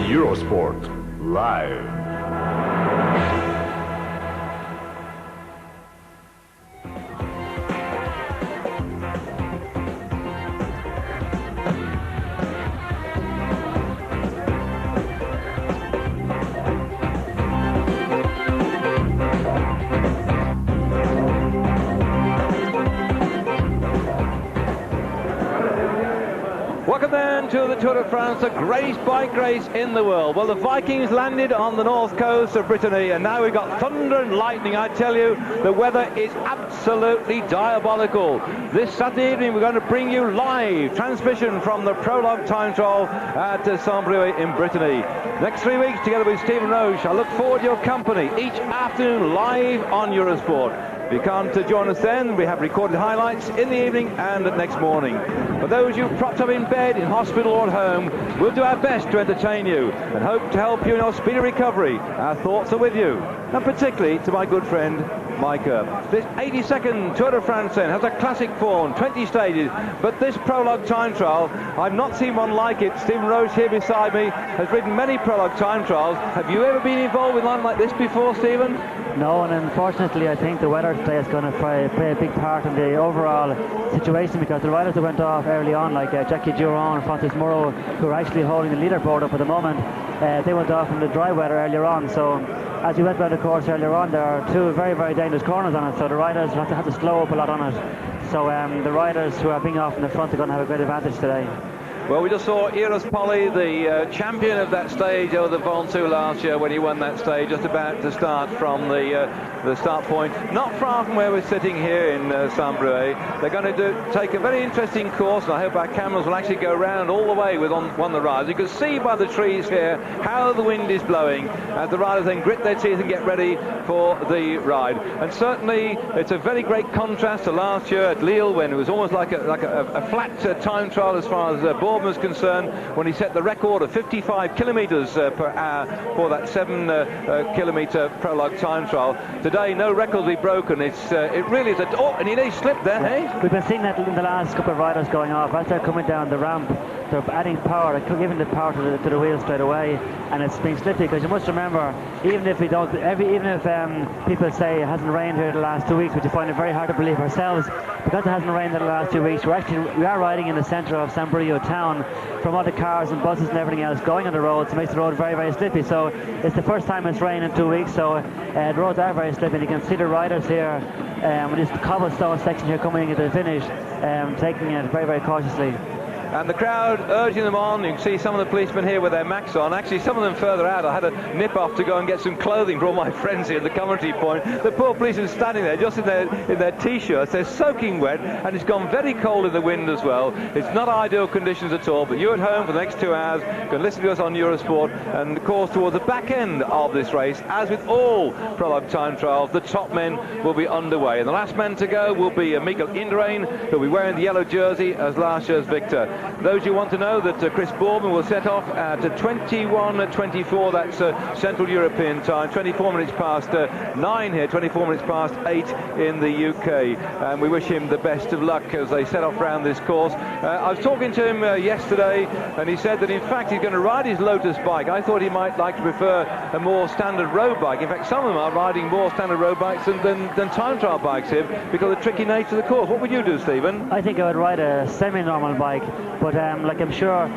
Eurosport Live. Welcome then to the Tour de France, the greatest bike race in the world. Well, the Vikings landed on the north coast of Brittany, and now we've got thunder and lightning. I tell you, the weather is absolutely diabolical. This Saturday evening, we're going to bring you live transmission from the Prologue time trial at Saint-Brieul in Brittany. Next 3 weeks, together with Stephen Roche, I look forward to your company each afternoon live on Eurosport. If you can't join us then, we have recorded highlights in the evening and next morning. For those you propped up in bed, in hospital or at home, we'll do our best to entertain you and hope to help you in your speedy recovery. Our thoughts are with you, and particularly to my good friend Micah. This 82nd Tour de France then has a classic form, 20 stages, but this Prologue time trial, I've not seen one like it. Stephen Roche here beside me has ridden many Prologue time trials. Have you ever been involved with one like this before, Stephen? No, and unfortunately I think the weather today is going to play a big part in the overall situation, because the riders that went off early on, like Jackie Durand and Francis Moreau, who are actually holding the leaderboard up at the moment, they went off in the dry weather earlier on. So as we went around the course earlier on, there are two very, very dangerous corners on it, so the riders have to slow up a lot on it. So the riders who are being off in the front are going to have a great advantage today. Well, we just saw Iris Polly, the champion of that stage over the Ventoux last year when he won that stage, just about to start from the start point, not far from where we're sitting here in Saint-Brieul. They're going to take a very interesting course, and I hope our cameras will actually go round all the way with one of the riders. You can see by the trees here how the wind is blowing as the riders then grit their teeth and get ready for the ride. And certainly it's a very great contrast to last year at Lille, when it was almost like a flat time trial as far as Bourne was concerned, when he set the record of 55 kilometres per hour for that 7 kilometre Prologue time trial. Today, no records will be broken. It really is a... Oh, and he nearly slipped there, hey? We've been seeing that in the last couple of riders going off. As they're coming down the ramp, they're adding power, they're giving the power to the wheels straight away, and it's been slippy, because you must remember, even if people say it hasn't rained here the last 2 weeks, which we find it very hard to believe ourselves, because it hasn't rained in the last 2 weeks, we are riding in the centre of Saint-Brieul town, from all the cars and buses and everything else going on the roads. It makes the road very, very slippy. So it's the first time it's rained in 2 weeks, so the roads are very slippy. You can see the riders here with this cobblestone section here coming into the finish, taking it very, very cautiously. And the crowd urging them on. You can see some of the policemen here with their Macs on. Actually, some of them further out. I had to nip off to go and get some clothing for all my friends here at the commentary point. The poor policemen standing there just in their T-shirts. They're soaking wet, and it's gone very cold in the wind as well. It's not ideal conditions at all, but you at home for the next 2 hours can listen to us on Eurosport. And of course, towards the back end of this race, as with all Prologue time trials, the top men will be underway. And the last man to go will be Mikael Indurain, who'll be wearing the yellow jersey as last year's victor. Those who want to know that Chris Bourman will set off at 21:24, that's Central European time, 24 minutes past 9 here, 24 minutes past 8 in the UK. And we wish him the best of luck as they set off round this course. I was talking to him yesterday, and he said that in fact he's going to ride his Lotus bike. I thought he might like to prefer a more standard road bike. In fact, some of them are riding more standard road bikes than time trial bikes here, because of the tricky nature of the course. What would you do, Stephen? I think I would ride a semi-normal bike, but like I'm sure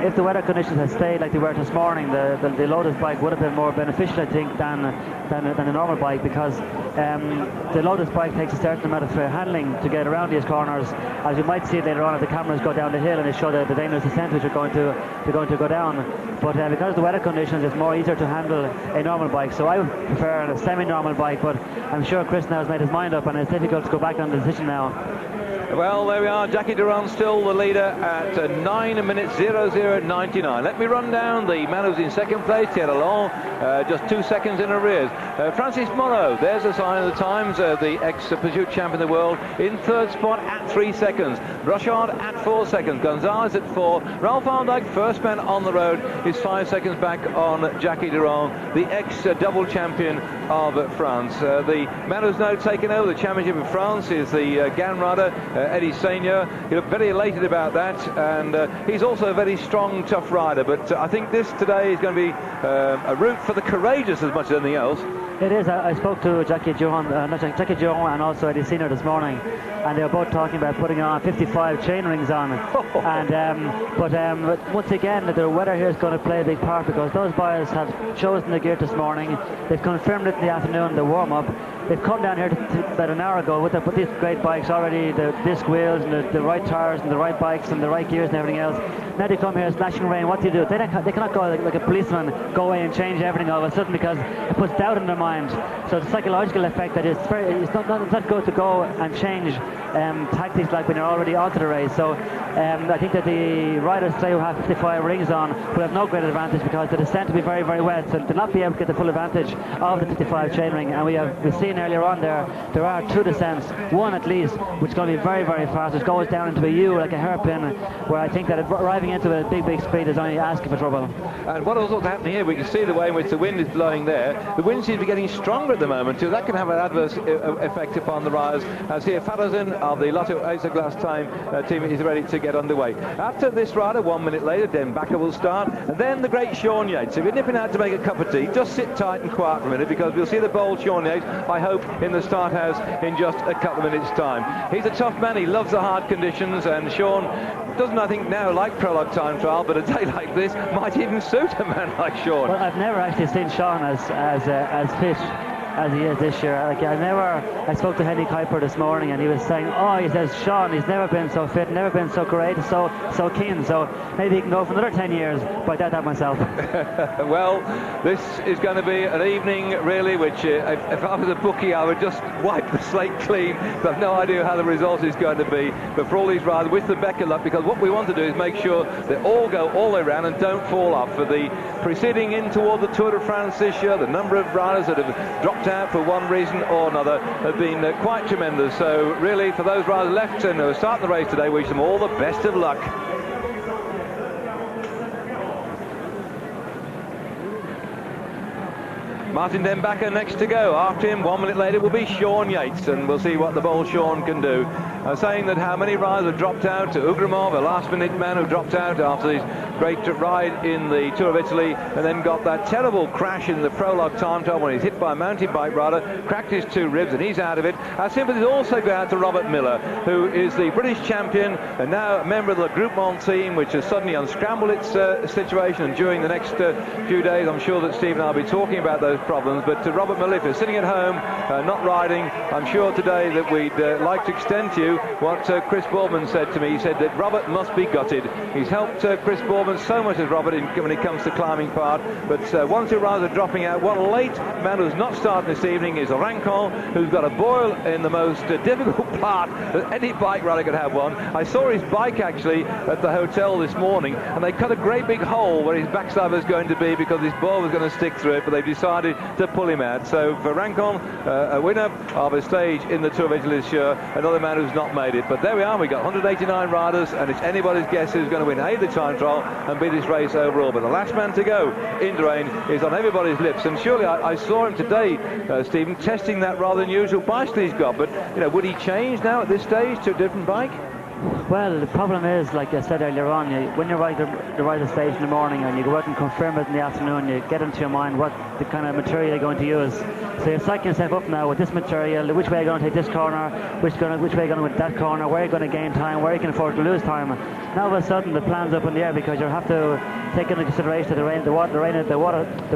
if the weather conditions had stayed like they were this morning, the Lotus bike would have been more beneficial, I think, than a normal bike, because the Lotus bike takes a certain amount of handling to get around these corners, as you might see later on as the cameras go down the hill and they show the dangerous descent which are going to go down. But because of the weather conditions, it's more easier to handle a normal bike. So I would prefer a semi-normal bike, but I'm sure Chris now has made his mind up, and it's difficult to go back on the decision now. Well, there we are. Jackie Durand still the leader at 9 minutes 00:99. Let me run down the man who's in second place, Thierry Long, just 2 seconds in arrears. Francis Moreau, there's a sign of the times, the ex-Pursuit champion of the world, in third spot at 3 seconds. Brochard at 4 seconds. Gonzalez at 4. Ralph Van Dijk, first man on the road, is 5 seconds back on Jackie Durand, the ex-double champion of France. The man who's now taken over the championship of France is the GAN rider, Eddie Senior. He looked very elated about that, and he's also a very strong, tough rider. But I think this today is going to be a route for the courageous as much as anything else. It is. I spoke to Jackie Durand and also Eddie Senior this morning, and they were both talking about putting on 55 chain rings on. But once again, the weather here is going to play a big part, because those boys have chosen the gear this morning. They've confirmed it in the afternoon, the warm-up. They've come down here about an hour ago with these great bikes already, the disc wheels and the right tires and the right bikes and the right gears and everything else. Now they come here, slashing rain. What do you do? They cannot go like a policeman, go away and change everything all of a sudden, because it puts doubt in their mind. So the psychological effect that it's not good to go and change tactics like when you're already onto the race. So I think that the riders today who have 55 rings on will have no great advantage, because the descent will be very, very wet, so they'll not be able to get the full advantage of the 55 chain ring. And we've seen earlier on there are 2 descents, one at least, which is going to be very, very fast. It goes down into a U like a hairpin, where I think that arriving into a big, big speed is only asking for trouble. And what is also happening here, we can see the way in which the wind is blowing there. The wind seems to be getting stronger at the moment too. That can have an adverse effect upon the riders. As here, Farazin of the Lotto Isoglass Time team is ready to get underway. After this rider, 1 minute later, Den Bakker will start, and then the great Sean Yates. If you're nipping out to make a cup of tea, just sit tight and quiet for a minute, because we'll see the bold Sean Yates, I hope, in the start house in just a couple of minutes' time. He's a tough man. He loves the hard conditions, and Sean doesn't, I think, now like Prologue time trial, but a day like this might even suit a man like Sean. Well, I've never actually seen Sean as fit as he is this year. Like, I spoke to Henry Kuiper this morning, and he was saying, he says, Sean, he's never been so fit, never been so courageous, so keen, so maybe he can go for another 10 years, but I doubt that myself. Well, this is going to be an evening, really, which if I was a bookie, I would just wipe the slate clean. But I've no idea how the result is going to be. But for all these riders, with the Becker luck, because what we want to do is make sure they all go all the way around and don't fall off. For the proceeding in toward the Tour de France this year, the number of riders that have dropped out for one reason or another have been quite tremendous. So really, for those riders left and who are starting the race today, wish them all the best of luck. Martin Den Bakker next to go. After him, 1 minute later, will be Sean Yates, and we'll see what the bold Sean can do. Saying that how many riders have dropped out. Ugrimov, a last-minute man who dropped out after his great ride in the Tour of Italy, and then got that terrible crash in the Prologue time trial when he's hit by a mountain bike rider, cracked his 2 ribs, and he's out of it. Our sympathies also go out to Robert Miller, who is the British champion and now a member of the Groupement team, which has suddenly unscrambled its situation. And during the next few days, I'm sure that Steve and I will be talking about those problems. But to Robert Miller, if you're sitting at home, not riding, I'm sure today that we'd like to extend to you what Chris Boardman said to me. He said that Robert must be gutted. He's helped Chris Boardman so much as Robert when it comes to climbing part. But 1 or 2 riders are dropping out. One late man who's not starting this evening is Orancon, who's got a boil in the most difficult part that any bike rider could have one. I saw his bike actually at the hotel this morning, and they cut a great big hole where his backside was going to be, because his boil was going to stick through it, but they decided to pull him out. So for Orancon, a winner of a stage in the Tour of Italy this year, another man who's not made it. But there we are, we got 189 riders, and it's anybody's guess who's going to win the time trial and beat this race overall. But the last man to go, Indurain, is on everybody's lips, and surely I saw him today, Stephen, testing that rather unusual bicycle he's got. But would he change now at this stage to a different bike? Well, the problem is, like I said earlier on, when you ride the stage in the morning and you go out and confirm it in the afternoon, you get into your mind what the kind of material you're going to use. So you're psyching yourself up now with this material, which way you're going to take this corner, which way you're going to win that corner, where you're going to gain time, where you can afford to lose time. Now all of a sudden the plan's up in the air, because you have to take into consideration that the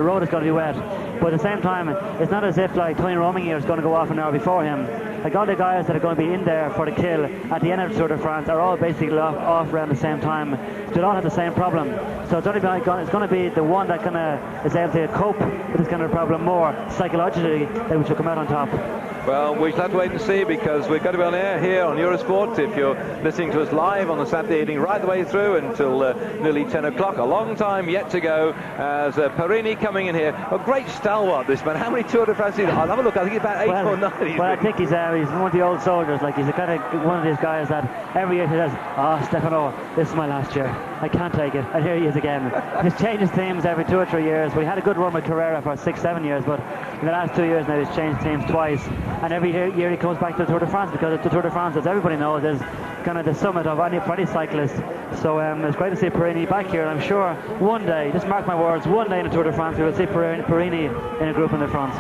road is going to be wet. But at the same time, it's not as if like Tony Rominger is going to go off an hour before him. Like, all the guys that are going to be in there for the kill at the end of the Tour de France are all basically off around the same time. They all have the same problem. So it's going to be the one that kind of is able to cope with this kind of problem more psychologically, that we should come out on top. Well, we shall have to wait and see, because we're going to be on air here on Eurosport, if you're listening to us live on the Saturday evening, right the way through until nearly 10 o'clock. A long time yet to go, as Perini coming in here. A great stalwart, this man. How many Tour de France? I'll have a look. I think he's about 8 or 9. Well, I think he's one of the old soldiers. Like, he's one of these guys that every year he says, Stefano, this is my last year. I can't take it. And here he is again. He changes teams every 2 or 3 years. We had a good run with Carrera for 6-7 years, but In the last 2 years now, he's changed teams twice, and every year he comes back to the Tour de France, because the Tour de France, as everybody knows, is kind of the summit of any cyclist. So it's great to see Perini back here, and I'm sure one day, just mark my words, one day in the Tour de France we will see Perini in a group in the front.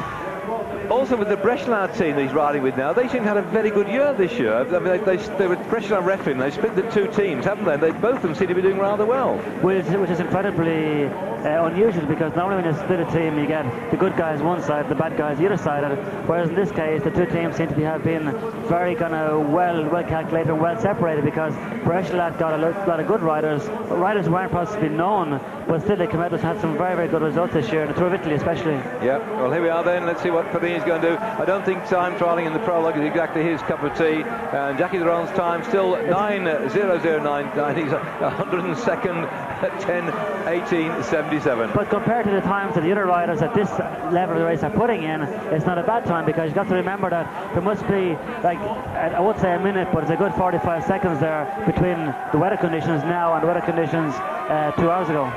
Also with the Breschelard team that he's riding with now, they seem to have had a very good year this year. I mean, they were Breschelard refereeing, they split the two teams, haven't they? Both of them seem to be doing rather well. Which is incredibly unusual, because normally when you split a team you get the good guys one side, the bad guys the other side, whereas in this case the two teams seem to have been very kind of well calculated and well separated, because Breschelard got a lot of good riders, but riders weren't possibly known, but still they come out and had some very, very good results this year, in the Tour of Italy especially. Yeah, well here we are then, let's see what Perini's going to do. I don't think time trialling in the prologue is exactly his cup of tea, and Jackie Duron's time still 9:00.99. He's 102nd at 10:18.77. But compared to the times that the other riders at this level of the race are putting in, it's not a bad time, because you've got to remember that there must be, like, I would say a minute, but it's a good 45 seconds there between the weather conditions now and the weather conditions 2 hours ago.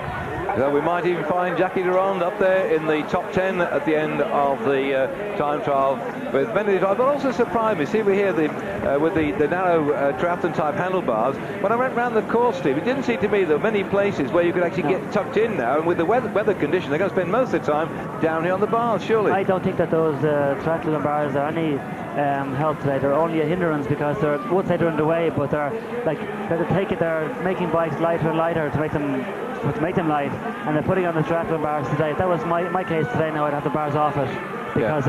So we might even find Jackie Durand up there in the top 10 at the end of the time trial with many. But also surprised me, see we here with the narrow triathlon type handlebars. When I went round the course, Steve, it didn't seem to me there were many places where you could actually get tucked in now, and with the weather conditions they're going to spend most of the time down here on the bars, surely. I don't think that those triathlon bars are any help today. They're only a hindrance, because they're, I would say they're in the way, but they're making bikes lighter and lighter to make them light, and they're putting on the triathlon bars today. If that was my case today, now I'd have the bars off it, because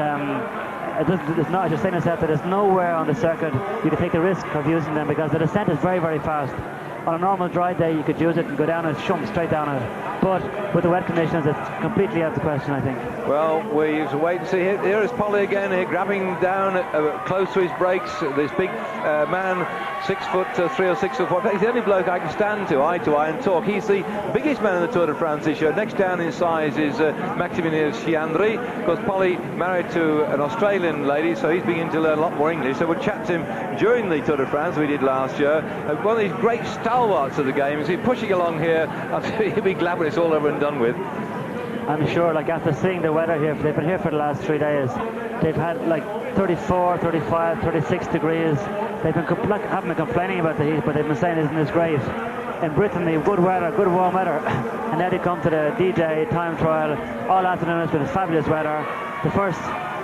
it's not, as you're saying yourself, that there's nowhere on the circuit you can take the risk of using them, because the descent is very, very fast. On a normal dry day you could use it and go down and shump straight down it, but with the wet conditions it's completely out of the question, I think. Well, we have to wait and see. Here is Polly again, here grabbing down close to his brakes, this big man, 6'3" or 6'4". He's the only bloke I can stand to eye and talk. He's the biggest man in the Tour de France this year. Next down in size is Maximilien Chiandri. Of course, Polly married to an Australian lady, so he's beginning to learn a lot more English, so we'll chat to him during the Tour de France we did last year. One of these great stalwarts of the game. He's pushing along here. He'll be glad when it's all over and done with. I'm sure, like, after seeing the weather here, they've been here for the last 3 days. They've had like 34, 35, 36 degrees. They've been haven't been complaining about the heat, but they've been saying, isn't this great? In Britain, they've good weather, good warm weather, and now they come to the DJ time trial. All afternoon it's been fabulous weather. The first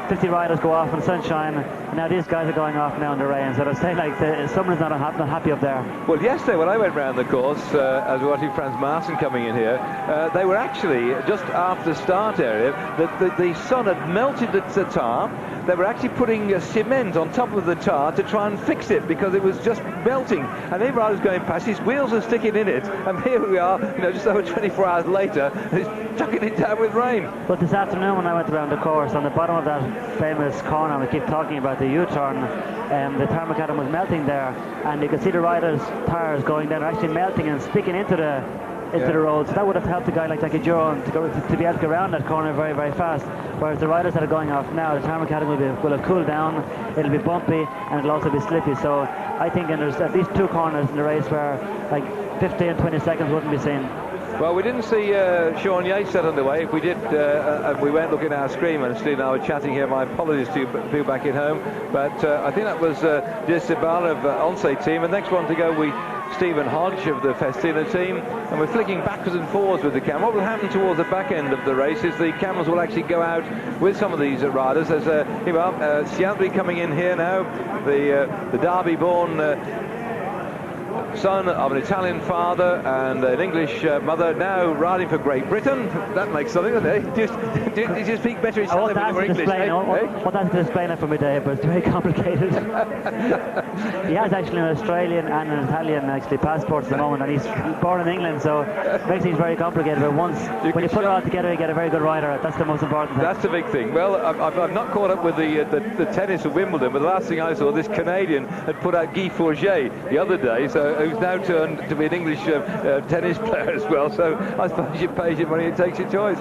50 riders go off in sunshine, and now these guys are going off now in the rain. So they're saying, like, someone's not happy up there. Well, yesterday when I went round the course, as we were watching Franz Maassen coming in here, they were actually just after the start area. The sun had melted the tar. They were actually putting cement on top of the tar to try and fix it, because it was just melting. And every rider's going past, his wheels are sticking in it, and here we are, just over 24 hours later, it's chucking it down with rain. But this afternoon when I went around the course, on the bottom of that famous corner we keep talking about, the U-turn, the tarmac was melting there, and you could see the riders' tires going down, actually melting and sticking into the road. So that would have helped a guy like Jackie Duron to be able to go around that corner very, very fast. Whereas the riders that are going off now, the tarmac will have cooled down, it'll be bumpy, and it'll also be slippy. So I think there's at least 2 corners in the race where like 15, 20 seconds wouldn't be seen. Well, we didn't see Sean Yates set underway. If we did, we weren't looking at our screen when Steve and I were chatting here. My apologies to people back at home. But I think that was Gisibal of Onse team. The next one to go, Stephen Hodge of the Festina team. And we're flicking backwards and forwards with the camera. What will happen towards the back end of the race is the cameras will actually go out with some of these riders. There's Ciandri coming in here now, the Derby-born son of an Italian father and an English mother, now riding for Great Britain. That makes something, doesn't it? Did you speak better Italian when you were English? Well, that's to explain it for me, Dave, but it's very complicated. He has actually an Australian and an Italian passports at the moment, and he's born in England, so it makes things very complicated. But when you put it all together, you get a very good rider. That's the most important thing. That's the big thing. Well, I've not caught up with the tennis of Wimbledon, but the last thing I saw, this Canadian had put out Guy Forget the other day, so who's now turned to be an English tennis player as well. So I suppose you pay your money and takes your choice.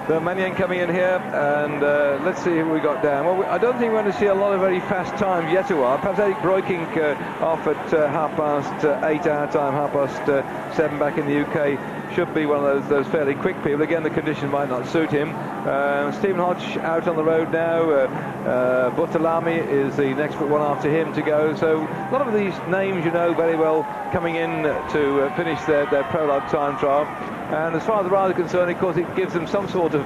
The Manion coming in here, and let's see who we got down. Well, I don't think we're going to see a lot of very fast times yet a while. Perhaps Eric Breukink off at 8:30 our time, 7:30 back in the UK. Should be one of those fairly quick people. Again, the condition might not suit him. Stephen Hodge out on the road now. Buttalami is the next one after him to go. So a lot of these names you know very well coming in to finish their prologue time trial. And as far as the riders are concerned, of course, it gives them some sort of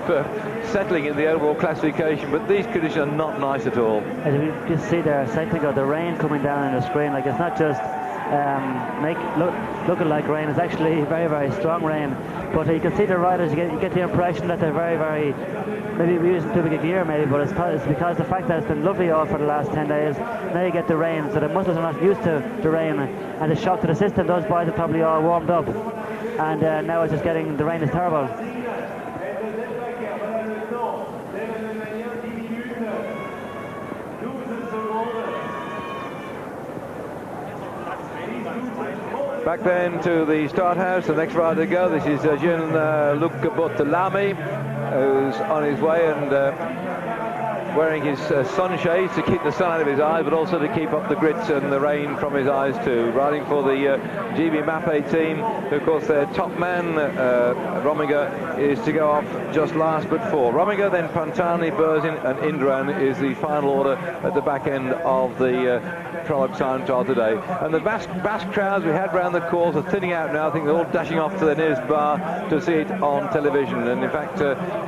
settling in the overall classification. But these conditions are not nice at all. As you just see there a second ago, the rain coming down on the screen, like it's not just looking like rain. It's actually very, very strong rain. But you can see the riders, you get the impression that they're very, very, maybe we're using too big a gear maybe, but it's because the fact that it's been lovely all for the last 10 days. Now you get the rain, so the muscles are not used to the rain, and the shock to the system, those boys are probably all warmed up, and now it's just getting, the rain is terrible. Back then to the start house, the next rider to go. This is Jean-Luc Buttalami, who's on his way and wearing his sunshades to keep the sun out of his eyes, but also to keep up the grit and the rain from his eyes too. Riding for the GB Mapei team. Of course, their top man, Rominger, is to go off just last but four. Rominger, then Pantani, Berzin and Indran is the final order at the back end of the Prologue time trial today. And the Basque crowds we had round the course are thinning out now. I think they're all dashing off to the nearest bar to see it on television. And in fact,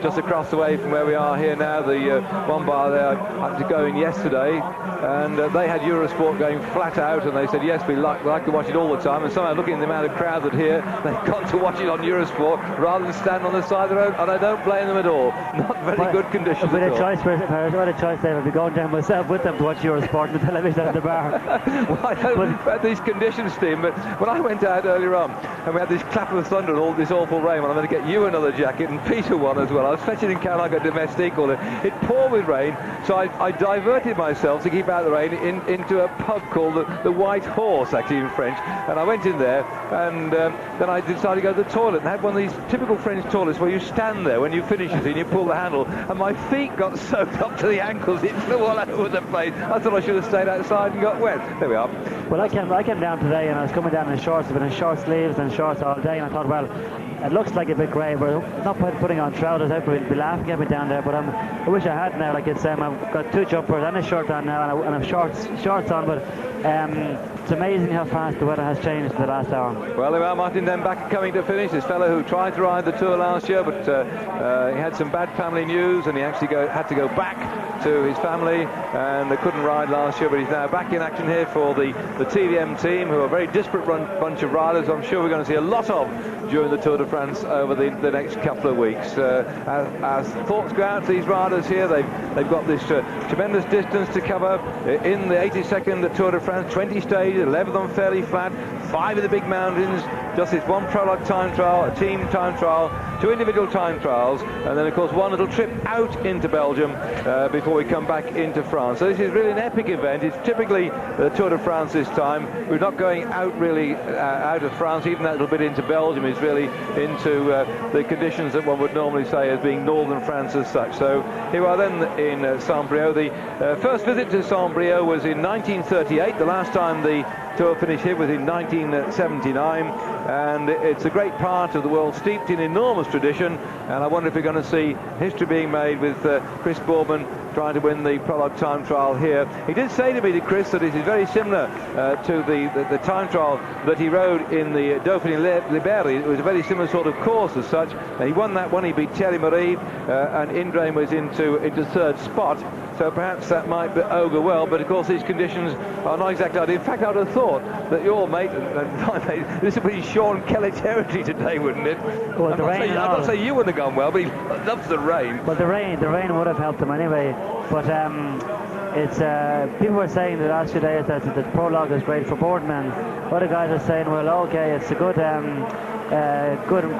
just across the way from where we are here now, the one bar there had to go in yesterday, and they had Eurosport going flat out, and they said yes, we like to watch it all the time. And somehow, looking at the amount of crowd that here, they've got to watch it on Eurosport rather than stand on the side of the road, and I don't blame them at all. Not very good conditions at all. If I had a choice, I'd be going down myself with them to watch Eurosport on the television at the bar. Well, I don't about these conditions, Steve, but when I went out earlier on and we had this clap of thunder and all this awful rain, well, I'm going to get you another jacket and Peter one as well. I was fetching in Carolina Domestique, it poured with rain, so I diverted myself to keep out the rain into a pub called the White Horse, actually in French, and I went in there, and then I decided to go to the toilet and had one of these typical French toilets where you stand there when you finish it and you pull the handle, and my feet got soaked up to the ankles. It flew all over the place. I thought I should have stayed outside and got wet. There we are. Well, I came down today and I was coming down in shorts. I've been in short sleeves and shorts all day, and I thought, well, it looks like a bit grey, but not putting on trousers. Everybody would be laughing at me down there, but I wish I had now. Like it's, I've got two jumpers and a shirt on now, and I've shorts on, but it's amazing how fast the weather has changed in the last hour. Well, there are Martin Den Bakker coming to finish. This fellow who tried to ride the Tour last year, but he had some bad family news, and he actually had to go back to his family, and they couldn't ride last year, but he's now back in action here for the TVM team, who are a very disparate bunch of riders. I'm sure we're going to see a lot of during the Tour de France over the next couple of weeks. As thoughts go out to these riders here, they've got this tremendous distance to cover in the 82nd Tour de France, 20 stages, 11 of them fairly flat, 5 of the big mountains, just this one prologue time trial, a team time trial, 2 individual time trials, and then of course one little trip out into Belgium before we come back into France. So this is really an epic event. It's typically the Tour de France this time. We're not going out really out of France, even that little bit into Belgium is really into the conditions that one would normally say as being northern France as such. So here we are then in Saint-Brieul. The first visit to Saint-Brieul was in 1938. The last time the Tour finished here was in 1979, and it's a great part of the world steeped in enormous tradition, and I wonder if we're going to see history being made with Chris Boardman trying to win the Prologue time trial here. He did say to me, to Chris, that it is very similar to the time trial that he rode in the Dauphiné Libéré. It was a very similar sort of course as such. He won that one, he beat Thierry Marie, and Indurain was into third spot. So perhaps that might augur well, but of course these conditions are not exactly ideal. In fact, I would have thought that your mate and my mate, this would be Sean Kelly territory today, wouldn't it? Well, I'm not saying you wouldn't have gone well, but he loves the rain. Well, the rain would have helped him anyway. But it's people were saying the last few days that the Prologue is great for boardmen. Other guys are saying, well, okay, it's a good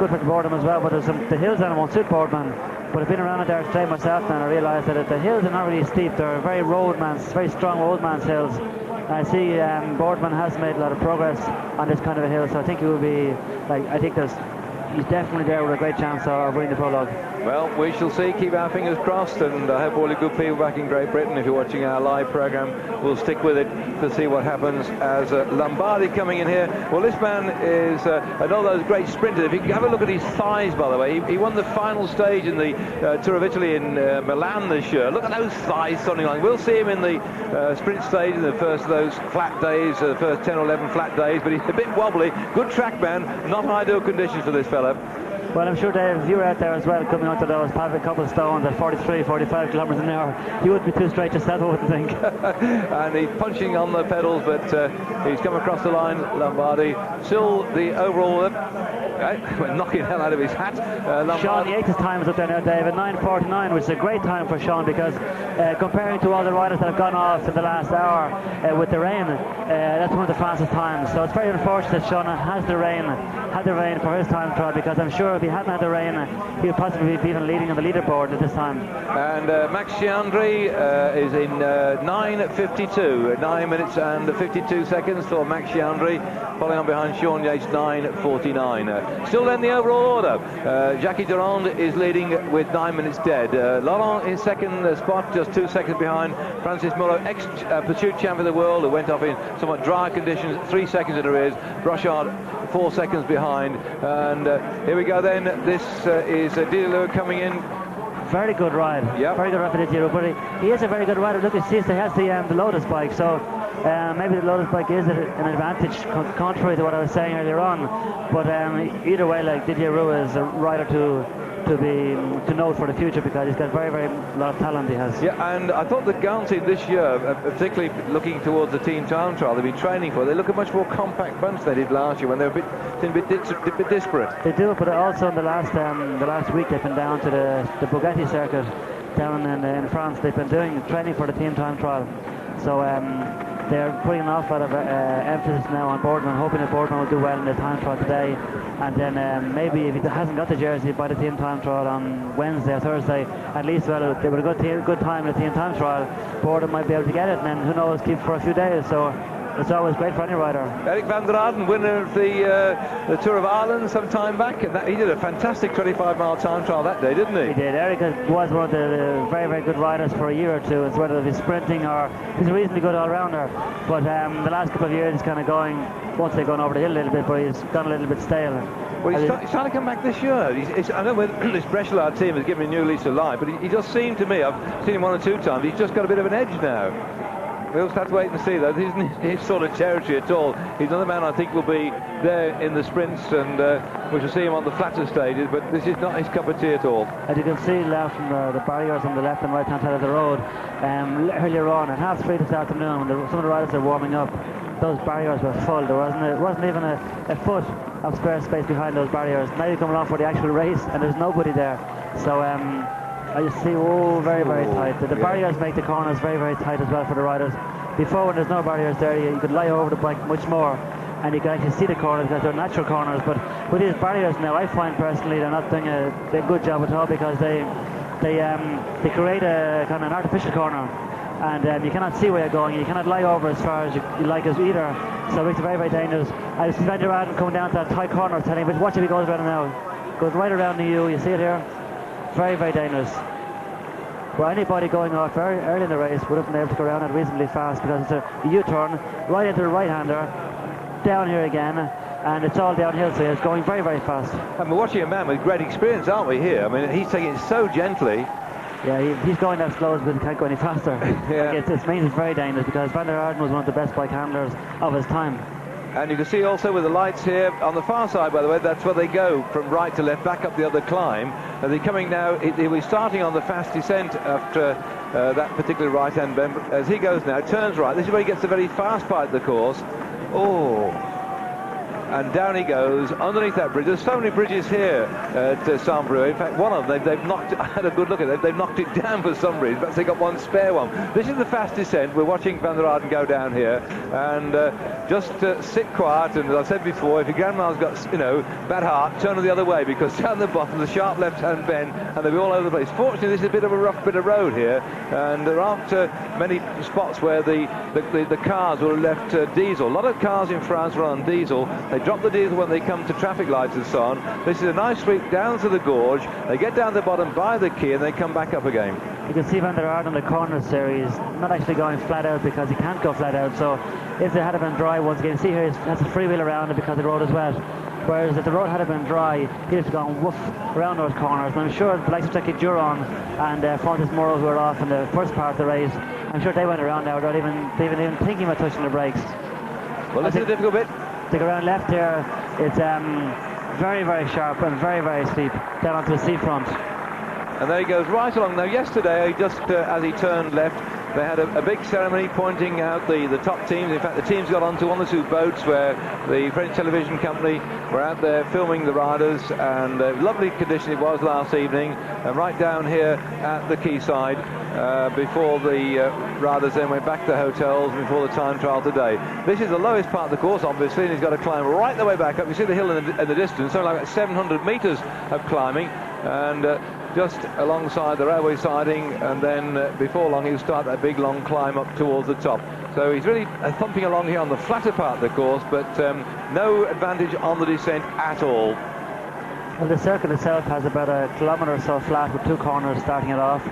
for boredom as well, but the hills on it won't suit boardmen. But I've been around it there today myself, and I realised that the hills are not really steep. They're very very strong old man's hills. And I see Boardman has made a lot of progress on this kind of a hill, so I think it will be I think there's he's definitely there with a great chance of winning the prologue. Well, we shall see. Keep our fingers crossed, and I hope all the good people back in Great Britain, if you're watching our live program, will stick with it to see what happens as Lombardi coming in here. Well, this man is another of those great sprinters. If you have a look at his thighs, by the way, he won the final stage in the Tour of Italy in Milan this year. Look at those thighs sounding like. We'll see him in the sprint stage in the first of those flat days, the first 10 or 11 flat days, but he's a bit wobbly. Good track man, not ideal conditions for this fella. Well, I'm sure, Dave, if you were out there as well, coming onto those cobblestones at 43, 45 kilometres an hour, you wouldn't be too straight yourself, I wouldn't think. And he's punching on the pedals, but he's come across the line, Lombardi. Still the overall, knocking hell out of his hat. Sean Yates' time is up there now, Dave, at 9:49, which is a great time for Sean, because comparing to all the riders that have gone off in the last hour with the rain, that's one of the fastest times. So it's very unfortunate that Sean had the rain for his time trial, because I'm sure if he hadn't had the rain, he would possibly be even leading on the leaderboard at this time. And Max Chiandri is in 9:52, 9 minutes and 52 seconds for Max Chiandri, following on behind Sean Yates, 9:49. Still then the overall order. Jackie Durand is leading with 9 minutes dead. Laurent in second spot, just 2 seconds behind. Francis Mullo, ex-pursuit champion of the world, who went off in somewhat dry conditions, 3 seconds in arrears. Brochard 4 seconds behind. And here we go then. This is Diderot coming in. Very good ride. Yep. Very good ride for Diderot, but he is a very good rider. Look, he has the Lotus bike, so maybe the Lotus bike is an advantage, contrary to what I was saying earlier on. But either way, like, Diderot is a rider to note for the future, because he's got very, very lot of talent, he has. Yeah, and I thought the Guernsey this year, particularly looking towards the team time trial they've been training for, they look a much more compact bunch than they did last year when they were a bit disparate. They do, but also in the last week they've been down to the Bugatti circuit down in France. They've been doing training for the team time trial, so they're putting an awful lot of emphasis now on Boardman, hoping that Boardman will do well in the time trial today, and then maybe if he hasn't got the jersey by the team time trial on Wednesday or Thursday, at least they would a good time in the team time trial, Boardman might be able to get it, and then who knows, keep for a few days. So it's always great for any rider. Eric van der Aarden, winner of the Tour of Ireland some time back, and he did a fantastic 25-mile time trial that day, didn't he? He did. Eric was one of the very, very good riders for a year or two, whether he's sprinting or he's a reasonably good all-rounder. But the last couple of years he's kind of won't say going over the hill a little bit, but he's gone a little bit stale. Well, he's trying to come back this year. I know this Breslau team has given him a new lease of life, but he just seemed to me, I've seen him 1 or 2 times, he's just got a bit of an edge now. We'll have to wait and see, though. This isn't his sort of territory at all. He's another man I think will be there in the sprints, and we shall see him on the flatter stages, but this is not his cup of tea at all. As you can see left from the barriers on the left and right hand side of the road, earlier on at 3:30 this afternoon, when some of the riders are warming up, those barriers were full. There wasn't even a foot of spare space behind those barriers. Now you're coming on for the actual race and there's nobody there. So I just see, very, very tight. The barriers make the corners very, very tight as well for the riders. Before, when there's no barriers there, you could lie over the bike much more, and you can actually see the corners because they're natural corners. But with these barriers now, I find personally they're not doing a good job at all, because they create a kind of an artificial corner, and you cannot see where you're going. You cannot lie over as far as you like as either. So it makes it very, very dangerous. I see Van der Aarden coming down to that tight corner, telling him, watch if he goes around now. Goes right around to you. You see it here. Very, very dangerous. Well, anybody going off very early in the race would have been able to go around it reasonably fast, because it's a U-turn right into the right-hander, down here again, and it's all downhill, so it's going very, very fast. And we're watching a man with great experience, aren't we, here? I mean, he's taking it so gently. Yeah, he's going that slow, but he can't go any faster. Yeah. It means it's very dangerous, because Van der Aarden was one of the best bike handlers of his time. And you can see also with the lights here on the far side, by the way, that's where they go from right to left, back up the other climb. And they're coming now, he'll be starting on the fast descent after that particular right-hand bend. As he goes now, turns right. This is where he gets the very fast part of the course. Oh! And down he goes underneath that bridge. There's so many bridges here at Saint-Brieul. In fact, one of them they've knocked. I had a good look at it. They've knocked it down for some reason. Perhaps they got one spare one. This is the fast descent. We're watching Van der Aarden go down here, and just sit quiet. And as I said before, if your grandma's got bad heart, turn her the other way, because down the bottom, the sharp left-hand bend, and they'll be all over the place. Fortunately, this is a bit of a rough bit of road here, and there aren't many spots where the cars will have left diesel. A lot of cars in France run on diesel. They They drop the diesel when they come to traffic lights and so on. This is a nice street down to the gorge. They get down the bottom by the quay and they come back up again. You can see Van der Aert on the corner series, not actually going flat out because he can't go flat out. So if they had been dry once again, see here he has a freewheel around it because the road is wet. Whereas if the road had been dry, he'd have gone woof around those corners. And I'm sure the likes of Jackie Duron and Fontes Moro, who were off in the first part of the race, I'm sure they went around now without even thinking about touching the brakes. Well, this is a difficult bit. To go around left here, it's very, very sharp and very, very steep down onto the seafront. And there he goes right along. Now, yesterday, just as he turned left, they had a big ceremony pointing out the top teams. In fact, the teams got onto one or two boats where the French television company were out there filming the riders, and lovely condition it was last evening, and right down here at the quayside before the riders then went back to the hotels before the time trial today. This is the lowest part of the course, obviously, and he's got to climb right the way back up. You see the hill in the distance, something like 700 metres of climbing, and just alongside the railway siding, and then before long he'll start that big long climb up towards the top. So he's really thumping along here on the flatter part of the course, but no advantage on the descent at all. Well, the circuit itself has about a kilometre or so flat with two corners starting it off.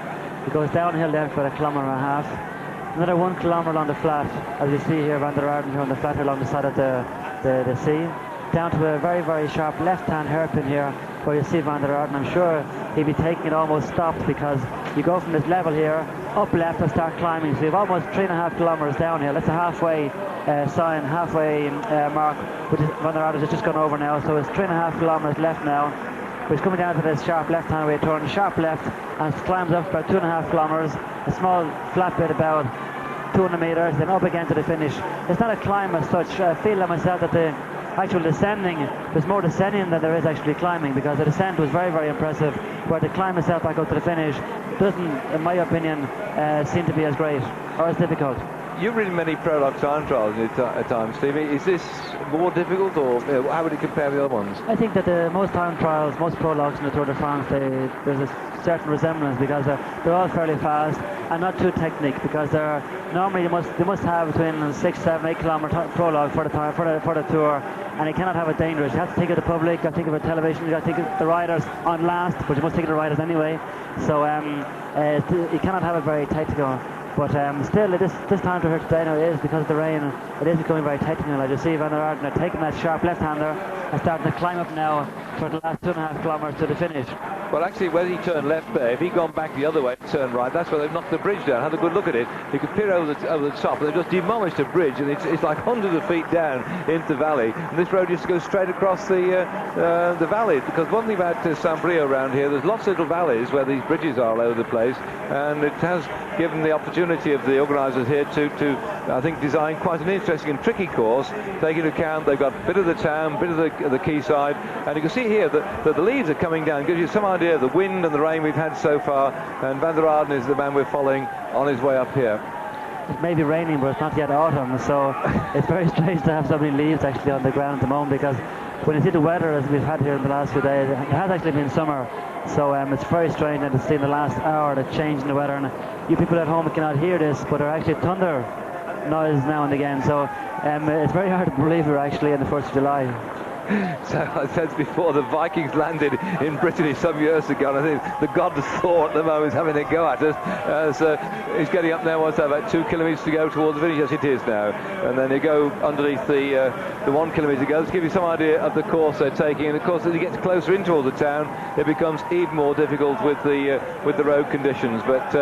It goes downhill then for a kilometre and a half. Another 1 kilometre along the flat, as you see here, Van der Aert here on the flat along the side of the sea. Down to a very, very sharp left-hand hairpin here where you see Van der Aert, and I'm sure he'll be taking it almost stopped because you go from this level here up left and start climbing. So you've almost 3.5 kilometres downhill. That's a halfway sign, halfway mark, which is Van der Aert has just gone over now. So it's 3.5 kilometres left now. But he's coming down to this sharp left-hand way turn, sharp left, and climbs up about 2.5 kilometres. A small flat bit about 200 metres, then up again to the finish. It's not a climb as such. I feel like myself that the actual descending, there's more descending than there is actually climbing, because the descent was very, very impressive, where the climb itself back up to the finish doesn't, in my opinion, seem to be as great or as difficult. You've ridden many Prologue time trials at times, Stevie. Is this more difficult, or how would it compare with the other ones? I think that most time trials, most Prologues in the Tour de France, there's a certain resemblance, because they're all fairly fast and not too technique, because they're normally they must have between 6, 7, 8 kilometre Prologue for the tour, and you cannot have it dangerous. You have to think of the public, you have to think of the television, you have to think of the riders on last, but you must think of the riders anyway. So you cannot have it very tactical. But still, this time to her today now is, because of the rain, it is becoming very technical. I just see Van der Aert now taking that sharp left-hander and starting to climb up now for the last 2.5 kilometres to the finish. Well, actually, when he turned left there, if he'd gone back the other way and turned right, that's where they've knocked the bridge down. Had a good look at it. You could peer over the top, and they've just demolished a bridge, and it's like hundreds of feet down into the valley. And this road just goes straight across the valley. Because one thing about Saint-Brieul around here, there's lots of little valleys where these bridges are all over the place, and it has given the opportunity of the organisers here to I think, design quite an interesting and tricky course, taking into account they've got a bit of the town, bit of the quayside, and you can see here that the leaves are coming down. Gives you some idea of the wind and the rain we've had so far, and Van der Aert is the man we're following on his way up here. It may be raining, but it's not yet autumn, so it's very strange to have so many leaves actually on the ground at the moment, because when you see the weather as we've had here in the last few days, it has actually been summer. So it's very strange to see in the last hour the change in the weather, and you people at home cannot hear this, but there are actually thunder noise now and again, so it's very hard to believe we're actually in the 1st of July. So I said before, the Vikings landed in Brittany some years ago, and I think the god Thor at the moment is having a go at us. So he's getting up now, what's that, about 2 kilometres to go towards the finish, as it is now. And then you go underneath the 1 kilometre to go. Let's give you some idea of the course they're taking. And of course, as he gets closer in towards the town, it becomes even more difficult with the road conditions. But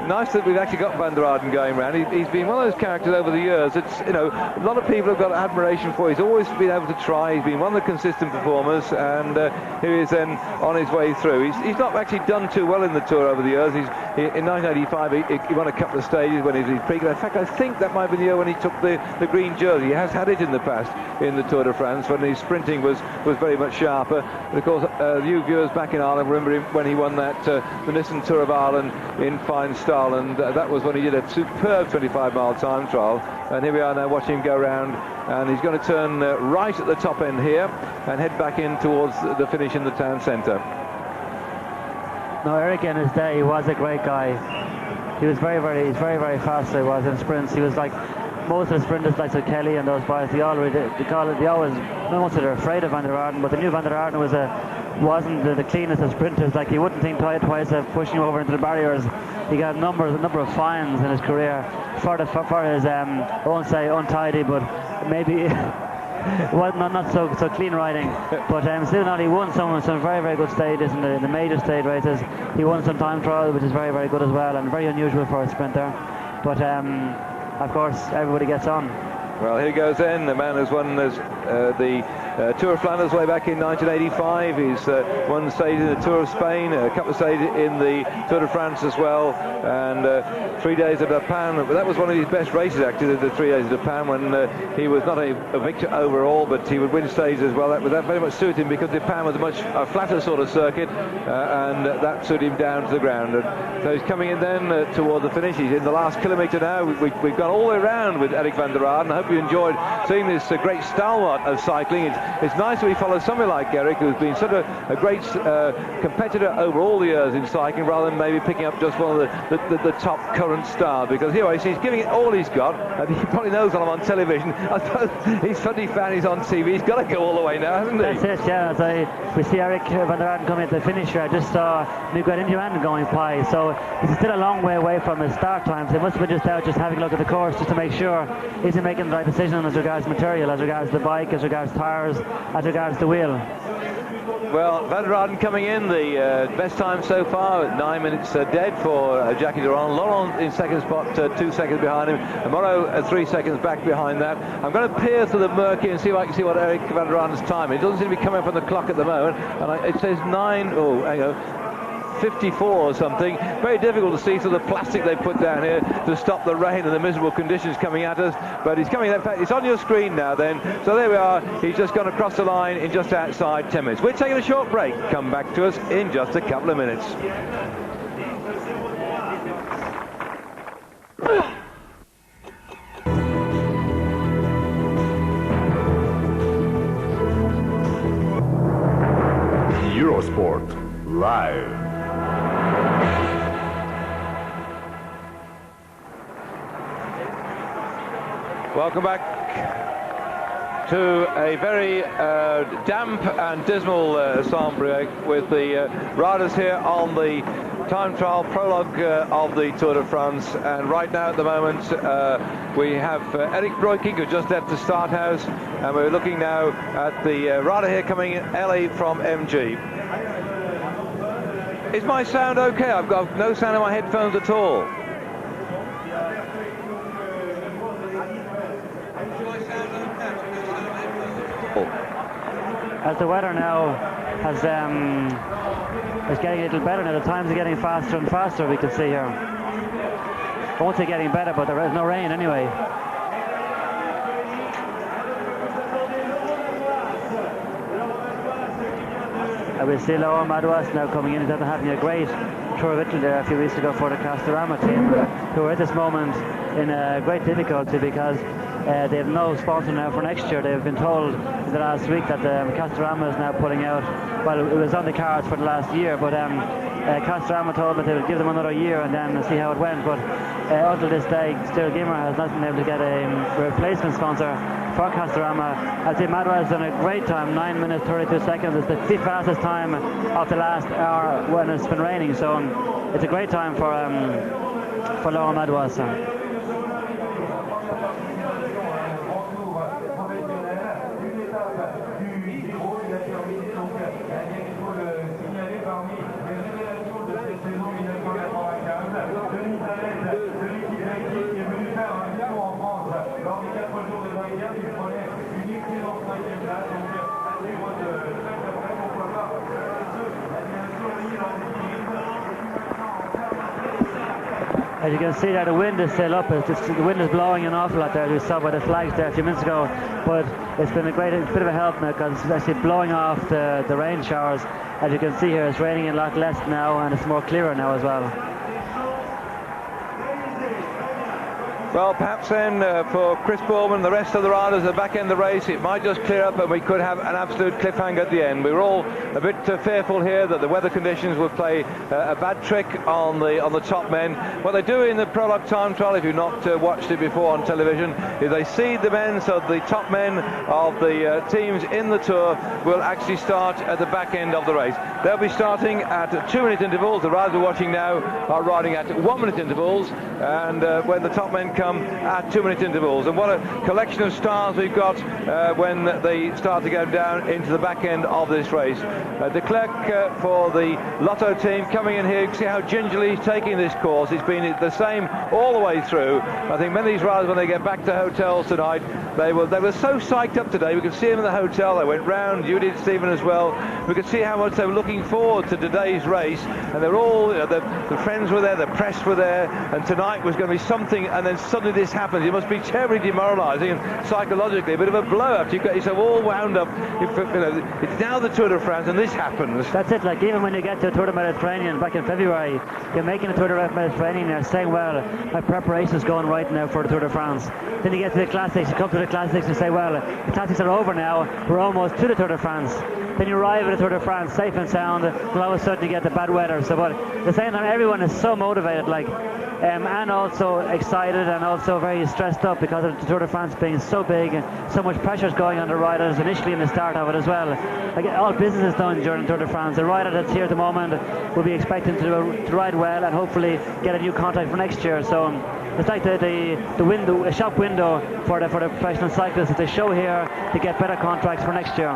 nice that we've actually got Van der Aert going around. He's been one of those characters over the years. It's, you know, a lot of people have got admiration for. He's always been able to try. He's been one of the consistent performers, and here he is then on his way through. He's not actually done too well in the Tour over the years. In 1985 he won a couple of stages when he was in Prix. In fact, I think that might have been the year when he took the green jersey. He has had it in the past in the Tour de France when his sprinting was very much sharper. And of course, you viewers back in Ireland remember him when he won that the Nissan Tour of Ireland in fine style, and that was when he did a superb 25-mile time trial. And here we are now watching him go round, and he's going to turn right at the top end here and head back in towards the finish in the town centre. No, Eric in his day, he was a great guy. He was very, very fast. He was in sprints. He was like most of the sprinters, like so Kelly and those boys, they always, no one said they're afraid of Van der Aarden, but they knew Van der Aarden wasn't the cleanest of sprinters. Like, he wouldn't think twice of pushing over into the barriers. He got a number of fines in his career for his, I won't say untidy, but maybe well, not so clean riding. But still not, he won some very, very good stages in the major stage races. He won some time trial, which is very, very good as well, and very unusual for a sprinter. But of course, everybody gets on. Well, here goes then, the man who's won the Tour of Flanders way back in 1985. He's won stage in the Tour of Spain, a couple of stages in the Tour de France as well, and 3 days at Le Pan. But that was one of his best races, actually, the 3 days at Le Pan, when he was not a victor overall, but he would win stages as well. That very much suited him, because Le Pan was a much flatter sort of circuit, and that suited him down to the ground. And so he's coming in then toward the finish. He's in the last kilometre now. We've gone all the way around with Eric Van der Aarden. I hope you enjoyed seeing this great stalwart of cycling. It's nice that we follow somebody like Eric, who's been such a great competitor over all the years in cycling, rather than maybe picking up just one of the top current stars. Because here he's giving it all he's got, and he probably knows when I'm on television. I suppose he's suddenly found he's on TV. He's got to go all the way now, hasn't he? That's it, yeah. We see Eric Van der Aarden coming at the finish here. I just saw Miguel Indurain going by, so he's still a long way away from his start time. So he must have been just out just having a look at the course, just to make sure he's making the right decision as regards material, as regards the bike, as regards tyres, as regards the wheel. Well, Van der Aarden coming in, the best time so far, 9 minutes dead for Jackie Durand. Laurent in second spot, 2 seconds behind him. And Moreau 3 seconds back behind that. I'm going to peer through the murky and see if I can see what Eric Van der Aarden's time is. It doesn't seem to be coming up on the clock at the moment. And it says 54 or something. Very difficult to see through the plastic they put down here to stop the rain and the miserable conditions coming at us. But he's coming, in fact, it's on your screen now then. So there we are. He's just gone across the line in just outside 10 minutes. We're taking a short break. Come back to us in just a couple of minutes. Eurosport Live. Welcome back to a very damp and dismal Saint-Brieul, with the riders here on the time trial prologue of the Tour de France. And right now at the moment we have Eric Breukink, who just left the start house, and we're looking now at the rider here coming in, LA from MG. Is my sound okay? I've got no sound in my headphones at all. As the weather now is getting a little better now, the times are getting faster and faster, we can see here. I won't say getting better, but there is no rain anyway. And we see Laurent Madouas now coming in. He's after having a great Tour of Italy there a few weeks ago for the Castorama team, who are at this moment in great difficulty, because they have no sponsor now for next year. They've been told in the last week that Castorama is now putting out, well, it was on the cards for the last year, but Castorama told them they would give them another year and then see how it went. But until this day, Stuart Gimmer has not been able to get a replacement sponsor for Castorama. I'd say Madouas has done a great time, 9 minutes 32 seconds. It's the fifth fastest time of the last hour when it's been raining, so it's a great time for Laurent Madouas. As you can see there, the wind is still up. The wind is blowing an awful lot there, as we saw by the flags there a few minutes ago. But it's been a bit of a help now, because it's actually blowing off the rain showers. As you can see here, it's raining a lot less now, and it's more clearer now as well. Well, perhaps then for Chris Bowman and the rest of the riders at the back end of the race, it might just clear up and we could have an absolute cliffhanger at the end. We were all a bit fearful here that the weather conditions would play a bad trick on the top men. What they do in the Prologue time trial, if you've not watched it before on television, is they seed the men so the top men of the teams in the Tour will actually start at the back end of the race. They'll be starting at 2-minute intervals. The riders we're watching now are riding at 1-minute intervals, and when the top men come at 2-minute intervals. And what a collection of stars we've got when they start to go down into the back end of this race. De Klerk for the Lotto team coming in here. You can see how gingerly he's taking this course. It's been the same all the way through. I think many of these riders, when they get back to hotels tonight, they were so psyched up today. We could see them in the hotel. They went round. You did, Stephen, as well. We could see how much they were looking forward to today's race, and they're all the friends were there, the press were there, and tonight was going to be something, and then suddenly this happens. It must be terribly demoralising and psychologically a bit of a blow after you've got yourself all wound up. It's now the Tour de France, and this happens. That's it. Like, even when you get to the Tour de Mediterranean back in February, you're making the Tour de Mediterranean, you're saying, well, my preparation is going right now for the Tour de France. Then you get to the Classics, you come to the Classics and say, well, the Classics are over now, we're almost to the Tour de France. Then you arrive at the Tour de France safe and sound, and all of a sudden you get the bad weather. So, but at the same time, everyone is so motivated, and also excited, and also very stressed up because of the Tour de France being so big, and so much pressure is going on the riders initially in the start of it as well. Like, all business is done during the Tour de France. The rider that's here at the moment will be expecting to ride well and hopefully get a new contract for next year. So it's like the window, a shop window for the professional cyclists to show here to get better contracts for next year.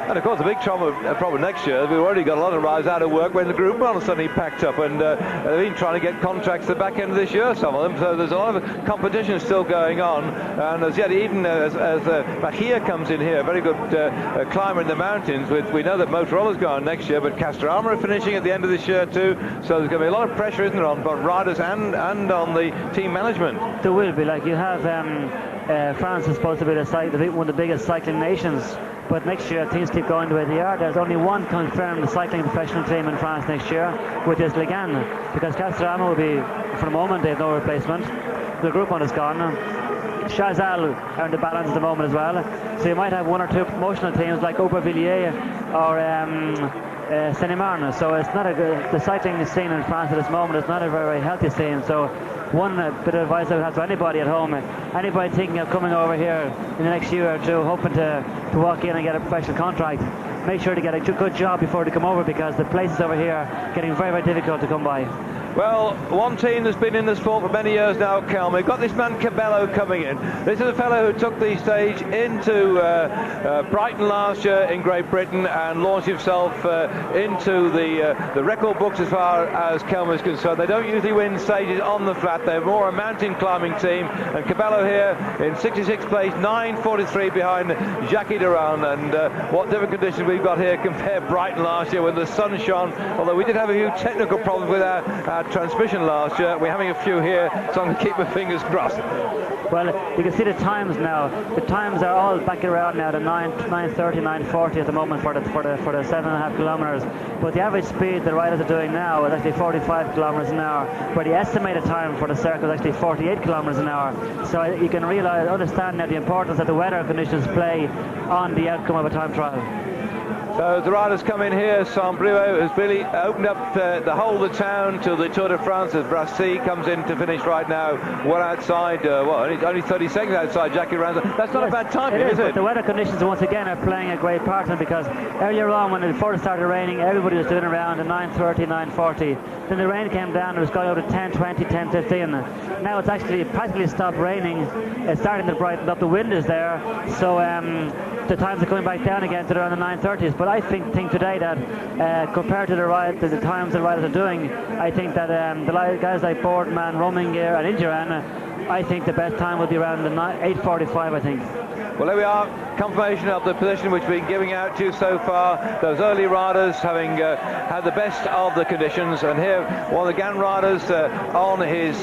And of course, the big problem next year, we've already got a lot of riders out of work when the group one suddenly packed up, and they've been trying to get contracts at the back end of this year, some of them. So there's a lot of competition still going on. And as yet, even as Bahia comes in here, a very good climber in the mountains. We know that Motorola's going next year, but Castorama are finishing at the end of this year too. So there's going to be a lot of pressure, isn't there, on both riders and on the team management. There will be. Like, you have France is supposed to be one of the biggest cycling nations. But next year, things keep going the way they are. There's only one confirmed cycling professional team in France next year, which is Legan. Because Castorama will be, for the moment, they have no replacement. The group one is gone. Chazal are in the balance at the moment as well. So you might have one or two promotional teams like Aubervilliers or Saint-Marne. So it's not the cycling scene in France at this moment is not a very, very healthy scene. So one bit of advice I would have to anybody at home, anybody thinking of coming over here in the next year or two, hoping to walk in and get a professional contract, make sure to get a good job before they come over, because the places over here are getting very, very difficult to come by. Well, one team that's been in the sport for many years now, Cal. We've got this man Cabello coming in. This is a fellow who took the stage into Brighton last year in Great Britain and launched himself into the record books as far as Kelma is concerned. They don't usually win stages on the flat. They're more a mountain climbing team. And Cabello here in 66th place, 9:43 behind Jackie Durand. And what different conditions we've got here compared to Brighton last year when the sun shone. Although we did have a few technical problems with our transmission last year. We're having a few here, so I'm going to keep my fingers crossed. Well, you can see the times now. The times are all back around now, the 9:30, 9:40 at the moment for the 7.5 kilometers. But the average speed the riders are doing now is actually 45 kilometers an hour, where the estimated time for the circuit is actually 48 kilometers an hour. So you can understand now the importance that the weather conditions play on the outcome of a time trial. So the riders come in here. Saint-Brieul has really opened up the whole of the town to the Tour de France as Brassy comes in to finish right now. One outside, only 30 seconds outside Jackie Durand. That's not a bad time, is it? But the weather conditions once again are playing a great part in it, because earlier on before it started raining, everybody was doing around 9:30, 9:40. Then the rain came down, it was going out at 10:20, 10:15. Now it's actually practically stopped raining. It's starting to brighten up. The wind is there. So the times are coming back down again to around the 9:30s. But I think today that compared to the times the riders are doing, I think that the guys like Boardman, Rominger and Indurain, I think the best time will be around the 8:45, I think. Well, there we are, confirmation of the position which we've been giving out to you so far. Those early riders having had the best of the conditions, and here one of the GAN riders on his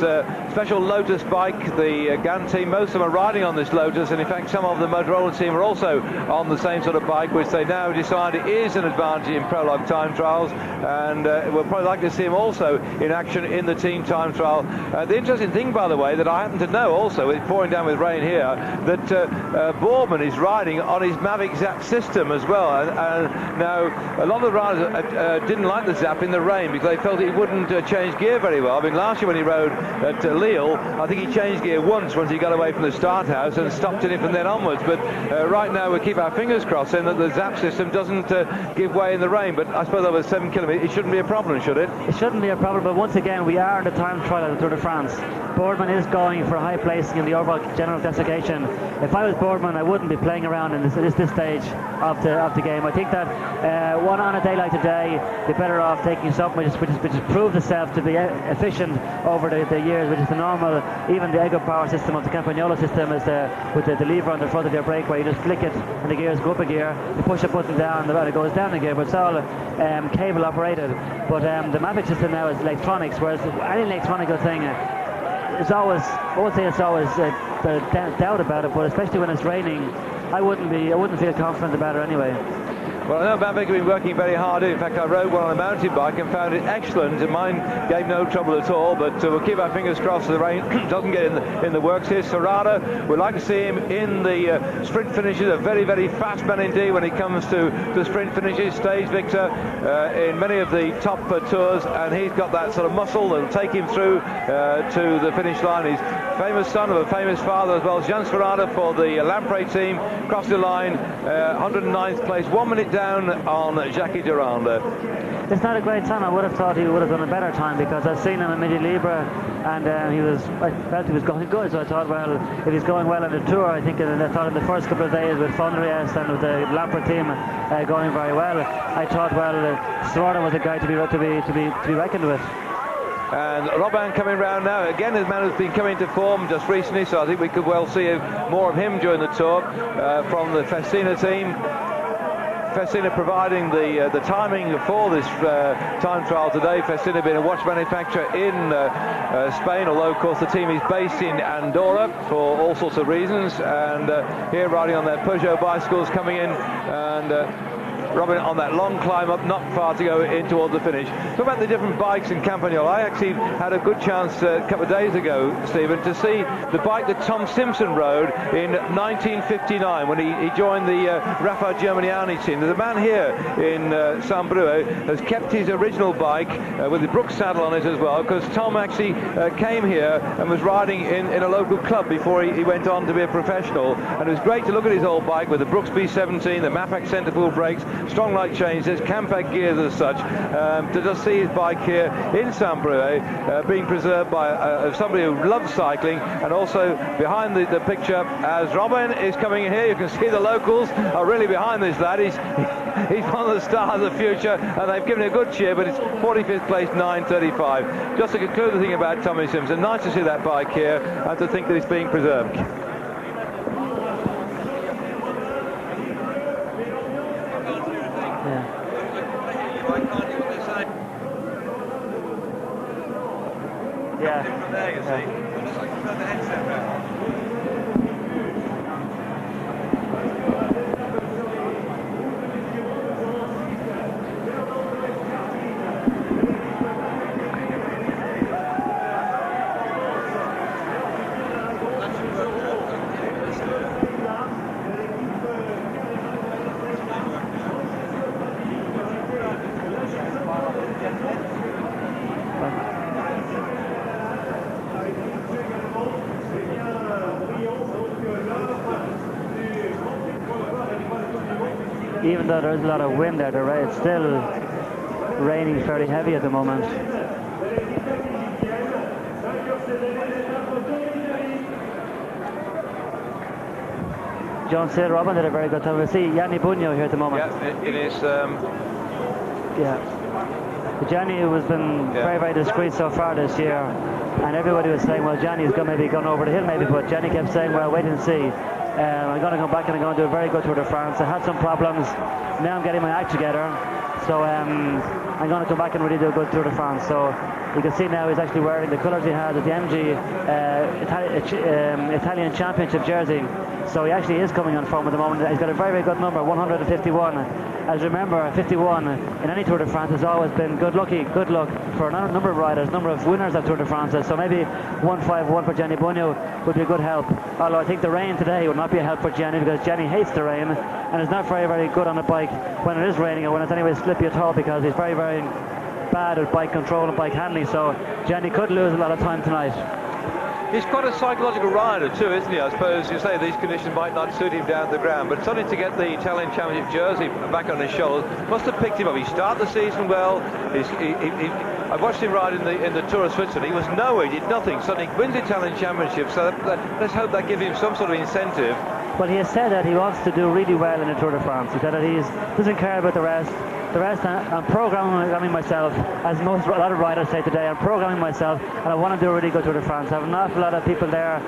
special Lotus bike, the GAN team. Most of them are riding on this Lotus, and in fact some of the Motorola team are also on the same sort of bike, which they now decide is an advantage in Prologue time trials, and we'll probably like to see him also in action in the team time trial. The interesting thing, by the way, that I happen to know also, it's pouring down with rain here, that Boardman is riding on his Mavic Zap system as well, and now a lot of the riders didn't like the Zap in the rain because they felt it wouldn't change gear very well. I mean, last year when he rode at Lille, I think he changed gear once he got away from the start house and stopped in it from then onwards, but right now we keep our fingers crossed saying that the Zap system doesn't give way in the rain, but I suppose over 7 kilometres it shouldn't be a problem, should it? It shouldn't be a problem, but once again we are in the time trial of the Tour de France. Boardman is going for high placing in the overall general classification. If I was Boardman, I wouldn't be playing around in this stage of the game. I think that one on a day like today, you're better off taking something which has proved itself to be efficient over the years, which is the normal, even the Ego power system of the Campagnolo system is with the lever on the front of your brake, where you just flick it and the gears go up a gear, you push a button down and it goes down a gear, but it's all cable operated. But the Mavic system now is electronics, whereas any electronic thing is always, I won't say it's always doubt about it, but especially when it's raining, I wouldn't feel confident about it anyway. Well, I know Mavic have been working very hard. In fact, I rode one on a mountain bike and found it excellent, and mine gave no trouble at all, but we'll keep our fingers crossed the rain doesn't get in the works here. Serrada, we'd like to see him in the sprint finishes, a very, very fast man indeed when it comes to the sprint finishes, stage victor in many of the top tours, and he's got that sort of muscle that'll take him through to the finish line. He's famous son of a famous father as well. Jean Serrada for the Lampre team, crossed the line, 109th place, 1 minute down on Jackie Durand. It's not a great time. I would have thought he would have done a better time, because I've seen him in Midi Libre and I felt he was going good, so I thought, well, if he's going well on the tour, I thought in the first couple of days with Fondriest and with the Lampre team going very well, I thought, well, Serrada was a guy to be reckoned with. And Robin coming round now. Again, his man has been coming to form just recently, so I think we could well see more of him during the tour from the Festina team. Festina providing the timing for this time trial today. Festina being a watch manufacturer in Spain, although of course the team is based in Andorra for all sorts of reasons, and here riding on their Peugeot bicycles coming in, and Robin on that long climb up, not far to go in towards the finish. Talk about the different bikes in Campagnolo. I actually had a good chance a couple of days ago, Stephen, to see the bike that Tom Simpson rode in 1959 when he joined the Rafa Germaniani team. There's a man here in Saint-Brieul has kept his original bike with the Brooks saddle on it as well, because Tom actually came here and was riding in a local club before he went on to be a professional, and it was great to look at his old bike with the Brooks B17, the Mapac centerpool brakes, strong light change, there's Campac gears as such, to just see his bike here in Saint-Brieul being preserved by somebody who loves cycling. And also behind the picture, as Robin is coming in here, you can see the locals are really behind this lad. He's one of the stars of the future, and they've given him a good cheer, but it's 45th place, 9:35. Just to conclude the thing about Tommy Simpson, nice to see that bike here and to think that it's being preserved. Yeah. From there, you see. Looks like you got the headset back. Even though there's a lot of wind there, it's still raining fairly heavy at the moment. John said Robin did a very good time. We see Yanni Bugno here at the moment. Yeah, it is. Yeah. Gianni has been very, very discreet so far this year, and everybody was saying, well, Gianni's maybe gone over the hill maybe, but Gianni kept saying, well, wait and see. I'm going to come back and I'm going to do a very good Tour de France. I had some problems. Now I'm getting my act together. So I'm going to come back and really do a good Tour de France. So you can see now he's actually wearing the colours he had at the MG Italian Championship jersey. So he actually is coming on form at the moment. He's got a very, very good number, 151. As you remember, 51 in any Tour de France has always been good luck for a number of riders, number of winners at Tour de France. So maybe 151 for Gianni Bugno would be a good help. Although I think the rain today would not be a help for Gianni, because Gianni hates the rain and is not very, very good on a bike when it is raining or when it's anyway slippy at all, because he's very, very bad at bike control and bike handling. So Gianni could lose a lot of time tonight. He's quite a psychological rider too, isn't he? I suppose you say these conditions might not suit him down to the ground, but something to get the Italian Championship jersey back on his shoulders must have picked him up. He started the season well. I watched him ride in the Tour of Switzerland. He was nowhere, he did nothing. Suddenly wins the Italian Championship, so let's hope that gives him some sort of incentive. Well, he has said that he wants to do really well in the Tour de France. He said that he doesn't care about the rest. I'm programming myself, as a lot of riders say today. I'm programming myself, and I want to do a really good Tour de France. I have an awful lot of people there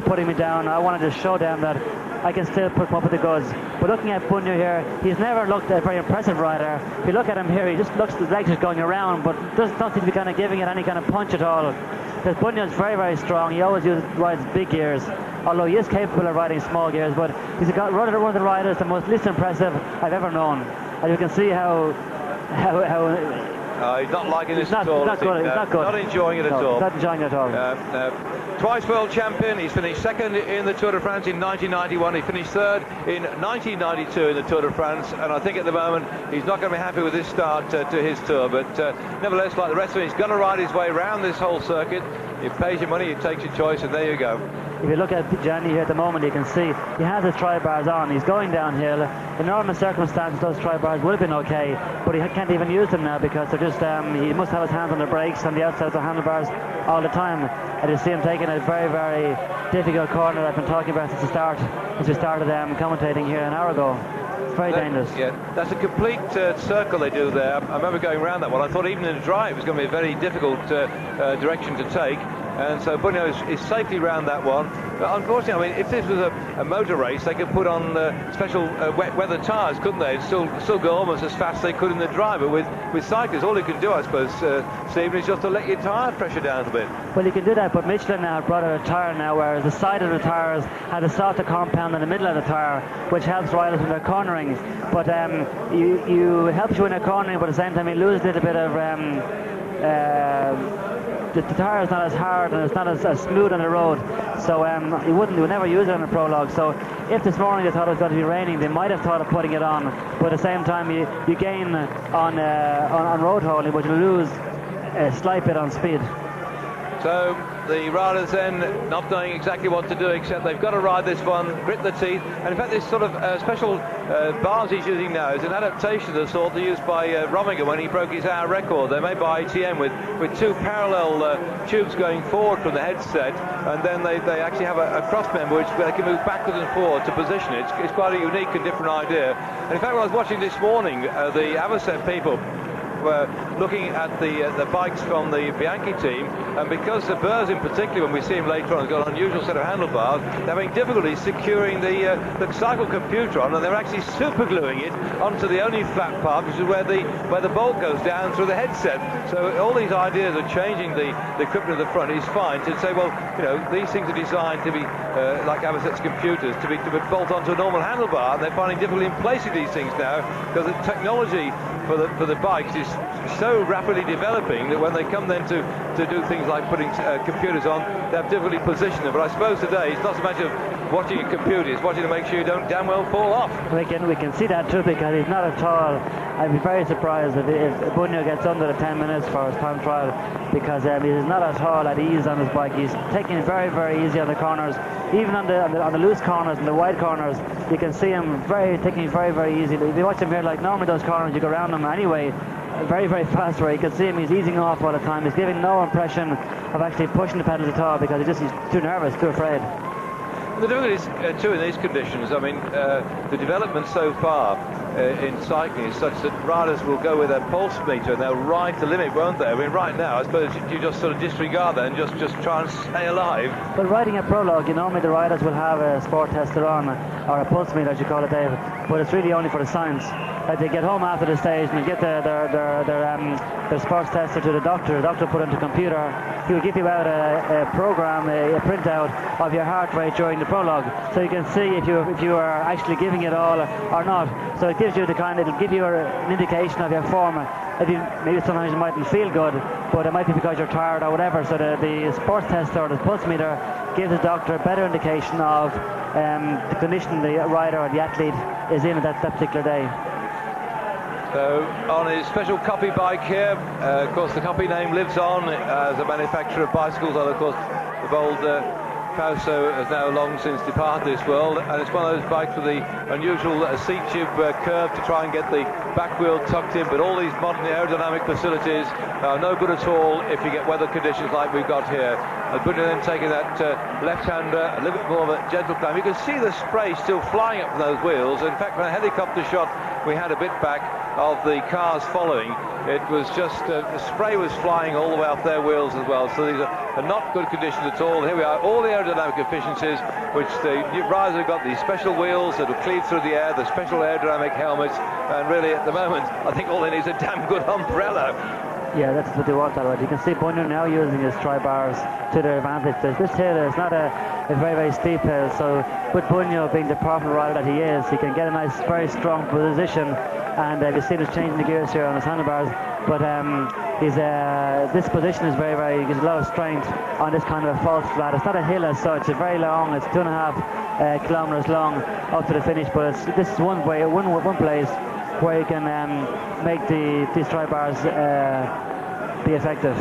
putting me down. I wanted to show them that I can still put up with the goods. But looking at Bugno here, he's never looked a very impressive rider. If you look at him here, he just looks, his legs just going around, but doesn't seem to be kind of giving it any kind of punch at all. Because Bugno is very, very strong. He always rides big gears, although he is capable of riding small gears. But he's one of the riders, the most least impressive I've ever known. And you can see how he's not liking this at all. He's not good. Not enjoying it at all. Not enjoying it at all. Twice world champion. He's finished second in the Tour de France in 1991. He finished third in 1992 in the Tour de France. And I think at the moment he's not going to be happy with this start to his tour. But nevertheless, like the rest of it, he's going to ride his way around this whole circuit. He pays your money, he takes your choice, and there you go. If you look at Gianni here at the moment, you can see he has his tri-bars on. He's going downhill. In normal circumstances, those tri-bars would have been okay, but he can't even use them now because they're just, he must have his hands on the brakes and the outside of the handlebars all the time. And you see him taking a very, very difficult corner I've been talking about since we started commentating here an hour ago. It's very dangerous. Yeah, that's a complete circle they do there. I remember going around that one. I thought even in the dry it was going to be a very difficult direction to take. And so Bugno is safely round that one. But unfortunately, I mean, if this was a motor race, they could put on special wet weather tyres, couldn't they? And still go almost as fast as they could in the dry. But with cyclists, all you can do, I suppose, Stephen, is just to let your tyre pressure down a bit. Well, you can do that, but Michelin now have brought out a tyre now, whereas the side of the tyres had a softer compound in the middle of the tyre, which helps riders when they're cornering. But you helps you when they're cornering, but at the same time you lose a little bit of the tyre is not as hard and it's not as smooth on the road, so you would never use it on a Prologue. So if this morning they thought it was going to be raining, they might have thought of putting it on, but at the same time you gain on road holding, but you lose a slight bit on speed. So the riders then not knowing exactly what to do, except they've got to ride this one, grit the teeth. And in fact, this sort of special bars he's using now is an adaptation of the sort used by Rominger when he broke his hour record. They're made by ITM with two parallel tubes going forward from the headset, and then they actually have a cross member which they can move backwards and forward to position it. It's quite a unique and different idea. And in fact, when I was watching this morning, the Avocet people were looking at the bikes from the Bianchi team, and because the Burrs in particular, when we see him later on, has got an unusual set of handlebars, they're having difficulty securing the cycle computer on, and they're actually super gluing it onto the only flat part, which is where the bolt goes down through the headset. So all these ideas of changing the equipment at the front is fine to say, well, you know, these things are designed to be like Avocet's computers, to be bolt onto a normal handlebar, and they're finding difficulty in placing these things now because the technology for the bikes is so rapidly developing that when they come then to do things like putting computers on, they have difficulty positioning them. But I suppose today it's not so much of watching a computer, it's watching to make sure you don't damn well fall off. We can see that too, because he's not at all. I'd be very surprised if Bugno gets under the 10 minutes for his time trial, because he's not at all at ease on his bike. He's taking it very, very easy on the corners, even on the loose corners and the wide corners. You can see him taking it very, very easy. If you watch him here, like normally those corners you go around them anyway very, very fast, where you can see him, he's easing off all the time. He's giving no impression of actually pushing the pedals at all, because he's too nervous, too afraid. The difficulty is too in these conditions. I mean, the development so far in cycling is such that riders will go with their pulse meter and they'll ride the limit, won't they? I mean, right now, I suppose you just sort of disregard that and just try and stay alive. But riding a prologue, normally the riders will have a sport tester on, or a pulse meter, as you call it, Dave. But it's really only for the science. They get home after the stage and get their sports tester to the doctor. The doctor put it into a computer. He will give you out a program, a printout of your heart rate during the prologue, so you can see if you are actually giving it all or not. So it gives you it'll give you an indication of your form. Maybe sometimes you mightn't feel good, but it might be because you're tired or whatever. So the sports tester or the pulse meter gives the doctor a better indication of the condition the rider or the athlete is in at that particular day. So on his special copy bike here, of course the copy name lives on as a manufacturer of bicycles, and of course the bold Pauso has now long since departed this world, and it's one of those bikes with the unusual seat tube curve to try and get the back wheel tucked in, but all these modern aerodynamic facilities are no good at all if you get weather conditions like we've got here. Bunyo then taking that left-hander, a little bit more of a gentle climb. You can see the spray still flying up from those wheels. In fact, from a helicopter shot we had a bit back of the cars following, it was just the spray was flying all the way off their wheels as well. So these are not good conditions at all. Here we are, all the aerodynamic efficiencies, which the riders have got, these special wheels that will cleave through the air, the special aerodynamic helmets, and really at the moment I think all they need is a damn good umbrella. Yeah, that's what they want, all right. You can see Bunyo now using his tri-bars to their advantage. This hill is not a very, very steep hill, so with Bunyo being the powerful rider that he is, he can get a nice, very strong position, and you've seen us changing the gears here on his handlebars, but this position is very, very, he gives a lot of strength on this kind of a false flat. It's not a hill as such, it's very long, it's 2.5 kilometers long up to the finish, but this is one place where you can make these tri-bars be effective.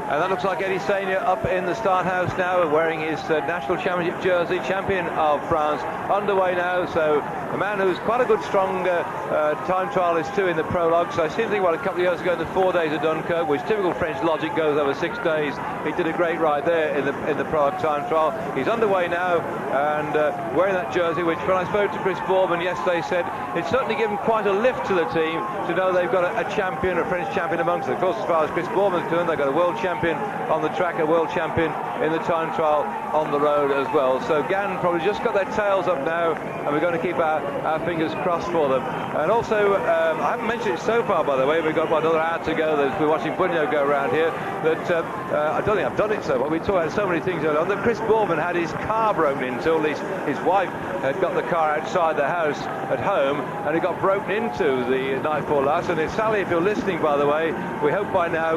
And that looks like Eddie Senior up in the start house now, wearing his national championship jersey, champion of France, underway now. So a man who's quite a good, strong time trialist too in the prologue. So I seem to think, well, a couple of years ago in the 4 days of Dunkirk, which typical French logic goes over 6 days, he did a great ride there in the prologue time trial. He's underway now and wearing that jersey, which when I spoke to Chris Bourman yesterday said it's certainly given quite a lift to the team to know they've got a champion, a French champion amongst them. Of course, as far as Chris Bourman's concerned, they've got a world champion on the track, a world champion in the time trial on the road as well. So Gann probably just got their tails up now, and we're going to keep our fingers crossed for them. And also, I haven't mentioned it so far, by the way, we've got about another hour to go. We're watching Bunyo go around here, that I don't think I've done it so far. We talked about so many things earlier on. That Chris Bourman had his car broken into, at least his wife had got the car outside the house at home, and it got broken into the night before last. And Sally, if you're listening, by the way, we hope by now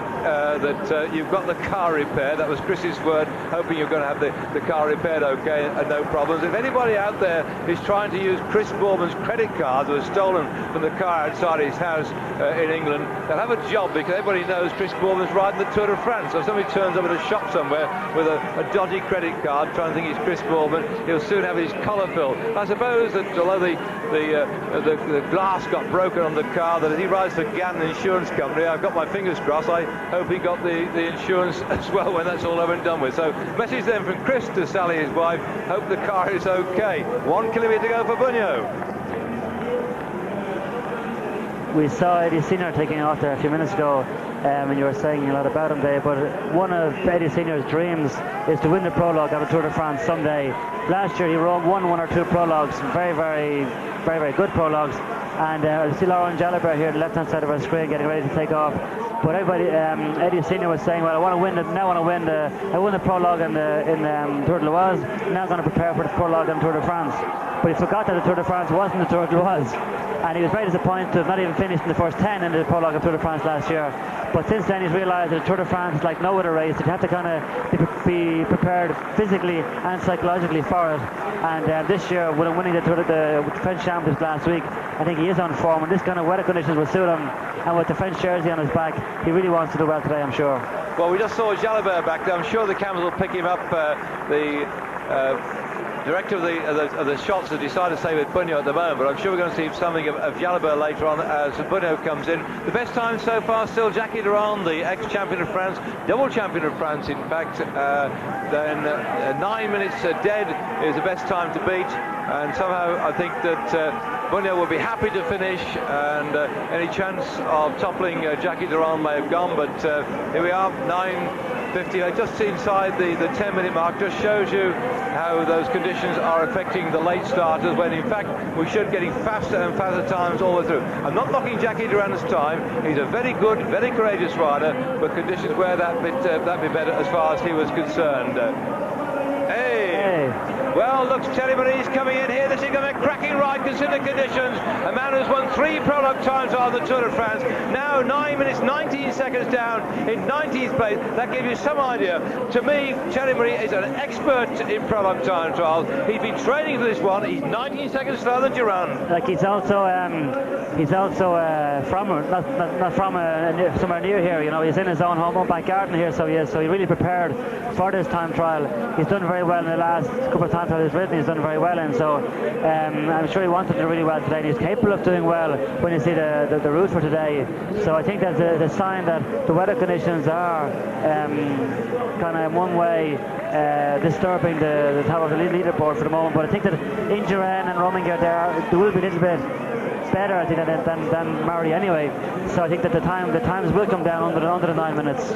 that you've got the car repaired. That was Chris's word, hoping you're going to have the car repaired okay and no problems. If anybody out there is trying to use Chris Bourman's credit card that was stolen from the car outside his house in England, they'll have a job, because everybody knows Chris Bourman's riding the Tour de France. So if somebody turns up at a shop somewhere with a dodgy credit card trying to think he's Chris Bourman, he'll soon have his collar filled. I suppose that although the glass got broken on the car, that as he rides for Gann Insurance Company, I've got my fingers crossed, I hope he got the insurance as well when that's all over and done with. So message then from Chris to Sally, his wife, hope the car is okay. 1 kilometre to go for Bunyo. We saw Eddie Senior taking off there a few minutes ago, and you were saying a lot about him there, but one of Eddie Senior's dreams is to win the prologue of the Tour de France someday. Last year he won one or two prologues, very, very, very, very good prologues, and I see Laurent Jalabert here on the left-hand side of our screen getting ready to take off. But everybody, Eddie Senior was saying, well, I won the prologue in Tour de l'Oise, now I'm going to prepare for the prologue in Tour de France. But he forgot that the Tour de France wasn't the Tour de l'Oise, and he was very disappointed to have not even finished in the first 10 in the prologue of Tour de France last year. But since then he's realised that the Tour de France is like no other race, that you have to kind of be prepared physically and psychologically for it. And this year, with him winning the French Championships last week, I think he is on form, and this kind of weather conditions will suit him. And with the French jersey on his back, he really wants to do well today, I'm sure. Well, we just saw Jalabert back there. I'm sure the cameras will pick him up. The director of the shots has decided to stay with Bunyo at the moment, but I'm sure we're going to see something of Jalabert later on as Bunyo comes in. The best time so far still Jackie Durand, the ex-champion of France, double champion of France in fact. Then 9 minutes dead is the best time to beat, and somehow I think that Bunyan will be happy to finish, and any chance of toppling Jackie Durand may have gone, but here we are, 9:50, just inside the 10-minute mark. Just shows you how those conditions are affecting the late starters, when in fact we should be getting faster and faster times all the way through. I'm not knocking Jackie Durand's time. He's a very good, very courageous rider, but conditions were that bit better as far as he was concerned. Hey! Well, looks Thierry Marie's coming in here. This is going to be a cracking ride considering the conditions. A man who's won 3 Prologue times on the Tour de France. Now 9 minutes 19 seconds down in 19th place. That gives you some idea. To me, Thierry Marie is an expert in Prologue time trials. He's been training for this one. He's 19 seconds slower than Durand. Like he's also from not from somewhere near here. You know, he's in his own home back garden here, so he really prepared for this time trial. He's done very well in the last couple of time trials he's ridden. He's done very well, and so I'm sure he wanted to do really well today. And he's capable of doing well when you see the route for today. So I think that's the sign that the weather conditions are kind of in one way disturbing the top of the leaderboard for the moment. But I think that in Duran and Rominger there will be a little bit better, I think, than Murray anyway. So I think that the times will come down under the 9 minutes.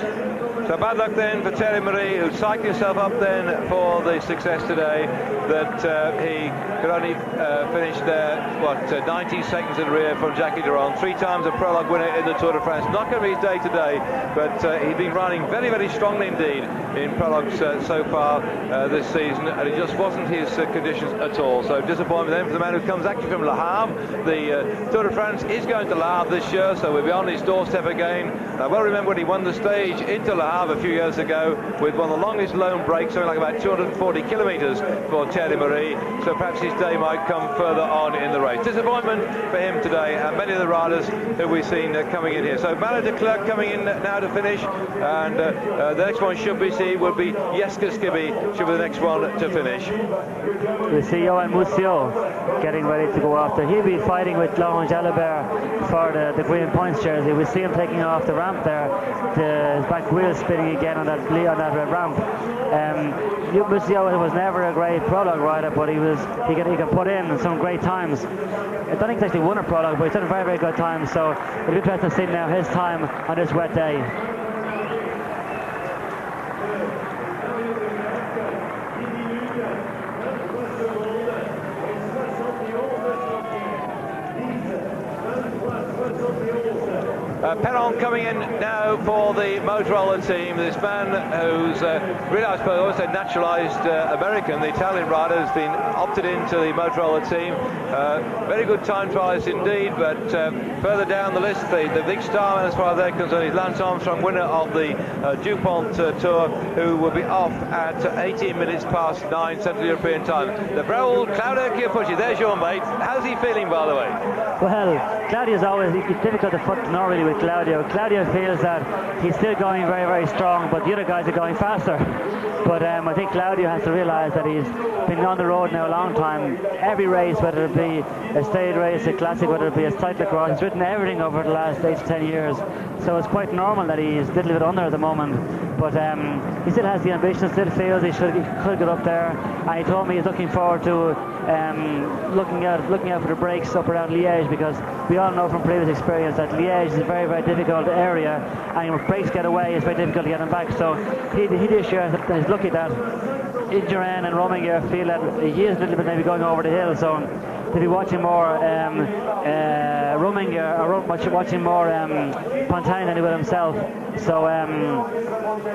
So bad luck then for Thierry Marie, who psyched himself up then for the success today, that he could only finish there, 19 seconds in rear from Jackie Durand. 3 times a Prologue winner in the Tour de France. Not going to be his day today, but he's been running very, very strongly indeed in Prologues so far this season, and it just wasn't his conditions at all. So disappointment then for the man who comes actually from Le Havre. The Tour de France is going to Le Havre this year, so we'll be on his doorstep again. I well remember when he won the stage into Le Havre a few years ago with one of the longest lone breaks, something like about 240 kilometres for Thierry Marie. So perhaps his day might come further on in the race. Disappointment for him today, and many of the riders who we've seen coming in here. So Manon de Klerk coming in now to finish, and the next one should be Jeske Skibby should be the next one to finish. We see Johan Museau getting ready to go after. He'll be fighting with Laurent Jalabert for the green points jersey. We see him taking off the ramp there, his back wheel spinning again on that ramp. Museau was never a great Prologue rider, but he can put in some great times. I don't think he's actually won a Prologue, but he's done a very, very good time. So it'll be interesting to see now his time on this wet day. Perron coming in now for the Motorola team. This man who's really, I suppose, also naturalised American. The Italian rider has been opted into the Motorola team. Very good time trialist indeed, but further down the list, the big star man as far as they're concerned is Lance Armstrong, winner of the DuPont Tour, who will be off at 18 minutes past 9 Central European time. The Brole, Claudio Chiappucci, there's your mate. How's he feeling, by the way? Well, Claudio's always, it's difficult to know really with Claudio. Claudio feels that he's still going very, very strong, but the other guys are going faster. But I think Claudio has to realise that he's been on the road now a long time. Every race, whether it be a stage race, a classic, whether it be a cyclocross, he's ridden everything over the last 8 to 10 years. So it's quite normal that he's a little bit under at the moment. But he still has the ambition, still feels he could get up there. And he told me he's looking forward to looking out for the breaks up around Liège, because we all know from previous experience that Liège is a very, very difficult area, and when breaks get away, it's very difficult to get them back. So he this year is lucky that Duran and Rominger feel that he is a little bit maybe going over the hill, so to be watching more Rominger, or watching more Pontani than he will himself. So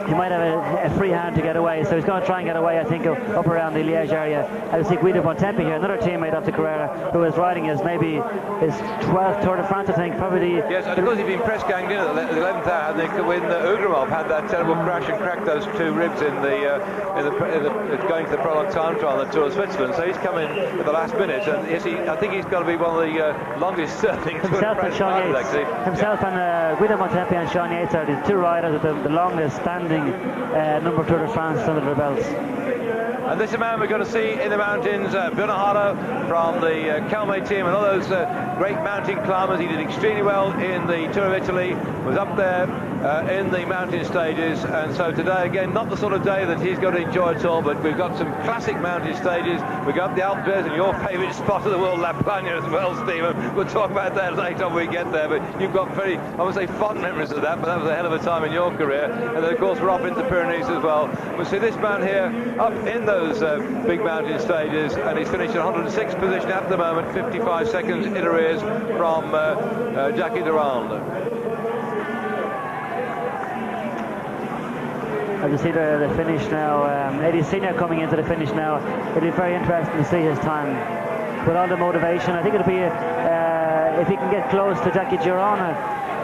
he might have a free hand to get away, so he's going to try and get away, I think, up around the Liège area. I see Guido Bontempi here, another teammate of the Carrera, who is riding his 12th Tour de France, I think, probably. Yes, and because he's been press ganged in at the 11th hour, I think, when Ugrimov had that terrible crash and cracked those 2 ribs in going to the Prologue time trial on the Tour of Switzerland. So he's come in at the last minute, and yes, I think he's got to be one of the longest serving himself and Sean Yates. Himself and Guido Bontempi and Sean Yates are the 2 riders with the longest standing number of Tour de France under their belts. And this is a man we're going to see in the mountains, Bernardo from the Calme team, and all those great mountain climbers. He did extremely well in the Tour of Italy, was up there in the mountain stages, and so today again not the sort of day that he's going to enjoy at all, but we've got some classic mountain stages. We've got the Alpes and your favourite spot of the world, La Plagne, as well, Stephen. We'll talk about that later when we get there, but you've got very, I would say, fond memories of that, but that was a hell of a time in your career. And then of course we're off into the Pyrenees as well. We'll see this man here up in those big mountain stages, and he's finished in 106th position at the moment, 55 seconds in arrears from Jackie Durand. As you see the finish now, Eddie Senior coming into the finish now. It'll be very interesting to see his time. With all the motivation, I think it'll be, if he can get close to Jackie Durand,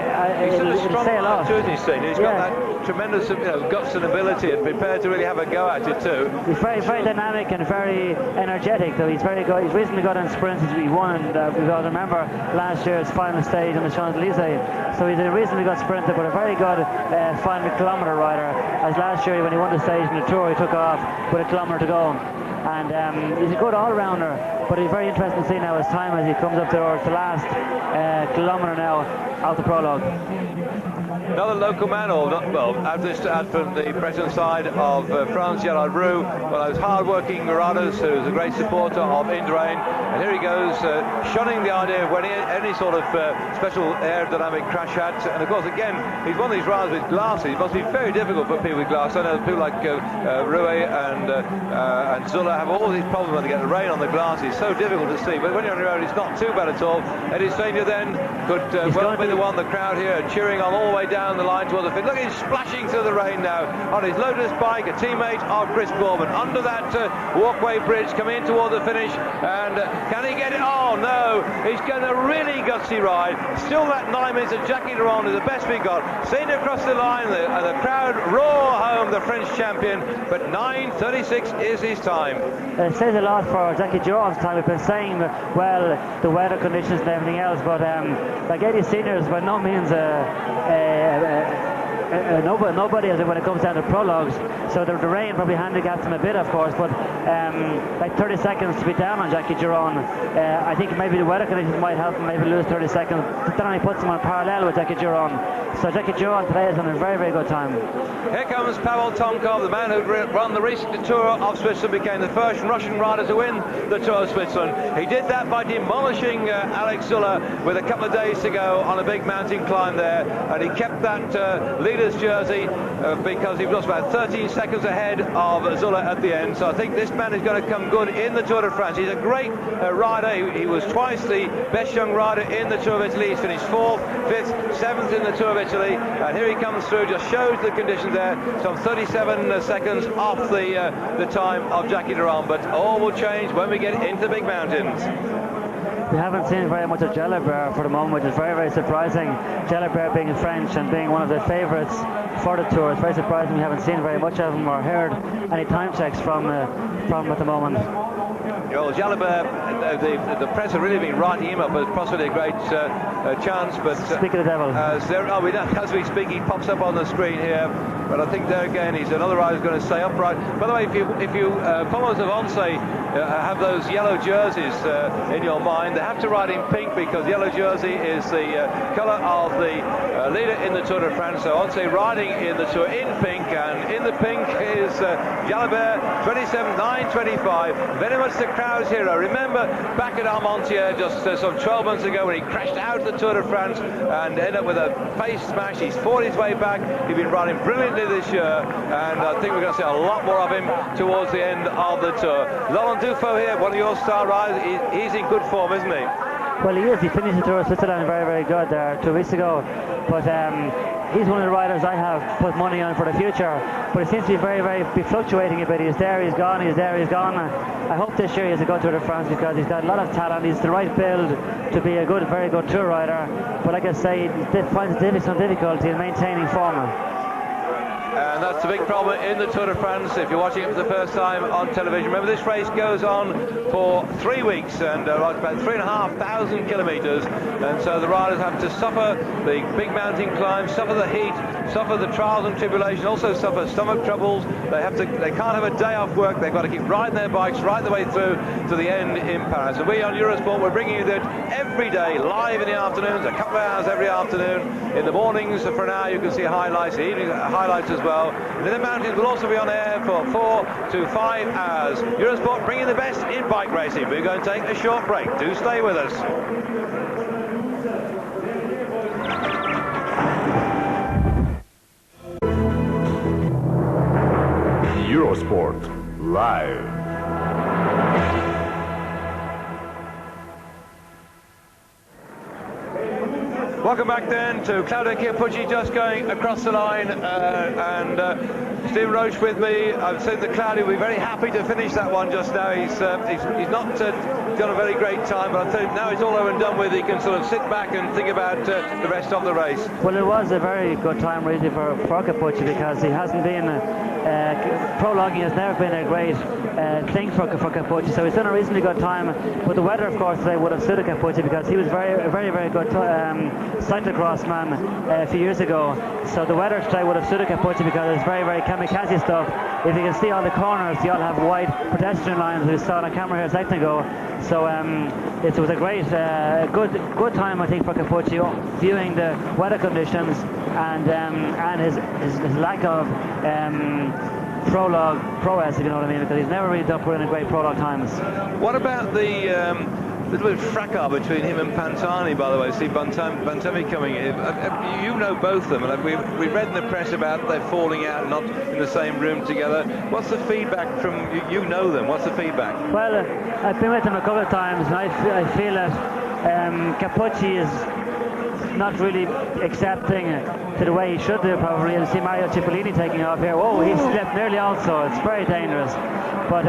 He's it'll say a lot. Too, he's got that tremendous guts and ability, and prepared to really have a go at it too. He's very, very dynamic and very energetic, though. He's very good. He's recently got on sprints. He won, and we've got to remember last year's final stage on the Champs-Elysees. So he's a reasonably good sprinter, but a very good final kilometre rider. As last year when he won the stage in the Tour, he took off with a kilometre to go. And he's a good all-rounder, but it's very interesting to see now his time as he comes up towards the last kilometre now out the Prologue. Another local man, or not, well, out from the present side of France, Gerard Roux, one of those hard-working riders who's a great supporter of Indurain. And here he goes, shunning the idea of any sort of special aerodynamic crash hat. And of course, again, he's one of these riders with glasses. It must be very difficult for people with glasses. I know people like Roux and Zuller have all these problems when they get the rain on the glasses. It's so difficult to see. But when you're on your own, it's not too bad at all. Eddie Senior then could well be the one, the crowd here cheering on all the way down the line towards the finish. Look, he's splashing through the rain now on his Lotus bike, a teammate of Chris Bourbon, under that walkway bridge, coming in toward the finish. And can he get it? Oh no, he's going a really gutsy ride. Still that 9 minutes of Jackie Durand is the best we got. Seen across the line, and the crowd roar home the French champion, but 9:36 is his time. It says a lot for Jackie Durand's time. We've been saying, well, the weather conditions and everything else, but like Eddie Senior is by no means nobody as when it comes down to prologues, so the rain probably handicaps him a bit, of course, but like 30 seconds to be down on Jackie Durand, I think maybe the weather conditions might help him maybe lose 30 seconds, but then he puts him on parallel with Jackie Durand. So Jackie Durand today is on a very, very good time. Here comes Pavel Tomkov, the man who won the recent Tour of Switzerland, became the first Russian rider to win the Tour of Switzerland. He did that by demolishing Alex Zuller with a couple of days to go on a big mountain climb there, and he kept that leader's jersey because he was about 13 seconds ahead of Zuller at the end. So I think this man is going to come good in the Tour de France. He's a great rider. He was twice the best young rider in the Tour of Italy. He's finished 4th, 5th, 7th in the Tour of Italy, and here he comes through, just shows the conditions there, some 37 seconds off the time of Jackie Durand, but all will change when we get into the big mountains. We haven't seen very much of Jalabert for the moment, which is very, very surprising. Jalabert being French and being one of the favourites for the Tour. It's very surprising we haven't seen very much of him or heard any time checks from at the moment. Well, Jalabert, the press have really been writing him up as possibly a great chance, but speak of the devil. As we speak, he pops up on the screen here, but I think there again he's another rider who's going to stay upright. By the way, if you followers of Once have those yellow jerseys in your mind, they have to ride in pink because yellow jersey is the colour of the leader in the Tour de France. So Once riding in the Tour in pink, and in the pink is Jalabert, 27.925. Very much the crowd's hero. Remember back at Armentières just some 12 months ago when he crashed out of the Tour de France and ended up with a face smash. He's fought his way back. He's been riding brilliantly this year, and I think we're going to see a lot more of him towards the end of the Tour. Laurent Dufaux here, one of your star riders. He's in good form, isn't he? Well, he is. He finished the Tour of Switzerland very, very good there 2 weeks ago, but he's one of the riders I have put money on for the future, but it seems to be very, very fluctuating a bit. He's there, he's gone, he's there, he's gone. I hope this year he has a good Tour de France because he's got a lot of talent. He's the right build to be a good, very good tour rider, but like I say, he finds some difficulty in maintaining form. And that's the big problem in the Tour de France. If you're watching it for the first time on television, remember this race goes on for 3 weeks and about 3,500 kilometres. And so the riders have to suffer the big mountain climbs, suffer the heat, suffer the trials and tribulations, also suffer stomach troubles. They can't have a day off work. They've got to keep riding their bikes right the way through to the end in Paris. And we on Eurosport, we're bringing you that every day, live in the afternoons, a couple of hours every afternoon. In the mornings for an hour you can see highlights, the evening highlights as well. And in the mountains we'll also be on air for 4 to 5 hours. Eurosport bringing the best in bike racing. We're going to take a short break. Do stay with us. Eurosport Live. Welcome back then to Claudio Chiappucci just going across the line and Steve Roach with me. I've said that Claudio will be very happy to finish that one just now. He's not done a very great time, but I think now it's all over and done with. He can sort of sit back and think about the rest of the race. Well, it was a very good time really for Chiappucci because he hasn't been prologuing has never been a great thing for Chiappucci, so he's done a reasonably good time. But the weather, of course, today would have suited Chiappucci because he was a very good cyclocross man a few years ago. So the weather today would have suited Chiappucci because it's very kamikaze stuff. If you can see all the corners, they all have white pedestrian lines. We saw on camera here a second ago. So it was a great, good time, I think, for Chiappucci, viewing the weather conditions and his lack of prologue prowess, if you know what I mean, because he's never really done put in a great prologue times. What about the little bit of fracas between him and Pantani, by the way? See Pantani coming in. You know both of them, and we've read in the press about they're falling out, not in the same room together. What's the feedback from you? Know them. What's the feedback? Well, I've been with him a couple of times, and I feel that Chiappucci is not really accepting to the way he should do, probably. You'll see Mario Cipollini taking off here. Oh, he slipped nearly also. It's very dangerous. But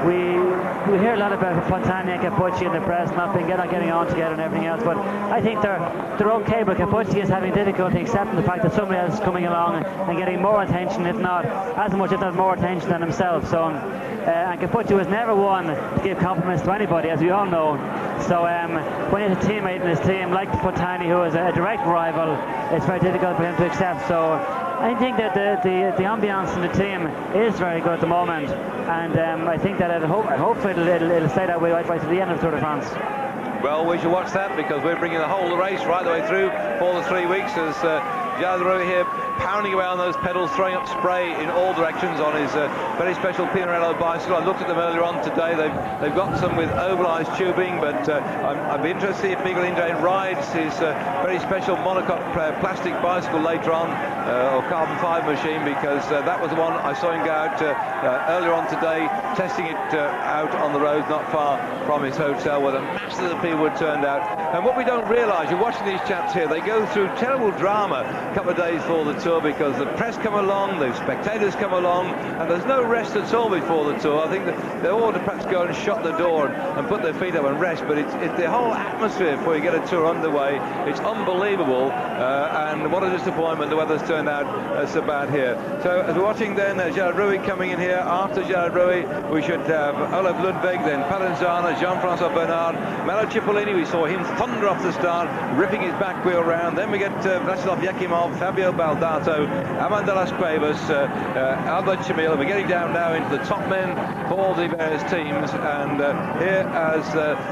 we hear a lot about Pantani and Chiappucci in the press not getting on together and everything else. But I think they're okay. But Chiappucci is having difficulty accepting the fact that somebody else is coming along and getting more attention, if not as much, if not more attention than himself. So and Chiappucci was never one to give compliments to anybody, as we all know. So when he has a teammate in his team like Pantani, who is a direct rival, it's very difficult for him to accept. So I think that the ambience in the team is very good at the moment, and I think that hopefully it'll stay that way right to the end of the Tour de France. Well, we should watch that because we're bringing the whole race right the way through for the 3 weeks as Gilles Roux here pounding away on those pedals, throwing up spray in all directions on his very special Pinarello bicycle. I looked at them earlier on today. They've got some with ovalized tubing, but I'd be interested to see if Miguel Indurain rides his very special monocoque plastic bicycle later on, or carbon fibre machine, because that was the one I saw him go out earlier on today, testing it out on the road not far from his hotel, where the masses of people had turned out. And what we don't realise, you're watching these chaps here, they go through terrible drama a couple of days before the Tour, because the press come along, the spectators come along, and there's no rest at all before the Tour. I think that they ought to perhaps go and shut the door and put their feet up and rest, but it's the whole atmosphere before you get a Tour underway. It's unbelievable, and what a disappointment the weather's turned out so bad here. So as we're watching then Gilles Roux coming in here. After Gilles Roux we should have Olaf Lundvig, then Palenzana, Jean-François Bernard, Mario Cipollini. We saw him thunder off the start, ripping his back wheel round. Then we get Vladislav Yakimov, Fabio Baldato, Amandalas Cuevas, Albert Chamil. We're getting down now into the top men for the various teams, and here as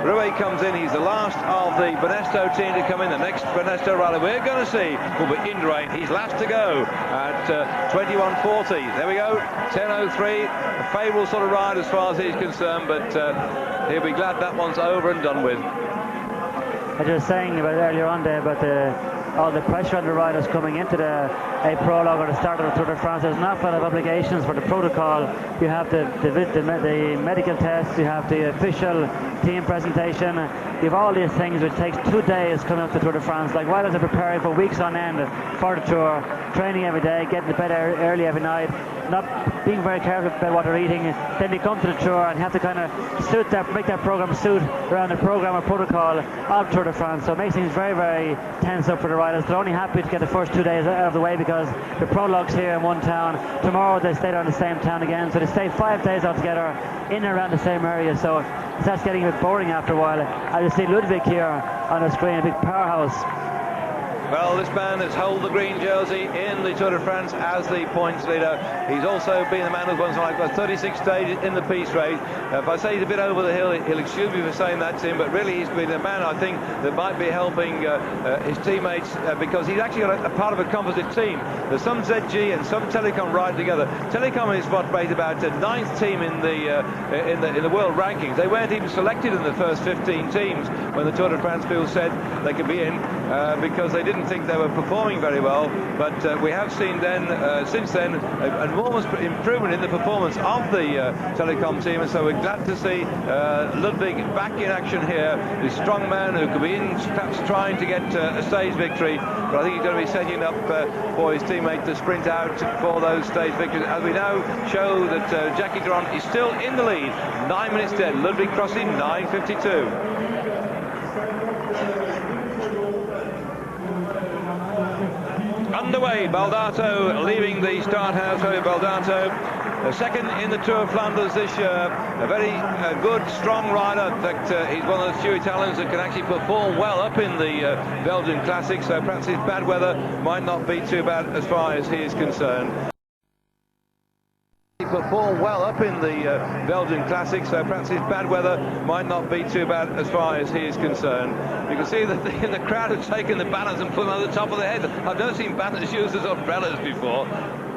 Roux comes in, he's the last of the Benesto team to come in. The next Benesto rider we're going to see will be Indurain. He's last to go at 21:40. There we go, 10:03. A favourable sort of ride as far as he's concerned, but he'll be glad that one's over and done with. I was saying about earlier on there about all the pressure on the riders coming into a prologue or the start of the Tour de France. There's an awful lot of obligations for the protocol. You have the medical tests, you have the official team presentation, you've all these things which takes 2 days coming up to Tour de France. Like riders are preparing for weeks on end for the Tour, training every day, getting to bed early every night, not being very careful about what they're eating. Then they come to the Tour and have to kind of make that program suit around the program or protocol of Tour de France. So it makes things very, very tense up for the riders. They're only happy to get the first 2 days out of the way because the Prologue's here in one town. Tomorrow they stay down in the same town again. So they stay 5 days altogether in and around the same area. So it starts getting a bit boring after a while. I just see Ludwig here on the screen, a big powerhouse. Well, this man has held the green jersey in the Tour de France as the points leader. He's also been the man who's won something like 36 stages in the peace race. If I say he's a bit over the hill, he'll excuse me for saying that to him, but really he's been a man, I think, that might be helping his teammates because he's actually got a part of a composite team. There's some ZG and some Telecom riding together. Telecom is what made about the 9th team in the world rankings. They weren't even selected in the first 15 teams when the Tour de France people said they could be in because they didn't think they were performing very well, but we have seen then since then an enormous improvement in the performance of the Telecom team, and so we're glad to see Ludwig back in action here. This strong man who could be in perhaps trying to get a stage victory, but I think he's going to be setting up for his teammate to sprint out for those stage victories, as we now show that Jackie Durand is still in the lead, 9 minutes dead. Ludwig crossing 9:52. Underway, Baldato leaving the start house. Baldato, second in the Tour of Flanders this year. A very good, strong rider. In fact, he's one of the few Italians that can actually perform well up in the Belgian Classic, so perhaps his bad weather might not be too bad as far as he is concerned. Perform well up in the Belgian Classic, so perhaps his bad weather might not be too bad as far as he is concerned. You can see that the crowd have taken the banners and put them on the top of their head. I've never seen banners used as umbrellas before.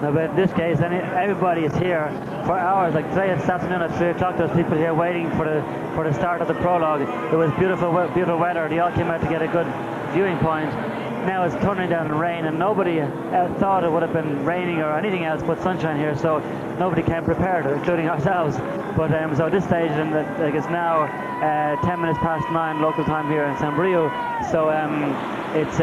No, but in this case, everybody is here for hours. Like today, it's afternoon at 3 o'clock. There's people here waiting for the start of the Prologue. It was beautiful weather. They all came out to get a good viewing point. Now it's turning down rain, and nobody thought it would have been raining or anything else but sunshine here, so nobody came prepared, including ourselves. But so at this stage, it's now 10 minutes past 9 local time here in Saint-Brieul, so it's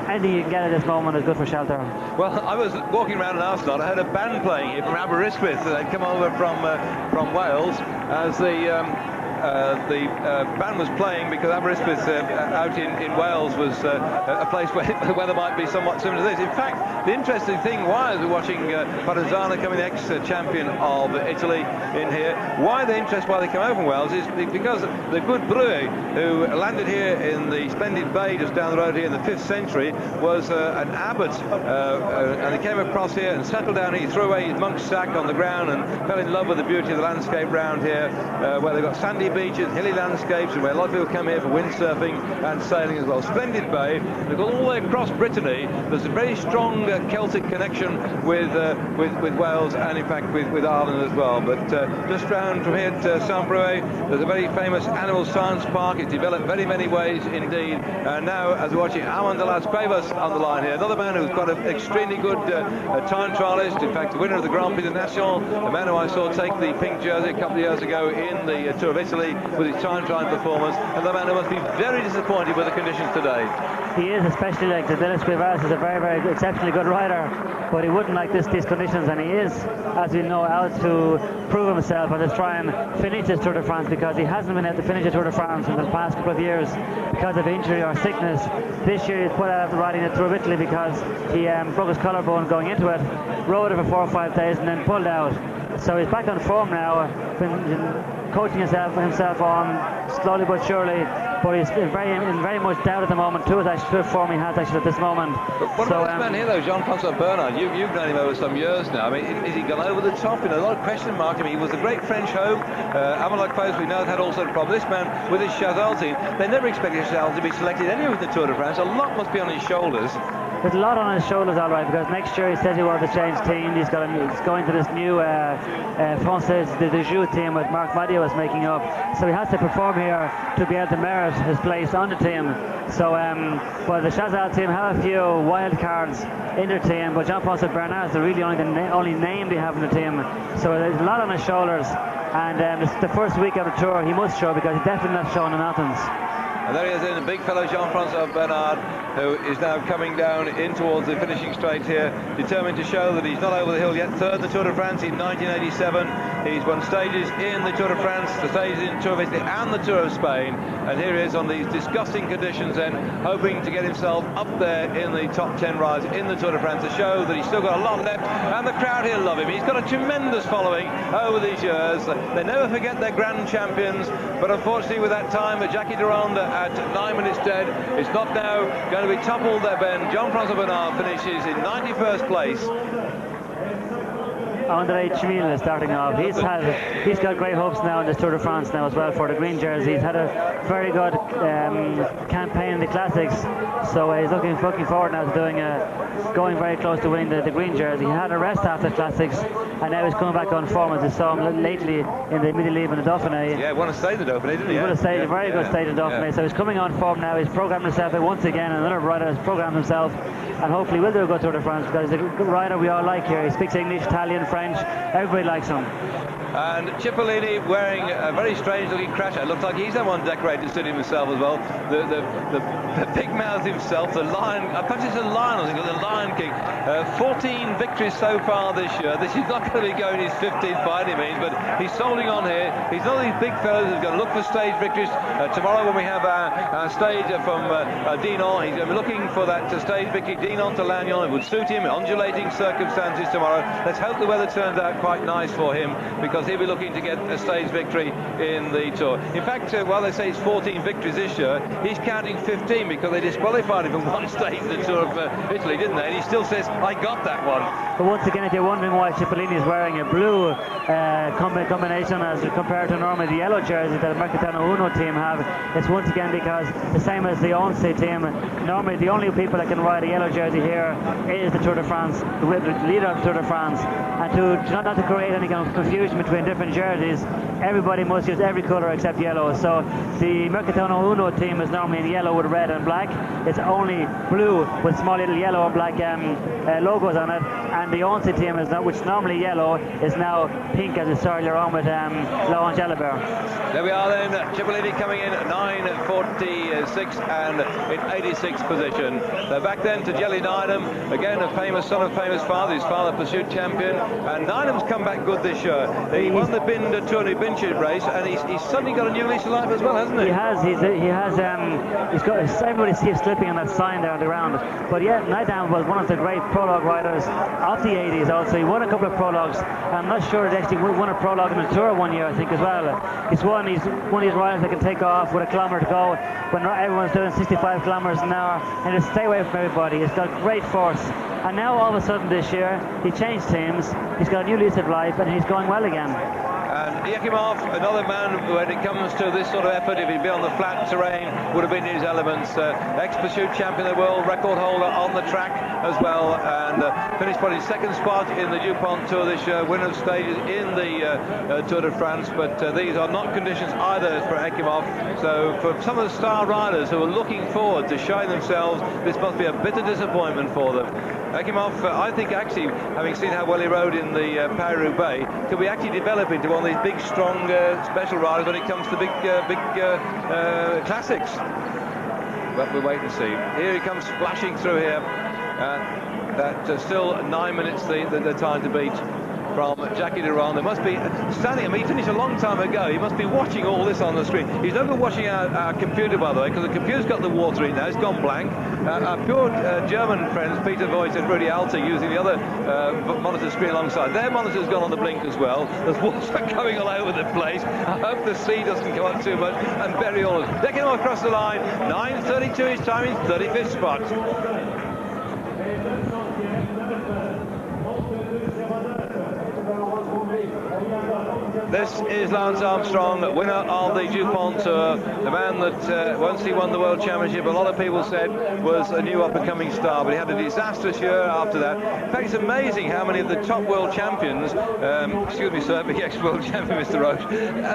anything you can get at this moment is good for shelter. Well, I was walking around in Arsenal. I heard a band playing here from Aberystwyth. They'd come over from Wales as the band was playing, because Aberystwyth out in Wales was a place where the weather might be somewhat similar to this. In fact, the interesting thing was we're watching Parenzano coming, the ex-champion of Italy, in here. Why they come over from Wales is because the good Brue, who landed here in the splendid bay just down the road here in the 5th century, was an abbot, and he came across here and settled down. He threw away his monk's sack on the ground and fell in love with the beauty of the landscape round here, where they've got sandy beaches, hilly landscapes, and where a lot of people come here for windsurfing and sailing as well. Splendid bay. They've got all the way across Brittany. There's a very strong Celtic connection with Wales, and in fact with Ireland as well. But just round from here to Saint-Brieul, there's a very famous animal science park. It's developed very many ways indeed. And now, as we're watching, Armand de las Cuevas on the line here, another man who's got an extremely good time trialist. In fact, the winner of the Grand Prix National, the man who I saw take the pink jersey a couple of years ago in the Tour of Italy with his time trial performance, and the man who must be very disappointed with the conditions today. He is, especially like the Denis Cuevas is a very, very exceptionally good rider, but he wouldn't like these conditions, and he is, as we know, out to prove himself and to try and finish this Tour de France, because he hasn't been able to finish the Tour de France in the past couple of years because of injury or sickness. This year he's put out of riding the Tour of Italy because he broke his collarbone going into it, rode it for 4 or 5 days and then pulled out. So he's back on form now, been coaching himself on slowly but surely, but he's in very much doubt at the moment too, as actually form he has actually at this moment. But what about this man here though, Jean-François Bernard? You've known him over some years now. I mean, is he gone over the top? You know, a lot of question mark. I mean, he was a great French home. Avalon Close, we know, had all sorts of problems. This man with his Chazal team, they never expected Chazal to be selected anyway with the Tour de France. A lot must be on his shoulders. There's a lot on his shoulders, all right, because next year he says he wanted to change team. He's going to this new Française de Joux team with Marc Madiot was making up. So he has to perform here to be able to merit his place on the team. So, but the Chazal team have a few wild cards in their team, but Jean-François Bernard is the really only name they have in the team. So there's a lot on his shoulders. and it's the first week of the Tour. He must show, because he's definitely not showing in Athens. And there he is, in the big fellow Jean-Francois Bernard, who is now coming down in towards the finishing straight here, determined to show that he's not over the hill yet. Third in the Tour de France in 1987. He's won stages in the Tour de France, the stages in the Tour of Italy and the Tour of Spain. And here he is on these disgusting conditions then, hoping to get himself up there in the top 10 rides in the Tour de France, to show that he's still got a lot left. And the crowd here love him. He's got a tremendous following over these years. They never forget their grand champions. But unfortunately, with that time, Jackie Durand at 9 minutes dead, it's not now going to be toppled there, Ben. Jean-Francois Bernard finishes in 91st place. André Chimil is starting off. He's got great hopes now in this Tour de France now as well for the green jersey. He's had a very good campaign in the classics, so he's looking forward now to going very close to winning the green jersey. He had a rest after the classics, and now he's coming back on form, as we saw him lately in the Midi-Libre and the Dauphiné. Yeah, won a stage in the Dauphiné, didn't he? He won a stage, a very good stage in the Dauphiné. So he's coming on form now. He's programmed himself once again. Another rider has programmed himself, and hopefully will do a good Tour de France, because he's a good rider we all like here. He speaks English, Italian, French. Everybody likes him. And Cipollini wearing a very strange looking crash. It looks like he's the one decorated stadium himself as well. The big mouth himself, the lion, perhaps it's a lion, I think, the Lion King. 14 victories so far this year. This is not going to be going his 15th by any means, but he's holding on here. He's one of these big fellows who's going to look for stage victories. Tomorrow when we have our stage from Dinan, he's going to be looking for that stage victory, Dinan to Lannion. It would suit him, undulating circumstances tomorrow. Let's hope the weather turns out quite nice for him, because he'll be looking to get a stage victory in the Tour. In fact, while they say it's 14 victories this year, he's counting 15 because they disqualified him from one stage in the Tour of Italy, didn't they? And he still says, I got that one. But once again, if you're wondering why Cipollini is wearing a blue combination as compared to normally the yellow jersey that the Mercatano Uno team have, it's once again because the same as the Once team, normally the only people that can ride a yellow jersey here is the Tour de France, the leader of the Tour de France. And not to create any kind of confusion between different jerseys, everybody must use every colour except yellow. So the Mercatano Uno team is normally in yellow with red and black. It's only blue with small little yellow or black logos on it. And the Once team, which is normally yellow, is now pink, as we saw earlier on with Laurent Jalabert. There we are then, Cipollini coming in at 9:46 and in 86th position. They're back then to Jelly Nynam, again a famous son of famous father, his father pursuit champion, and Nynam's come back good this year. He won the Tourney Binchard race, and he's suddenly got a new lease of life as well, hasn't he? He has. He's got. Everybody sees slipping on that sign there on the ground. But yeah, Nynam was one of the great prologue riders of the 80s. Also, he won a couple of prologues. I'm not sure he actually won a prologue in the Tour one year, I think, as well. He's one of these riders that can take off with a kilometre to go when everyone's doing 65 kilometres an hour, and just stay away from everybody. He's got great force. And now all of a sudden this year, he changed teams. He's got a new lease of life, and he's going well again. And Yakimov, another man who, when it comes to this sort of effort, if he'd been on the flat terrain, would have been in his elements. Ex-pursuit champion of the world, record holder on the track as well, and finished on his second spot in the DuPont Tour this year, winner of stages in the Tour de France. But these are not conditions either for Yakimov. So for some of the star riders who are looking forward to showing themselves, this must be a bitter disappointment for them. Yakimov, I think actually, having seen how well he rode in the Paris-Roubaix, could we actually develop into one of these big, strong, special riders when it comes to big classics? But we'll wait and see. Here he comes splashing through here. That's still 9 minutes the time to beat from Jackie Durand. There must be standing. I mean, he finished a long time ago. He must be watching all this on the screen. He's no good watching our computer, by the way, because the computer's got the water in now. It's gone blank. Our pure German friends, Peter Voigt and Rudi Alter, using the other monitor screen alongside. Their monitor's gone on the blink as well. There's water going all over the place. I hope the sea doesn't come up too much and bury all of us. Taking him across the line. 9:32 his time in 35th spot. This is Lance Armstrong, winner of the DuPont Tour, the man that once he won the World Championship, a lot of people said was a new up-and-coming star, but he had a disastrous year after that. In fact, it's amazing how many of the top world champions, excuse me sir, the ex-world champion Mr. Roche,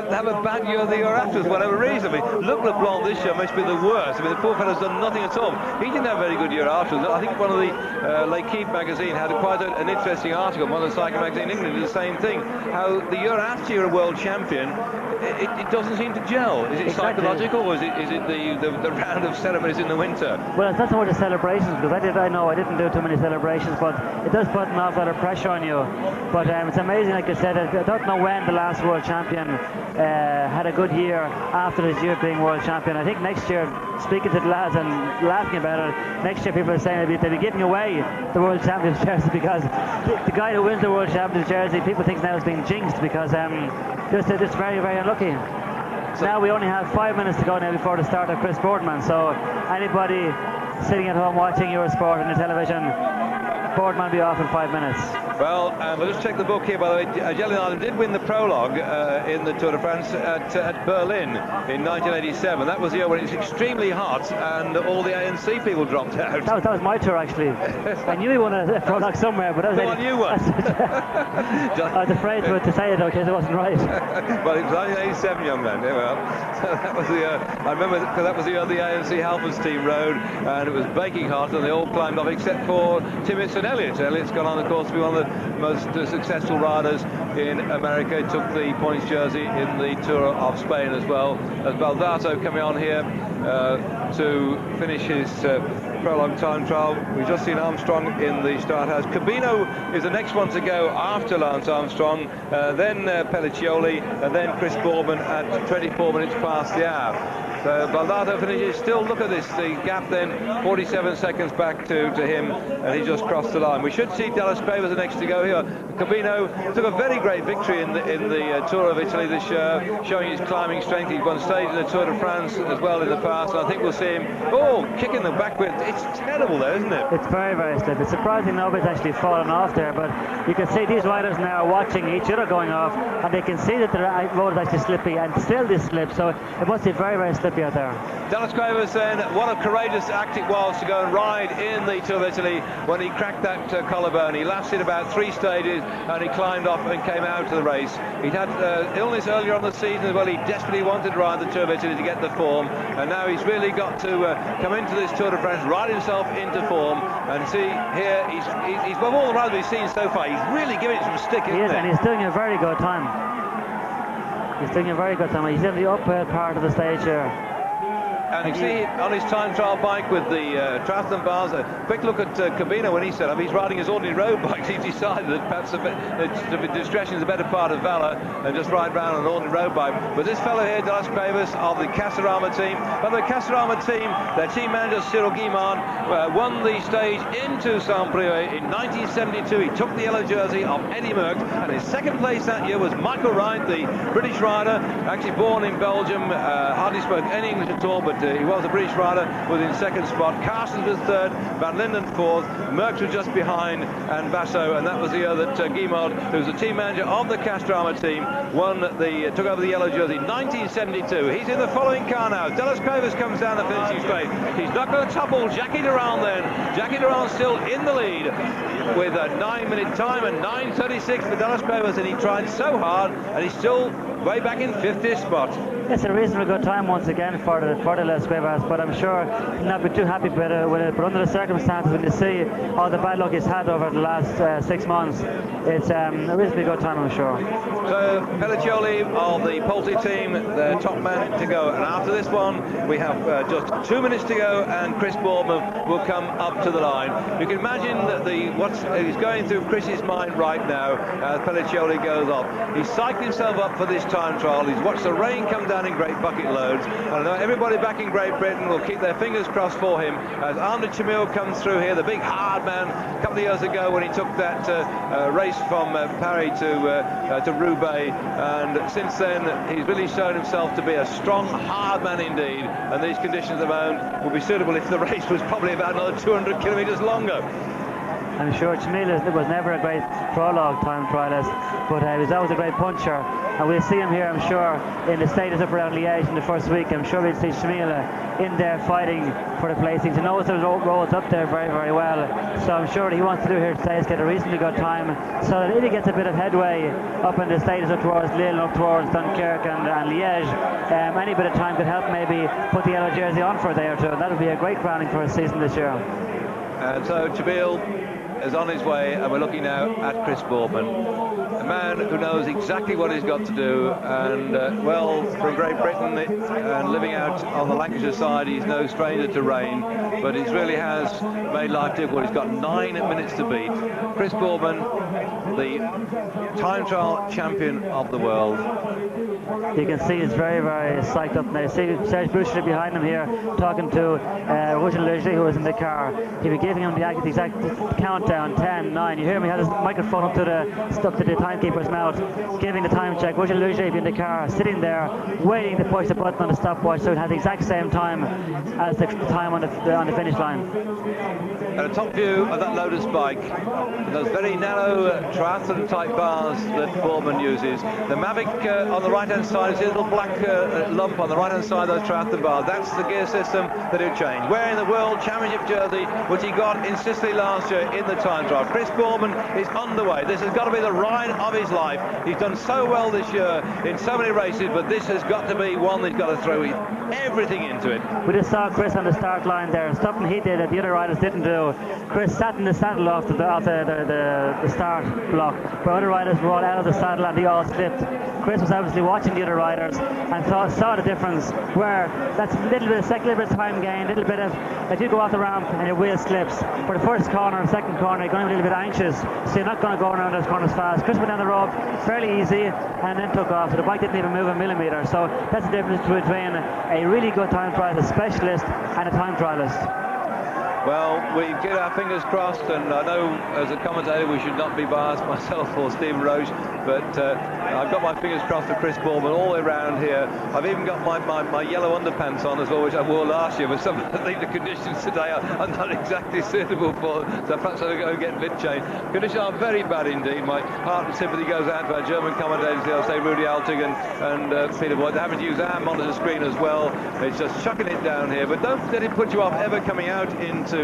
have a bad year the year after for whatever reason. I mean, Luc Leblanc this year must be the worst. I mean, the poor fellow's done nothing at all. He didn't have a very good year after. I think one of the L'Equipe magazine had quite an interesting interesting article. Modern Cycling magazine in England did the same thing. How the year after you're a world champion, it doesn't seem to gel. Is it psychological, or is it the round of ceremonies in the winter? Well, it's not so much the celebrations, because I know I didn't do too many celebrations, but it does put an awful lot of pressure on you. But it's amazing, like I said, I don't know when the last world champion had a good year after his year being world champion. I think next year, speaking to the lads and laughing about it, next year people are saying they'll be giving away the world champion's jersey, because the guy who wins the world champion's jersey, people think now is being jinxed, because just very, very unlucky. So now we only have 5 minutes to go now before the start of Chris Boardman, so anybody sitting at home watching Eurosport on the television, Boardman will be off in 5 minutes. Well, we'll just check the book here, by the way. Jelly Island did win the Prologue in the Tour de France at Berlin in 1987. That was the year when it was extremely hot and all the ANC people dropped out. That was my tour, actually. I knew he won a Prologue somewhere, but that was one you won. I was afraid to say it, okay, it wasn't right. Well, it was 1987, young man. Yeah, well, so that was the year. I remember because that was the year the ANC Halfords team rode, and it was baking hot, and they all climbed off except for Timmins and Elliott. Elliott's gone on, of course, to be one of the most successful riders in America. He took the points jersey in the Tour of Spain as well. As Baldato coming on here to finish his Prologue time trial. We've just seen Armstrong in the start house. Cabino is the next one to go after Lance Armstrong, then Pelliccioli, and then Chris Boardman at 24 minutes past the hour. So Baldato finishes. Still, look at this, the gap then 47 seconds back to him, and he just crossed the line. We should see Dallas Cravers the next to go here. Cabino took a very great victory in the Tour of Italy this year, showing his climbing strength. He's won stage in the Tour de France as well in the past, and I think we'll see him kicking the backward. It's terrible there, isn't it? It's very, very stiff. It's surprising nobody's actually fallen off there, but you can see these riders now are watching each other going off, and they can see that the road is actually slippy, and still this slip, so it must be very, very slippy out there. Dallas Cravers then, what a courageous act it was to go and ride in the Tour of Italy when he cracked that collarbone. He lasted about 3 stages and he climbed off and came out of the race. He'd had illness earlier on the season as well. He desperately wanted to ride the Tour of Italy to get the form, and now he's really got to come into this Tour de France, ride himself into form, and see here, he's of all the riders we've seen so far, he's really giving it some stick, isn't he? And he's doing a very good time. He's doing a very good time. He's in the uphill part of the stage here. And you see on his time trial bike with the triathlon bars, a quick look at Cabino when he set up. He's riding his ordinary road bike. He's decided that perhaps discretion is a better part of valour than just ride round on an ordinary road bike. But this fellow here, Dallas Cravers of the Castorama team. By the way, Castorama team, their team manager Cyril Guimard won the stage into Saint-Brieul in 1972. He took the yellow jersey of Eddie Merckx, and his second place that year was Michael Wright, the British rider, actually born in Belgium, hardly spoke any English at all, but he was a British rider, was in second spot. Carstens was third, Van Linden fourth, Merckx was just behind, and Basso, and that was the year that Guimard, who was the team manager of the Castorama team, took over the yellow jersey, 1972. He's in the following car now. Dallas Cravers comes down the finishing straight. He's not going to topple Jackie Durand then. Jackie Durand still in the lead with a 9-minute time and 9:36 for Dallas Cravers, and he tried so hard, and he's still way back in 50th spot. It's a reasonably good time once again for the Les Cuevas, but I'm sure he'll not be too happy with it. But under the circumstances, when you see all the bad luck he's had over the last 6 months, it's a reasonably good time, I'm sure. So Pelliccioli of the Pulte team, the top man to go, and after this one we have just 2 minutes to go, and Chris Boardman will come up to the line. You can imagine that what is going through Chris's mind right now as Pelliccioli goes off. He's psyched himself up for this time trial. He's watched the rain come down in great bucket loads, and I know everybody back in Great Britain will keep their fingers crossed for him as Arnaud Chamil comes through here, the big hard man, a couple of years ago when he took that race from Paris to Roubaix, and since then he's really shown himself to be a strong, hard man indeed, and these conditions of own would be suitable if the race was probably about another 200 kilometres longer. I'm sure Chamil was never a great Prologue time trialist, but he was always a great puncher, and we'll see him here, I'm sure, in the stages up around Liège in the first week. I'm sure we'll see Chamil in there fighting for the placings. He knows those roads up there very, very well, so I'm sure what he wants to do here today is get a reasonably good time, so that if he gets a bit of headway up in the stages up towards Lille, up towards Dunkirk and Liège, any bit of time could help maybe put the yellow jersey on for a day or two. That would be a great crowning for his season this year. And so Chamil is on his way, and we're looking now at Chris Boardman, a man who knows exactly what he's got to do, and well, from Great Britain and living out on the Lancashire side, he's no stranger to rain, but he really has made life difficult. He's got 9 minutes to beat. Chris Boardman, the time trial champion of the world. You can see he's very, very psyched up now. See Serge Boucher behind him here, talking to Roger Leger, who was in the car. He'll be giving him the exact countdown, 10, 9. You hear me? He had his microphone up to the timekeeper's mouth, giving the time check. Roger Leger in the car, sitting there, waiting to push the button on the stopwatch, so it has the exact same time as the time on the finish line. And a top view of that Lotus bike, those very narrow triathlon-type bars that Boardman uses. The Mavic on the right-hand side is a little black lump on the right-hand side of those triathlon bars. That's the gear system that he'll change. Wearing the World Championship jersey, which he got in Sicily last year in the time trial. Chris Boardman is underway. This has got to be the ride of his life. He's done so well this year in so many races, but this has got to be one that's got to throw everything into it. We just saw Chris on the start line there, something he did that the other riders didn't do. Chris sat in the saddle off the start block, where other riders were all out of the saddle and they all slipped. Chris was obviously watching the other riders and saw the difference, where that's a little bit of time gain, a little bit of, if you go off the ramp and your wheel slips, for the first corner and second corner you're going to be a little bit anxious, so you're not going to go around those corners fast. Chris went down the road fairly easy and then took off, so the bike didn't even move a millimetre. So that's the difference between a really good time trialist, a specialist, and a time trialist. Well, we get our fingers crossed, and I know as a commentator we should not be biased, myself or Stephen Roche, but I've got my fingers crossed for Chris Boardman all the way around here. I've even got my yellow underpants on as well, which I wore last year, but some I think the conditions today are not exactly suitable for, so perhaps I'll go and get fit changed. Conditions are very bad indeed. My heart and sympathy goes out to our German commentators here, I'll say Rudy Altig and Peter Boyd. They're having to use our monitor screen as well. It's just chucking it down here, but don't let it put you off ever coming out into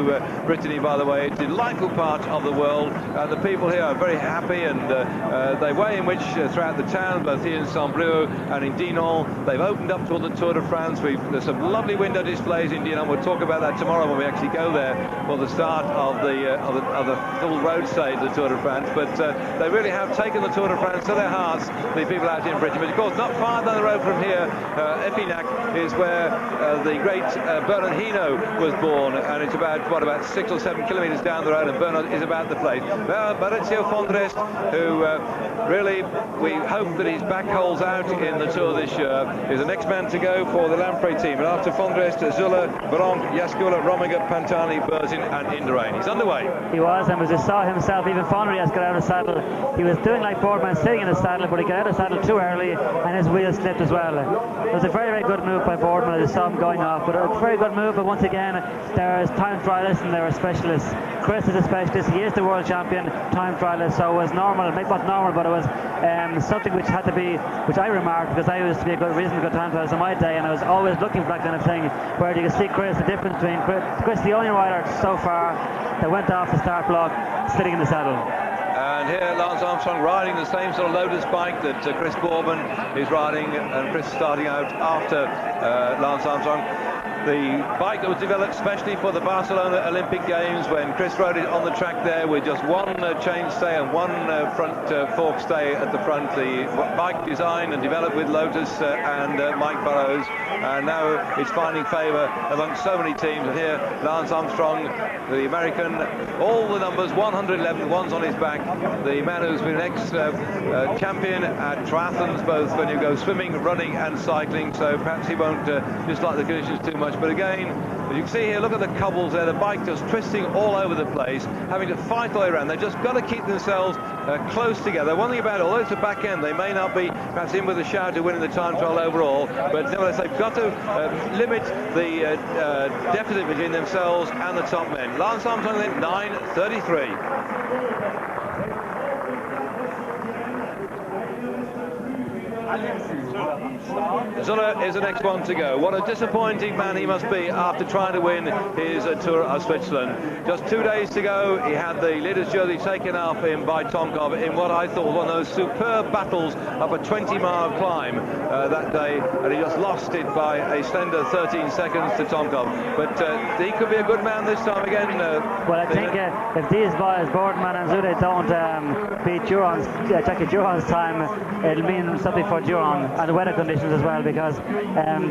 Brittany, by the way. It's a delightful part of the world, and the people here are very happy, and the way in which throughout the town, both here in Saint-Brieul and in Dinan, they've opened up to the Tour de France. There's some lovely window displays in Dinan. We'll talk about that tomorrow when we actually go there for the start of the full road stage of the Tour de France. But they really have taken the Tour de France to their hearts, the people out in Brittany. But of course, not far down the road from here, Épinac is where the great Bernard Hinault was born, and it's about 6 or 7 kilometres down the road, and Bernard is about the place. Well, Maurizio Fondrest, who really we hope that his back holds out in the Tour this year, is the next man to go for the Lamprey team. And after Fondrest, Zuller, Bronk, Jaskula, Rominger, Pantani, Berzin and Indurain. He's underway. He was, and as he saw himself, even Fondrest got out of the saddle. He was doing like Boardman, sitting in the saddle, but he got out of the saddle too early and his wheel slipped as well. It was a very, very good move by Boardman. I saw him going off, but a very good move. But once again, there's time trialists and there are specialists. Chris is a specialist. He is the world champion time trialist, so it was normal. It wasn't normal, but it was something which had to be, which I remarked, because I used to be a reasonably good time trialist in my day, and I was always looking for that kind of thing, where you can see Chris, the difference between Chris, the only rider so far that went off the start block sitting in the saddle. And here Lance Armstrong riding the same sort of Lotus bike that Chris Boardman is riding, and Chris starting out after Lance Armstrong. The bike that was developed specially for the Barcelona Olympic Games, when Chris rode it on the track there with just one chainstay and one front fork stay at the front. The bike designed and developed with Lotus and Mike Burrows, and now it's finding favour amongst so many teams. And here Lance Armstrong, the American, all the numbers, 111, one's on his back. The man who's been ex-champion at triathlons, both when you go swimming, running and cycling, so perhaps he won't dislike the conditions too much. But again, as you can see here, look at the cobbles there, the bike just twisting all over the place, having to fight all the way around. They've just got to keep themselves close together. One thing about it, although it's a back end, they may not be perhaps in with a shout to winning the time trial overall, but nevertheless they've got to limit the deficit between themselves and the top men. Lance Armstrong then 9:33. Zülle is the next one to go. What a disappointing man he must be after trying to win his Tour of Switzerland. Just 2 days to go, he had the leader's jersey taken off him by Tomkov in what I thought was one of those superb battles up a 20-mile climb that day, and he just lost it by a slender 13 seconds to Tomkov. But he could be a good man this time again. Well, I think if these boys, Boardman and Zülle, don't beat Jackie Duron's time, it'll mean something for Duron and the weather conditions as well, because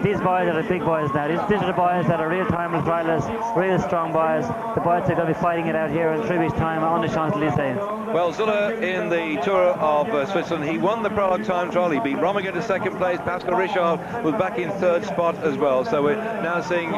these boys are the big boys now. These are the boys that are real timeless riders, real strong boys. The boys that are going to be fighting it out here in 3 weeks' time on the Champs-Élysées. Well, Zülle in the Tour of Switzerland, he won the Prologue time trial. He beat Rominger to second place. Pascal Richard was back in third spot as well. So we're now seeing,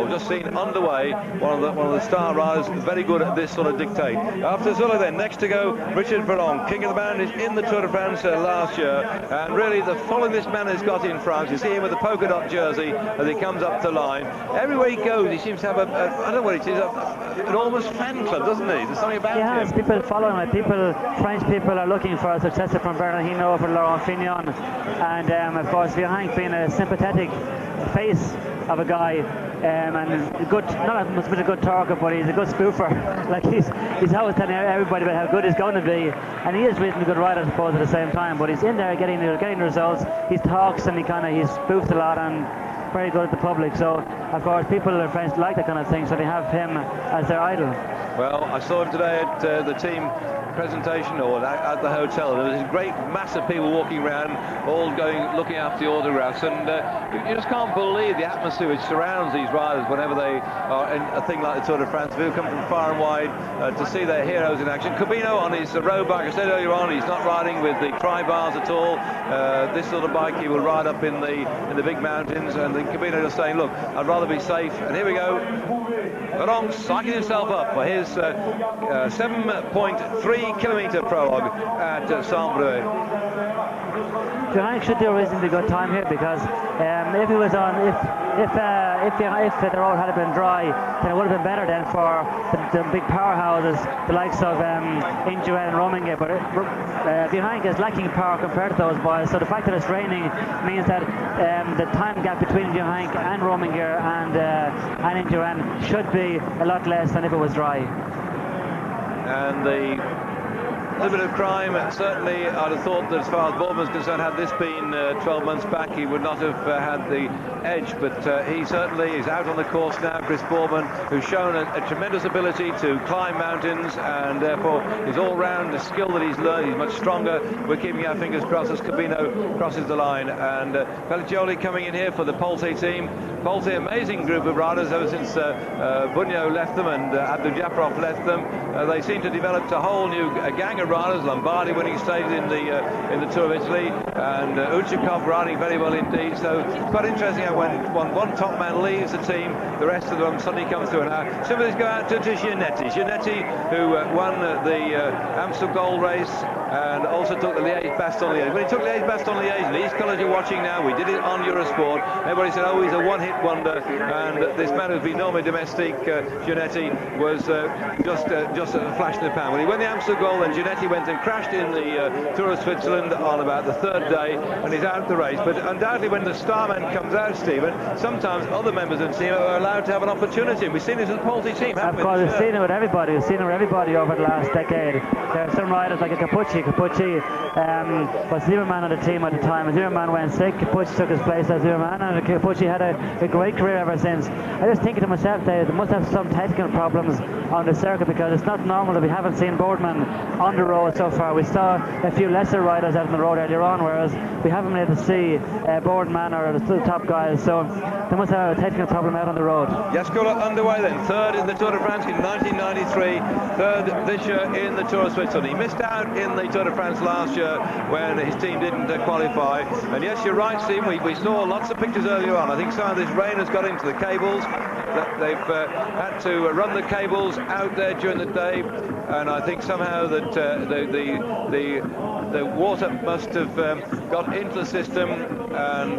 just seen underway, one of the star riders, very good at this sort of dictate. After Zülle, then next to go, Richard Prologue, King of the Mountains in the Tour de France last year, and really the following this man has got in France. You see him with the polka dot jersey as he comes up the line. Everywhere he goes, he seems to have I don't know what it is, an almost fan club, doesn't he? There's something about him. Yes, people following him. French people are looking for a successor from Bernard Hinault for Laurent Fignon, and of course Virenque being a sympathetic face of a guy, and good, not as much a good talker, but he's a good spoofer. Like he's always telling everybody about how good he's going to be, and he is reasonably good rider, I suppose, at the same time. But he's in there getting the results. He talks and he spoofs a lot and very good at the public. So of course people in France like that kind of thing, so they have him as their idol. Well, I saw him today at the team presentation or at the hotel. There was a great mass of people walking around, all looking after the autographs, and you just can't believe the atmosphere which surrounds these riders whenever they are in a thing like the Tour de France. People come from far and wide to see their heroes in action. Cabino on his road bike, I said earlier on, he's not riding with the tri-bars at all. This sort of bike he will ride up in the big mountains, and then Cabino just saying, look, I'd rather be safe. And here we go. Prologue psyching himself up for his 7.3-kilometre prologue at Saint-Brieul. Virenque should do a reasonably good time here, because if he was on, if the road had been dry, then it would have been better then for the big powerhouses, the likes of Indurain and Rominger. But Virenque is lacking power compared to those boys. So the fact that it's raining means that the time gap between Virenque and Rominger and Indurain should be a lot less than if it was dry. And the little bit of crime, certainly I'd have thought that as far as Boardman's concerned, had this been 12 months back, he would not have had the edge, but he certainly is out on the course now. Chris Boardman, who's shown a tremendous ability to climb mountains, and therefore his all-round skill that he's learned, he's much stronger. We're keeping our fingers crossed as Cabino crosses the line, and Pelliccioli coming in here for the Polte team. Polte, amazing group of riders ever since Bugno left them and Abdul-Japarov left them. They seem to have developed a whole new gang of riders. Lombardi winning stages in the Tour of Italy, and Uchikov riding very well indeed. So it's quite interesting how when one top man leaves the team, the rest of them suddenly come through. Now some of these go out to Giannetti, who won the Amstel Gold Race and also took the Liège-Bastogne-Liège. When he took Liège-Bastogne-Liège, these colours you're watching now, we did it on Eurosport. Everybody said, oh, he's a one-hit wonder, and this man who's been normally domestic, Giannetti, was just a flash in the pan. When he won the Amstel Gold, then Giannetti went and crashed in the Tour of Switzerland on about the third day, and he's out of the race. But undoubtedly when the starman comes out, Stephen, sometimes other members of the team are allowed to have an opportunity. We've seen this with the Polte team, haven't we? Of course, we've seen it with everybody. We've seen it with everybody over the last decade. There are some riders like Capucci. Capucci was Zimmerman on the team at the time. Zimmerman went sick. Capucci took his place as Zimmerman, and Capucci had a great career ever since. I just think to myself, they must have some technical problems on the circuit, because it's not normal that we haven't seen Boardman on the road so far. We saw a few lesser riders out on the road earlier on, whereas we haven't been able to see Boardman or the top guys, so they must have a technical problem out on the road. Jascola underway then, third in the Tour de France in 1993, third this year in the Tour of Switzerland. He missed out in the Tour de France last year when his team didn't qualify, and yes, you're right, Steve, we saw lots of pictures earlier on. I think some of this rain has got into the cables. they've had to run the cables out there during the day, and I think somehow that the water must have got into the system, and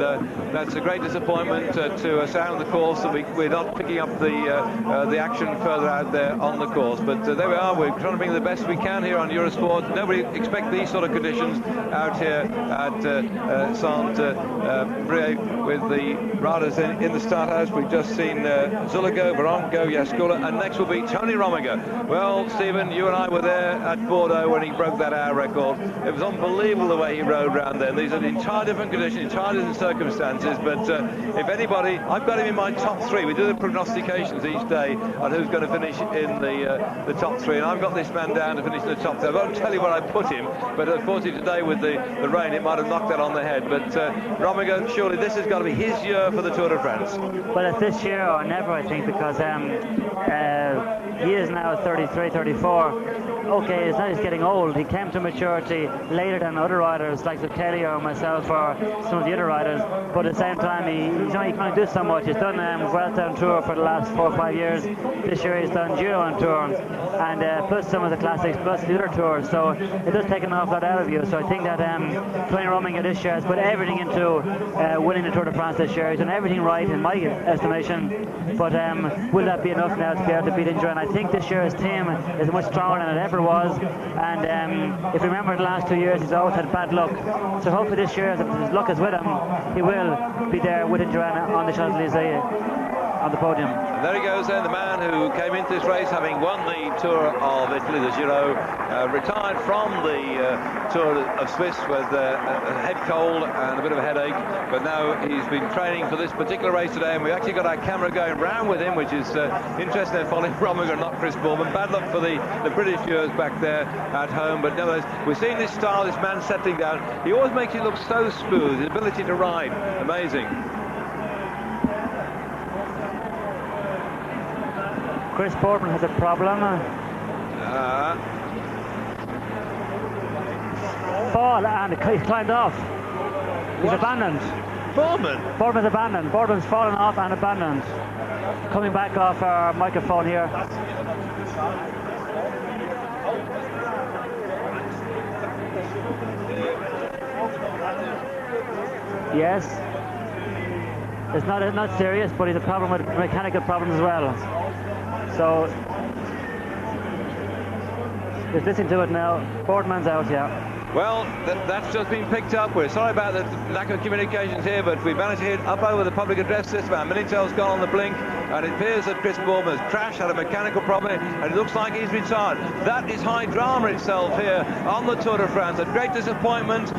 that's a great disappointment to sound the course, and we're not picking up the action further out there on the course. But there we are. We're trying to bring the best we can here on Eurosport. Nobody expect these sort of conditions out here at Saint-Brieul with the riders in the start house. We've just seen Zuligo, Baronco, Yaskula, and next will be Tony Rominger. Well, Stephen, you and I were there at Bordeaux when he broke that hour record. It was unbelievable the way he rode round there. These are entirely different conditions, entirely different circumstances, but if anybody, I've got him in my top 3. We do the prognostications each day on who's going to finish in the top 3, and I've got this man down to finish in the top 3. I won't tell you where I put him, but unfortunately today with the rain it might have knocked that on the head. But Rominger, surely this has got to be his year for the Tour de France. Well, it's this year or never, I think, because he is now 33, 34. Okay, it's not he's getting old. He came to maturity later than other riders like Kelly or myself or some of the other riders, but at the same time he can only do so much. He's done Vuelta on Tour for the last 4 or 5 years. This year he's done Giro on Tour, and plus some of the classics, plus the other tours, so it does take an awful lot out of you. So I think that Tony Rominger this year has put everything into winning the Tour de France this year. He's done everything right in my estimation, but will that be enough now to be able to beat Indurain? I think this year his team is much stronger than it ever was, and if you remember the last 2 years he's always had bad luck, so hopefully this year, if his luck is with him, he will be there with Indurain on the Champs-Élysées on the podium. And there he goes then, the man who came into this race having won the Tour of Italy, the Giro, retired from the Tour of Swiss with a head cold and a bit of a headache, but now he's been training for this particular race today, and we actually got our camera going round with him, which is interesting. They're following Rominger, not Chris Bourbon. Bad luck for the British viewers back there at home, but nevertheless, we're seeing this style, this man settling down. He always makes it look so smooth, his ability to ride, amazing. Chris Boardman has a problem. Fall, and he's climbed off. He's abandoned. Boardman's abandoned. Boardman's fallen off and abandoned. Coming back off our microphone here. Yes. It's not serious, but he's a problem with mechanical problems as well. So, just listening to it now. Boardman's out, yeah. Well, that's just been picked up. We're sorry about the lack of communications here, but we managed to hit up over the public address system. Our Minitel's gone on the blink, and it appears that Chris Boardman has crashed, had a mechanical problem, and it looks like he's retired. That is high drama itself here on the Tour de France. A great disappointment.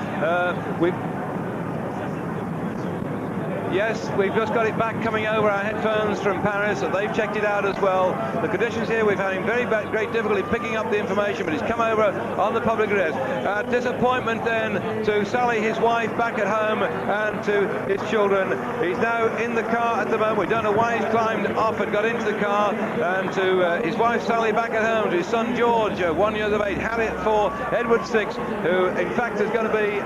Yes, we've just got it back coming over our headphones from Paris, and they've checked it out as well. The conditions here, we've had him great difficulty picking up the information, but he's come over on the public address. Disappointment then to Sally, his wife, back at home, and to his children. He's now in the car at the moment. We don't know why he's climbed off and got into the car, and to his wife Sally back at home, to his son George, 1 year of age, Harriet 4, Edward 6, who in fact is going to be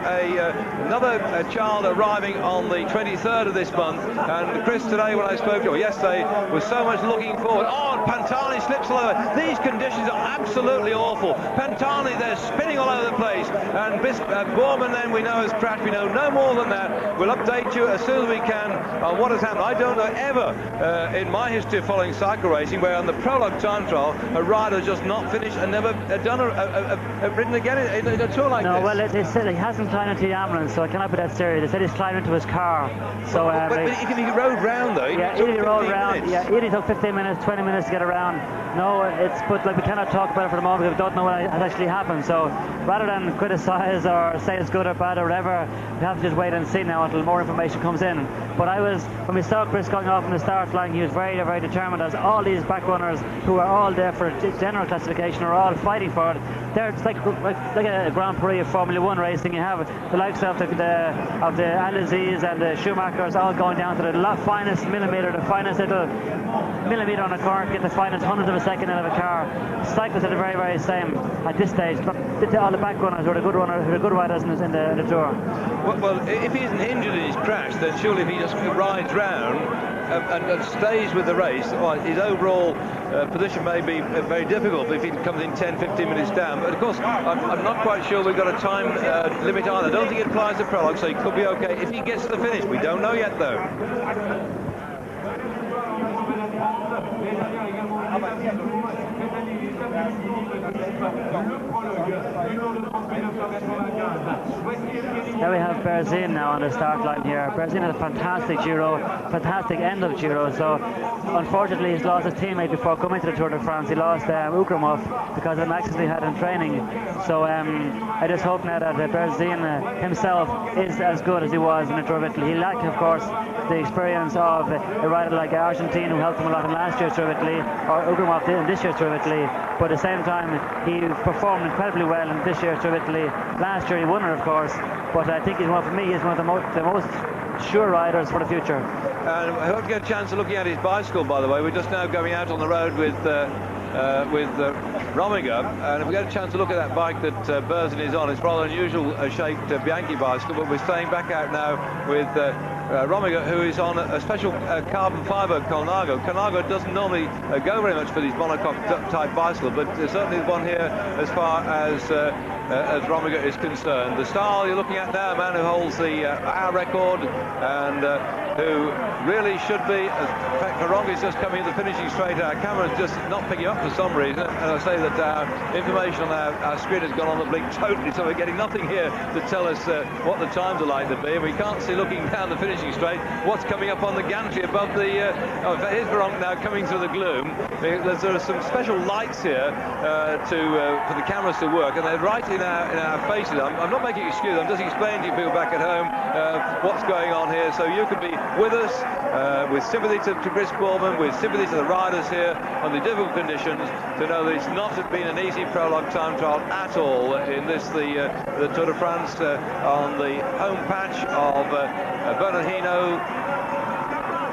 another child arriving on the 23rd of this month. And Chris today, when I spoke to him yesterday, was so much looking forward. Oh, Pantani slips all over. These conditions are absolutely awful. Pantani, they're spinning all over the place, and Bourman then we know has crashed. We know no more than that. We'll update you as soon as we can on what has happened. I don't know ever in my history of following cycle racing where on the Prologue time trial a rider has just not finished and never done ridden again in a tour like this. No, well, they said he hasn't climbed into the ambulance, so I cannot be that serious. They said he's climbed into his car. So, but if he rode round though, yeah, he rode round. Yeah, it took 15 minutes, 20 minutes to get around. No, but like we cannot talk about it for the moment because we don't know what has actually happened. So rather than criticise or say it's good or bad or whatever, we have to just wait and see now until more information comes in. But when we saw Chris going off in the start line, he was very, very determined, as all these back runners who are all there for general classification are all fighting for it. It's like a Grand Prix of Formula 1 racing. You have the likes of the Alizés and the Schumachers all going down to the finest millimetre, the finest little millimetre on a corner, get the finest hundredth of a second out of a car. Cyclists are the very, very same at this stage. All the back runners are the good riders in the Tour. Well, if he isn't injured in his crash, then surely if he just rides round, and stays with the race, well, his overall position may be very difficult if he comes in 10-15 minutes down. But of course, I'm not quite sure we've got a time limit either. I don't think it applies to Prologue, so he could be okay if he gets to the finish. We don't know yet, though. There we have Berzin now on the start line here. Berzin had a fantastic Giro, fantastic end of Giro. So unfortunately he's lost his teammate before coming to the Tour de France. He lost Ukramov because of an accident he had in training. So I just hope now that Berzin himself is as good as he was in the Tour of Italy. He lacked, of course, the experience of a rider like Argentine, who helped him a lot in last year's Tour of Italy, or Ukramov did in this year's Tour of Italy. But at the same time, he performed incredibly well in this year's Tour of Italy. Last year he won it, of course, but I think he's one of the most sure riders for the future. And I hope to get a chance of looking at his bicycle, by the way. We're just now going out on the road with Rominger, and if we get a chance to look at that bike that Berzin is on, it's rather unusual shaped Bianchi bicycle, but we're staying back out now with Rominger, who is on a special carbon fibre Colnago. Colnago doesn't normally go very much for these monocoque type bicycle, but certainly the one here as far as Rominger is concerned. The style you're looking at now, a man who holds the hour record and who really should be, in fact, Prologue is just coming to the finishing straight. Our camera's just not picking up for some reason, and I say that our information on our screen has gone on the blink totally, so we're getting nothing here to tell us what the times are like to be, and we can't see, looking down the finishing straight, what's coming up on the gantry above the here's Prologue now coming through the gloom. There are some special lights here for the cameras to work, and they're right in our faces. I'm not making excuses, I'm just explaining to you people back at home what's going on here, so you could be with us, with sympathy to Chris Bourman, with sympathy to the riders here on the difficult conditions, to know that it's not been an easy Prologue time trial at all in this, the Tour de France on the home patch of Bernard Hinault,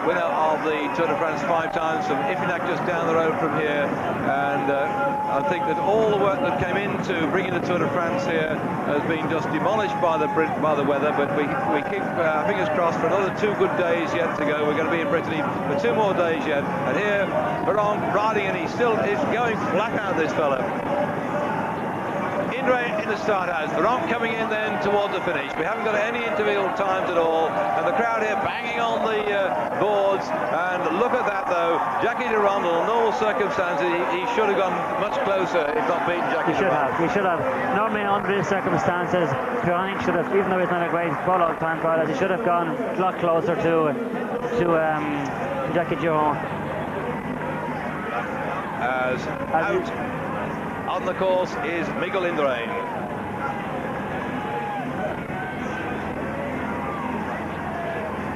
winner of the Tour de France 5 times, from Ifinac just down the road from here. And I think that all the work that came into bringing the Tour de France here has been just demolished by the weather, but we keep our fingers crossed for another 2 good days yet to go. We're going to be in Brittany for 2 more days yet, and here Prologue riding, and he still is going flat out, this fellow. Indurain in the start house, Prologue coming in then towards the finish. We haven't got any interval times at all, and the crowd here banging on the boards. And look at that, though, Jackie Durand, in normal circumstances, he should have gone much closer, if not beaten Jackie Durand. He should have. Normally under these circumstances, Prologue should have, even though he's not a great Prologue time trial, he should have gone a lot closer to Jackie Durand. As out on the course is Miguel Indurain.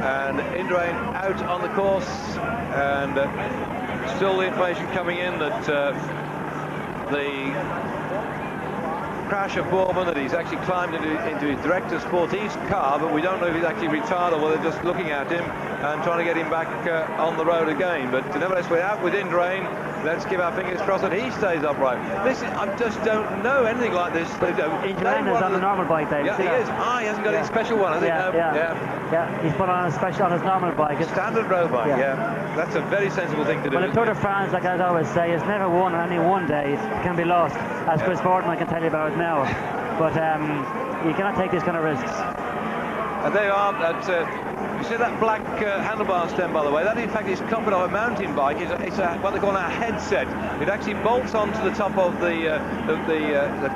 And Indurain out on the course, and still the information coming in that the crash of Bourman, that he's actually climbed into his director sportive's car, but we don't know if he's actually retired or whether they're just looking at him and trying to get him back on the road again. But nevertheless, we're out with Indurain. Let's keep our fingers crossed that he stays upright. Listen, I just don't know anything like this. Indurain is on the normal bike, Dave. Yeah, he is. He hasn't got his special one, has he? Yeah, he's put on a special on his normal bike. It's standard road bike, yeah. That's a very sensible thing to do. Well, the Tour de France, like I always say, is never won on any one day. It can be lost, as Chris Bourman can tell you about now. But you cannot take these kind of risks. And they are at... you see that black handlebar stem, by the way? That, in fact, is covered on a mountain bike. It's what they call a headset. It actually bolts onto the top of the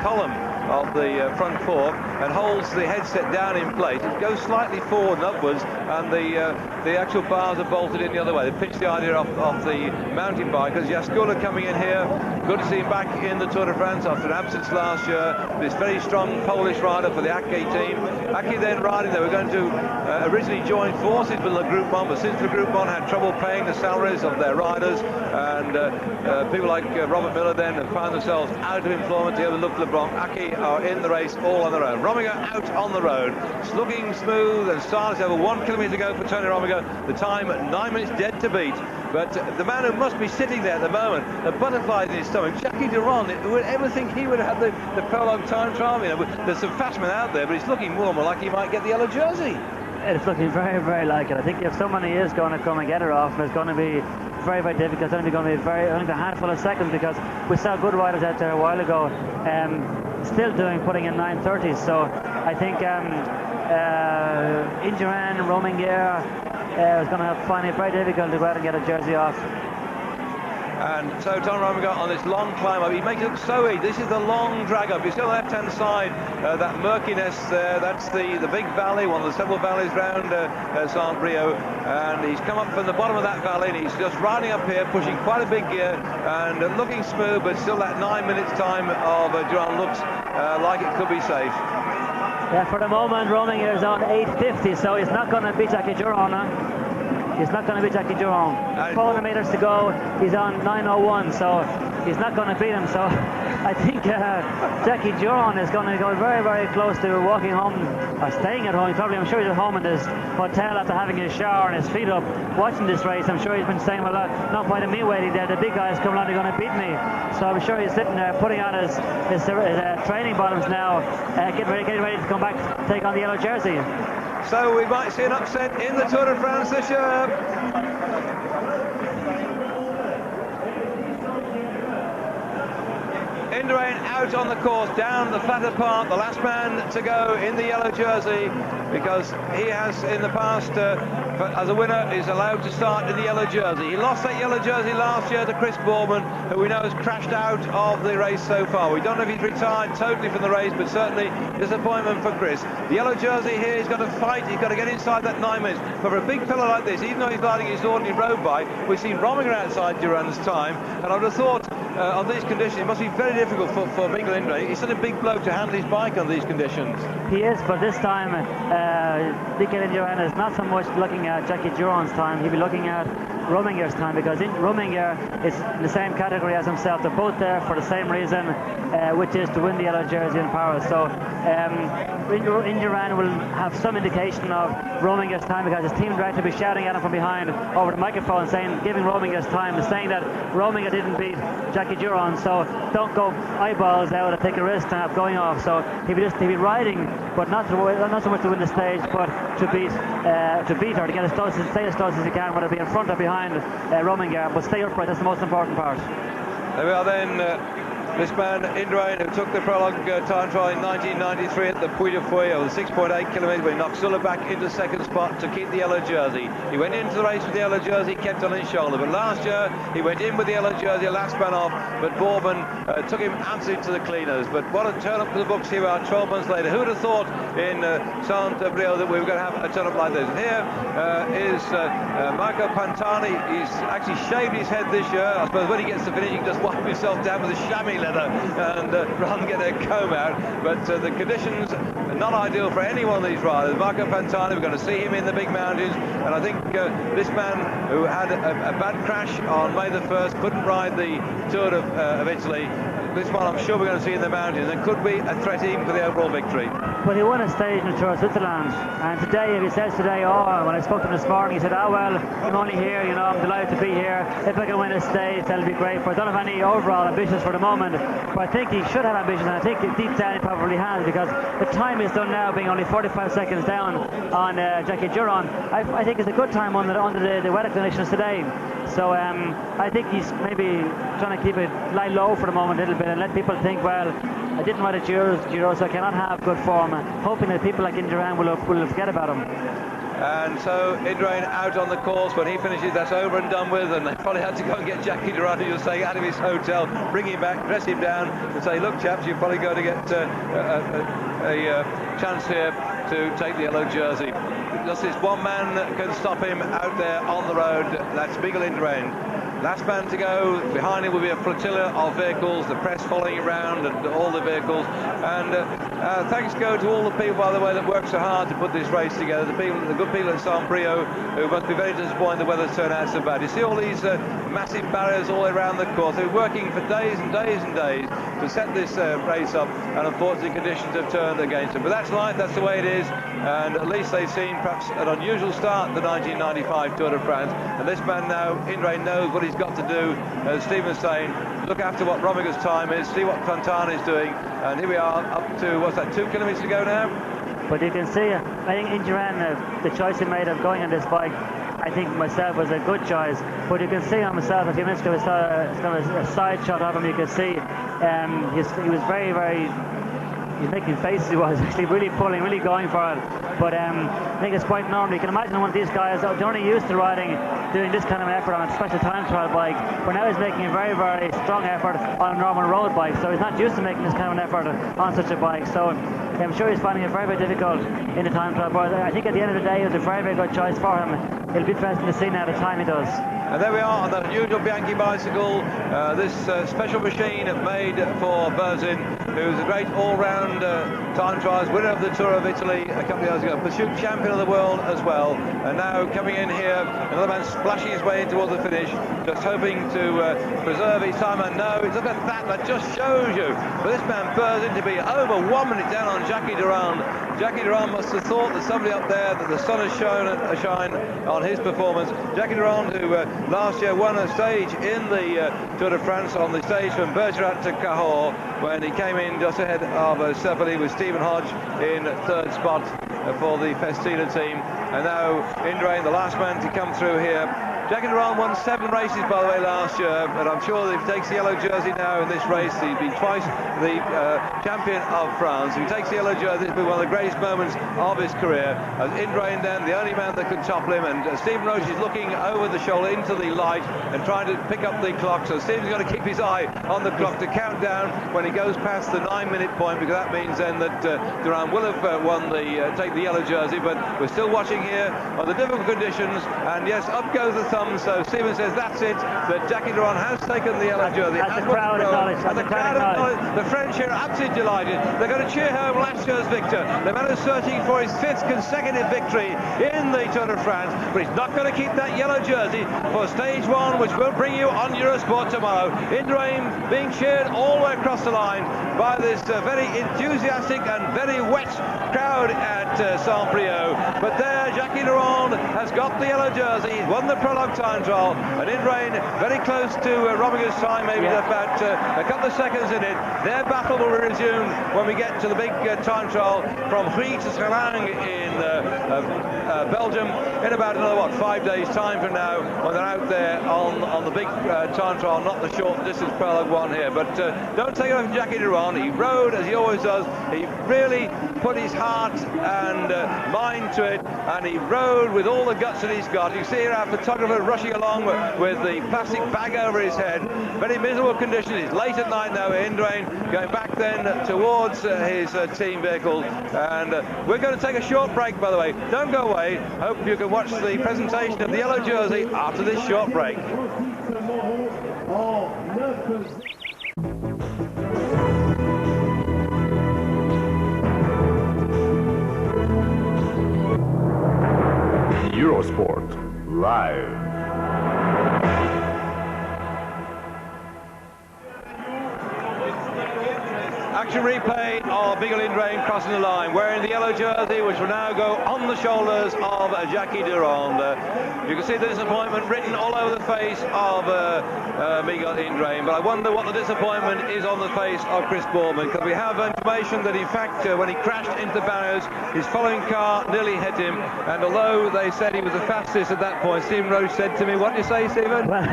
column of the front fork and holds the headset down in place. It goes slightly forward and upwards, and the actual bars are bolted in the other way. They pitch the idea off the mountain bikers. Jaskula coming in here. Good to see him back in the Tour de France after an absence last year. This very strong Polish rider for the Ake team. Ake then riding, they were going to originally join forces with the Group 1, but since the Group 1 had trouble paying the salaries of their riders, and people like Robert Miller then have found themselves out of employment here with Luc Leblanc, Ake are in the race all on their own. Rominger out on the road. It's looking smooth and stylish. Over 1 kilometre to go for Tony Rominger. The time 9 minutes dead to beat. But the man who must be sitting there at the moment, the butterflies in his stomach, Jackie Durand, who would ever think he would have the Prologue time trial? You know, there's some fast men out there, but he's looking more and more like he might get the yellow jersey. It's looking very, very like it. I think if somebody is going to come and get her off, it's going to be very, very difficult. It's only going to be only a handful of seconds, because we saw good riders out there a while ago still putting in 9:30s. So I think Indurain, Romanger is going to find it very difficult to go out and get a jersey off. And so Tom Romanger on this long climb up, he makes it look so easy. This is the long drag up. You see on the left-hand side, that murkiness there, that's the big valley, one of the several valleys round Saint-Brieul. And he's come up from the bottom of that valley, and he's just riding up here, pushing quite a big gear, and looking smooth, but still that 9 minutes time of Durand looks like it could be safe. Yeah, for the moment, Romanger is on 8:50, so he's not going to beat Jackie Durand. He's not going to beat Jackie Durand. 400 metres to go. He's on 9:01, so he's not going to beat him. So I think Jackie Durand is going to go very, very close to walking home, or staying at home. I'm sure he's at home in his hotel after having his shower and his feet up, watching this race. I'm sure he's been saying, well, not point of me waiting there. The big guys coming along, they're going to beat me. So I'm sure he's sitting there putting on his training bottoms now, getting ready to come back, take on the yellow jersey. So we might see an upset in the Tour de France this year. Indurain out on the course, down the flatter part, the last man to go in the yellow jersey, because he has in the past, as a winner, is allowed to start in the yellow jersey. He lost that yellow jersey last year to Chris Bourman, who we know has crashed out of the race so far. We don't know if he's retired totally from the race, but certainly disappointment for Chris. The yellow jersey here, he's got to fight, he's got to get inside that 9 minutes. But for a big fellow like this, even though he's riding his ordinary road bike, we've seen Romanger outside Durand's time, and I would have thought on these conditions it must be very difficult for Miguel Indurain. He's such a big bloke to handle his bike on these conditions. He is, but this time Miguel Indurain is not so much looking at Jackie Durand's time, he'll be looking at Romanger's time, because Romanger is in the same category as himself. They're both there for the same reason, which is to win the yellow jersey in Paris. So Indurain will have some indication of Romanger's time, because his team director will be shouting at him from behind over the microphone, giving Romanger's time, and saying that Romanger didn't beat Jackie Durand, so don't go eyeballs out and take a risk of going off. So he'll be riding, but not so much to win the stage, but to beat her, to get as close, stay as close as he can, whether it be in front or behind Romanger, but stay upright. That's the most important part. There we are then. This man, Indurain, who took the Prologue time trial in 1993 at the Puy de Fouille, over 6.8 kilometres, but he knocked Sulla back into second spot to keep the yellow jersey. He went into the race with the yellow jersey, kept on his shoulder, but last year he went in with the yellow jersey, last man off, but Bourman took him absolutely to the cleaners. But what a turn up for the books here we are 12 months later. Who would have thought in Saint-Brieul that we were going to have a turn up like this? And here is Marco Pantani. He's actually shaved his head this year. I suppose when he gets to finish, he can just wipe himself down with a chamois leather and rather than get their comb out. But the conditions are not ideal for any one of these riders. Marco Pantani, we're going to see him in the big mountains, and I think this man who had a bad crash on May the 1st couldn't ride the Tour of Italy. This one I'm sure we're going to see in the mountains, and could be a threat even for the overall victory. Well, he won a stage in the Tour of Switzerland, and today, if he says today, when I spoke to him this morning, he said, well, I'm only here, I'm delighted to be here. If I can win a stage, that'll be great. But I don't have any overall ambitions for the moment, but I think he should have ambitions, and I think deep down he probably has, because the time is done now, being only 45 seconds down on Jackie Durand. I think it's a good time under the weather conditions today. So I think he's maybe trying to keep it lie low for the moment a little bit, and let people think, well, I didn't ride a Giro, so I cannot have good form, hoping that people like Indurain will forget about him. And so Indurain out on the course. When he finishes, that's over and done with, and they probably had to go and get Jackie Durand, who was staying out of his hotel, bring him back, dress him down, and say, look chaps, you're probably going to get a chance here to take the yellow jersey. Just this one man can stop him out there on the road. That's Miguel Indurain. Last man to go. Behind him will be a flotilla of vehicles, the press following around, and all the vehicles. And thanks go to all the people, by the way, that worked so hard to put this race together. The good people at Saint-Brieul, who must be very disappointed the weather's turned out so bad. You see all these massive barriers all around the course. They're working for days and days and days to set this race up, and unfortunately conditions have turned against them. But that's life, that's the way it is, and at least they've seen perhaps an unusual start the 1995 Tour de France. And this man now, Indurain, knows what he's got to do. As Stephen's saying, look after what Romager's time is, see what Pantani is doing, and here we are up to, what's that, 2 kilometres to go now? But you can see, I think in Duran, the choice he made of going on this bike, I think myself was a good choice. But you can see on myself, a few minutes ago, a side shot of him. You can see he was very, very. He's making faces. He was actually really pulling, really going for it. But I think it's quite normal. You can imagine one of these guys, they're only used to doing this kind of effort on a special time trial bike. But now he's making a very, very strong effort on a normal road bike. So he's not used to making this kind of an effort on such a bike. So I'm sure he's finding it very, very difficult in the time trial. But I think at the end of the day, it was a very, very good choice for him. It'll be interesting to see now the time he does. And there we are on that unusual Bianchi bicycle, this special machine made for Berzin, who's a great all-round time trials winner of the Tour of Italy a couple of years ago, pursuit champion of the world as well, and now coming in here, another man splashing his way in towards the finish, just hoping to preserve his time. And no, look at that just shows you, for this man Berzin to be over 1 minute down on Jackie Durand. Jackie Durand must have thought that somebody up there, that the sun has shone a shine on his performance. Jackie Durand, who last year won a stage in the Tour de France on the stage from Bergerac to Cahors, when he came in just ahead of Sepoli with Stephen Hodge in third spot for the Festina team. And now Indurain, the last man to come through here. Jackie Durand won 7 races, by the way, last year, but I'm sure that if he takes the yellow jersey now in this race, he's been twice the champion of France. If he takes the yellow jersey, this will be one of the greatest moments of his career. As Indurain then, the only man that can topple him, and Stephen Roche is looking over the shoulder into the light and trying to pick up the clock, so Stephen's got to keep his eye on the clock to count down when he goes past the 9-minute point, because that means then that Durand will have won take the yellow jersey. But we're still watching here on the difficult conditions, and yes, up goes the thumb. So Stephen says that's it, that Jackie Durand has taken the yellow jersey. As the crowd acknowledged. The French here are absolutely delighted. They're going to cheer home last year's victor. The man is searching for his 5th consecutive victory in the Tour de France, but he's not going to keep that yellow jersey for stage 1, which will bring you on Eurosport tomorrow. Indurain being cheered all the way across the line by this very enthusiastic and very wet crowd at Saint-Brieul. But there, Jackie Durand has got the yellow jersey. He's won the Prologue time trial, and Indurain very close to Romiger's time, maybe about a couple of seconds in it. Their battle will resume when we get to the big time trial from Huy to Serang in Belgium in about another 5 days time from now, when they're out there on the big time trial, not the short distance Prologue one here. But don't take it off Jackie Durand. He rode as he always does. He really put his heart and mind to it, and he rode with all the guts that he's got. You see here our photographer rushing along with the plastic bag over his head. Very miserable conditions. It's late at night now. Indurain going back then towards his team vehicle, and we're going to take a short break, by the way. Don't go away. Hope you can watch the presentation of the yellow jersey after this short break. Eurosport Live. Action replay of Miguel Indurain crossing the line, wearing the yellow jersey, which will now go on the shoulders of Jackie Durand. You can see the disappointment written all over the face of Miguel Indurain, but I wonder what the disappointment is on the face of Chris Boardman, because we have information that in fact when he crashed into barriers, his following car nearly hit him, and although they said he was the fastest at that point, Stephen Roche said to me, what do you say, Stephen? Well,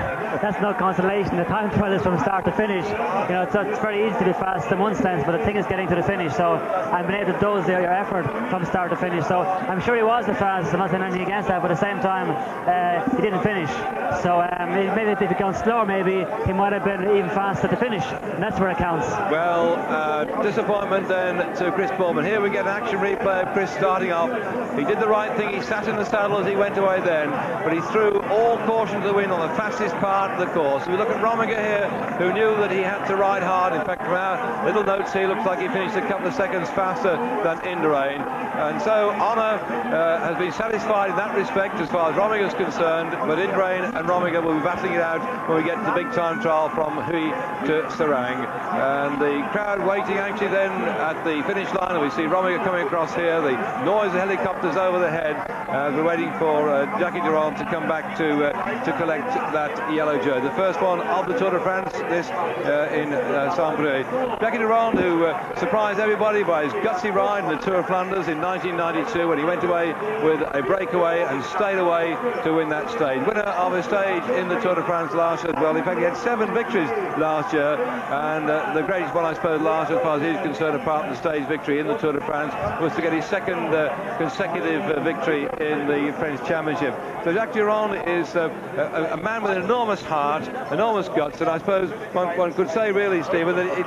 that's no consolation. The time trial is from start to finish. You know, it's very easy to be fast in one sense, but the thing is getting to the finish. So I'm being able to dose your effort from start to finish. So I'm sure he was the fastest. I'm not saying anything against that, but at the same time, he didn't finish. So maybe if he'd gone slower, maybe he might have been even faster to finish, and that's where it counts. Well, disappointment then to Chris Boardman. Here we get an action replay of Chris starting off. He did the right thing. He sat in the saddle as he went away then, but he threw all caution to the wind on the fastest part of the course. We look at Romiger here, who knew that he had to ride hard. In fact, from our little notes here, looks like he finished a couple of seconds faster than Indurain. And so Honor has been satisfied in that respect as far as Romiger is concerned, but Indurain and Romiger will be battling it out when we get to the big time trial from Huy to Serang. And the crowd waiting actually then at the finish line, and we see Romiger coming across here, the noise of helicopters over the head. We're waiting for Jackie Durand to come back to collect that yellow jersey. The first one of the Tour de France, this in Saint-Brieul. Jackie Durand Durand, who surprised everybody by his gutsy ride in the Tour of Flanders in 1992 when he went away with a breakaway and stayed away to win that stage. Winner of a stage in the Tour de France last year as well. In fact, he had 7 victories last year, and the greatest one, I suppose, last year, as far as he's concerned, apart from the stage victory in the Tour de France, was to get his second consecutive victory in the French Championship. So Jacques Durand is a man with an enormous heart, enormous guts, and I suppose one could say really, Stephen, that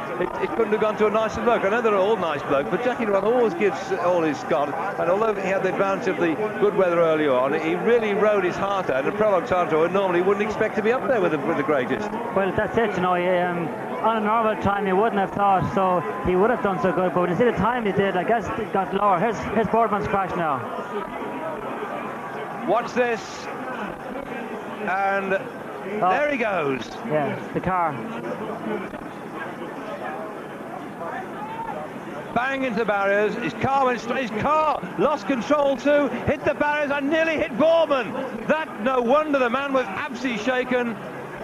it couldn't have gone to a nicer bloke. I know they're all nice blokes, but Jackie Durand always gives all he's got, and although he had the advantage of the good weather early on, he really rode his heart out, and Prologue time trial normally wouldn't expect to be up there with the greatest. Well, that's it, you know. On a normal time, he wouldn't have thought, so he would have done so good, but when you see the time he did, I guess it got lower. Here's Boardman's crash now. Watch this, and there he goes. Yeah, the car. Bang into barriers. His car lost control too, hit the barriers and nearly hit Boardman. That, no wonder the man was absolutely shaken.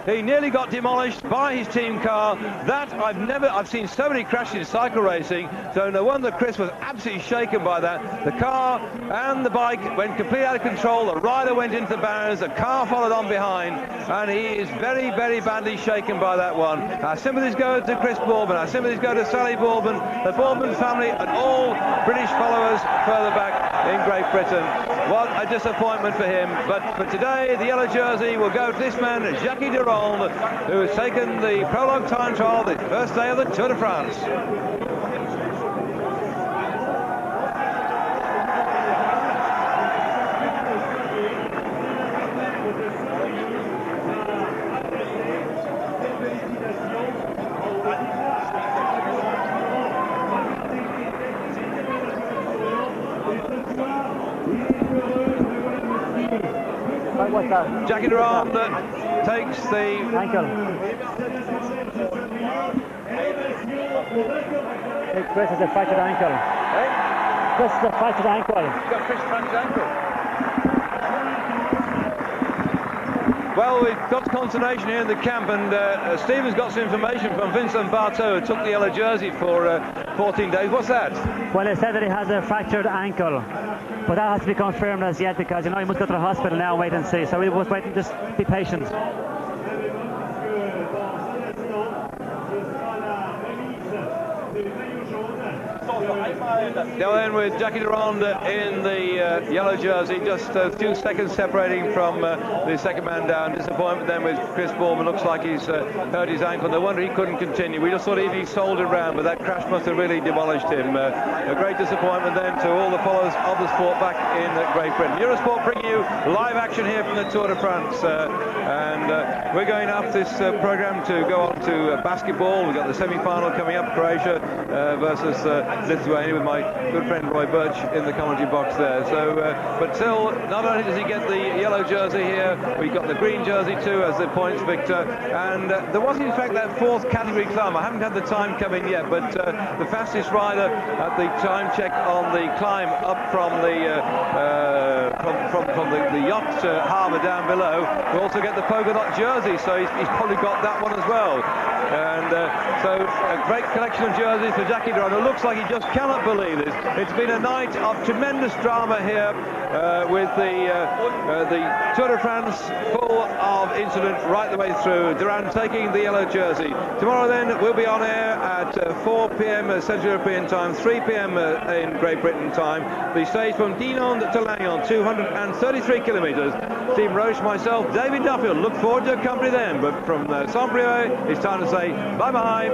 He nearly got demolished by his team car. That I've seen so many crashes in cycle racing, so no wonder Chris was absolutely shaken by that. The car and the bike went completely out of control. The rider went into the barriers, the car followed on behind, and he is very, very badly shaken by that one. Our sympathies go to Chris Boardman, our sympathies go to Sally Boardman, the Boardman family, and all British followers further back in Great Britain. What a disappointment for him. But for today, the yellow jersey will go to this man, Jackie Durand, who has taken the Prologue time trial the first day of the Tour de France. What's that? Jackie Durand takes the ankle. Chris has a fractured ankle. Hey? Chris has a fractured ankle. He's got Chris fractured ankle. Well, we've got consternation here in the camp, and Stephen's got some information from Vincent Barteau, who took the yellow jersey for 14 days. What's that? Well, they said that he has a fractured ankle, but that has to be confirmed as yet, because, you know, he must go to the hospital now and wait and see. So we must wait and just be patient. Now then, with Jackie Durand in the yellow jersey, just a few seconds separating from the second man down. Disappointment then with Chris Boardman. Looks like he's hurt his ankle. No wonder he couldn't continue. We just thought if he soldiered around, but that crash must have really demolished him. A great disappointment then to all the followers of the sport back in Great Britain. Eurosport bringing you live action here from the Tour de France, and we're going after this programme to go on to basketball. We've got the semi-final coming up, Croatia versus Lithuania, with my good friend Roy Birch in the commentary box there. So, but still, not only does he get the yellow jersey here, we've got the green jersey too as the points victor. And there was in fact that fourth category climb. I haven't had the time come in yet, but the fastest rider at the time check on the climb up from the yacht harbour down below, we also get the polka dot jersey, so he's probably got that one as well. And so a great collection of jerseys for Jackie Durand. It looks like he just cannot believe this. It's been a night of tremendous drama here with the Tour de France full of incident right the way through. Durand taking the yellow jersey. Tomorrow then we'll be on air at 4 p.m. Central European time, 3 p.m. in Great Britain time. The stage from Dinan to Lannion, 233 kilometres. Steve Roche, myself, David Duffield. Look forward to accompany them. But from Saint-Brieul, it's time to say bye-bye.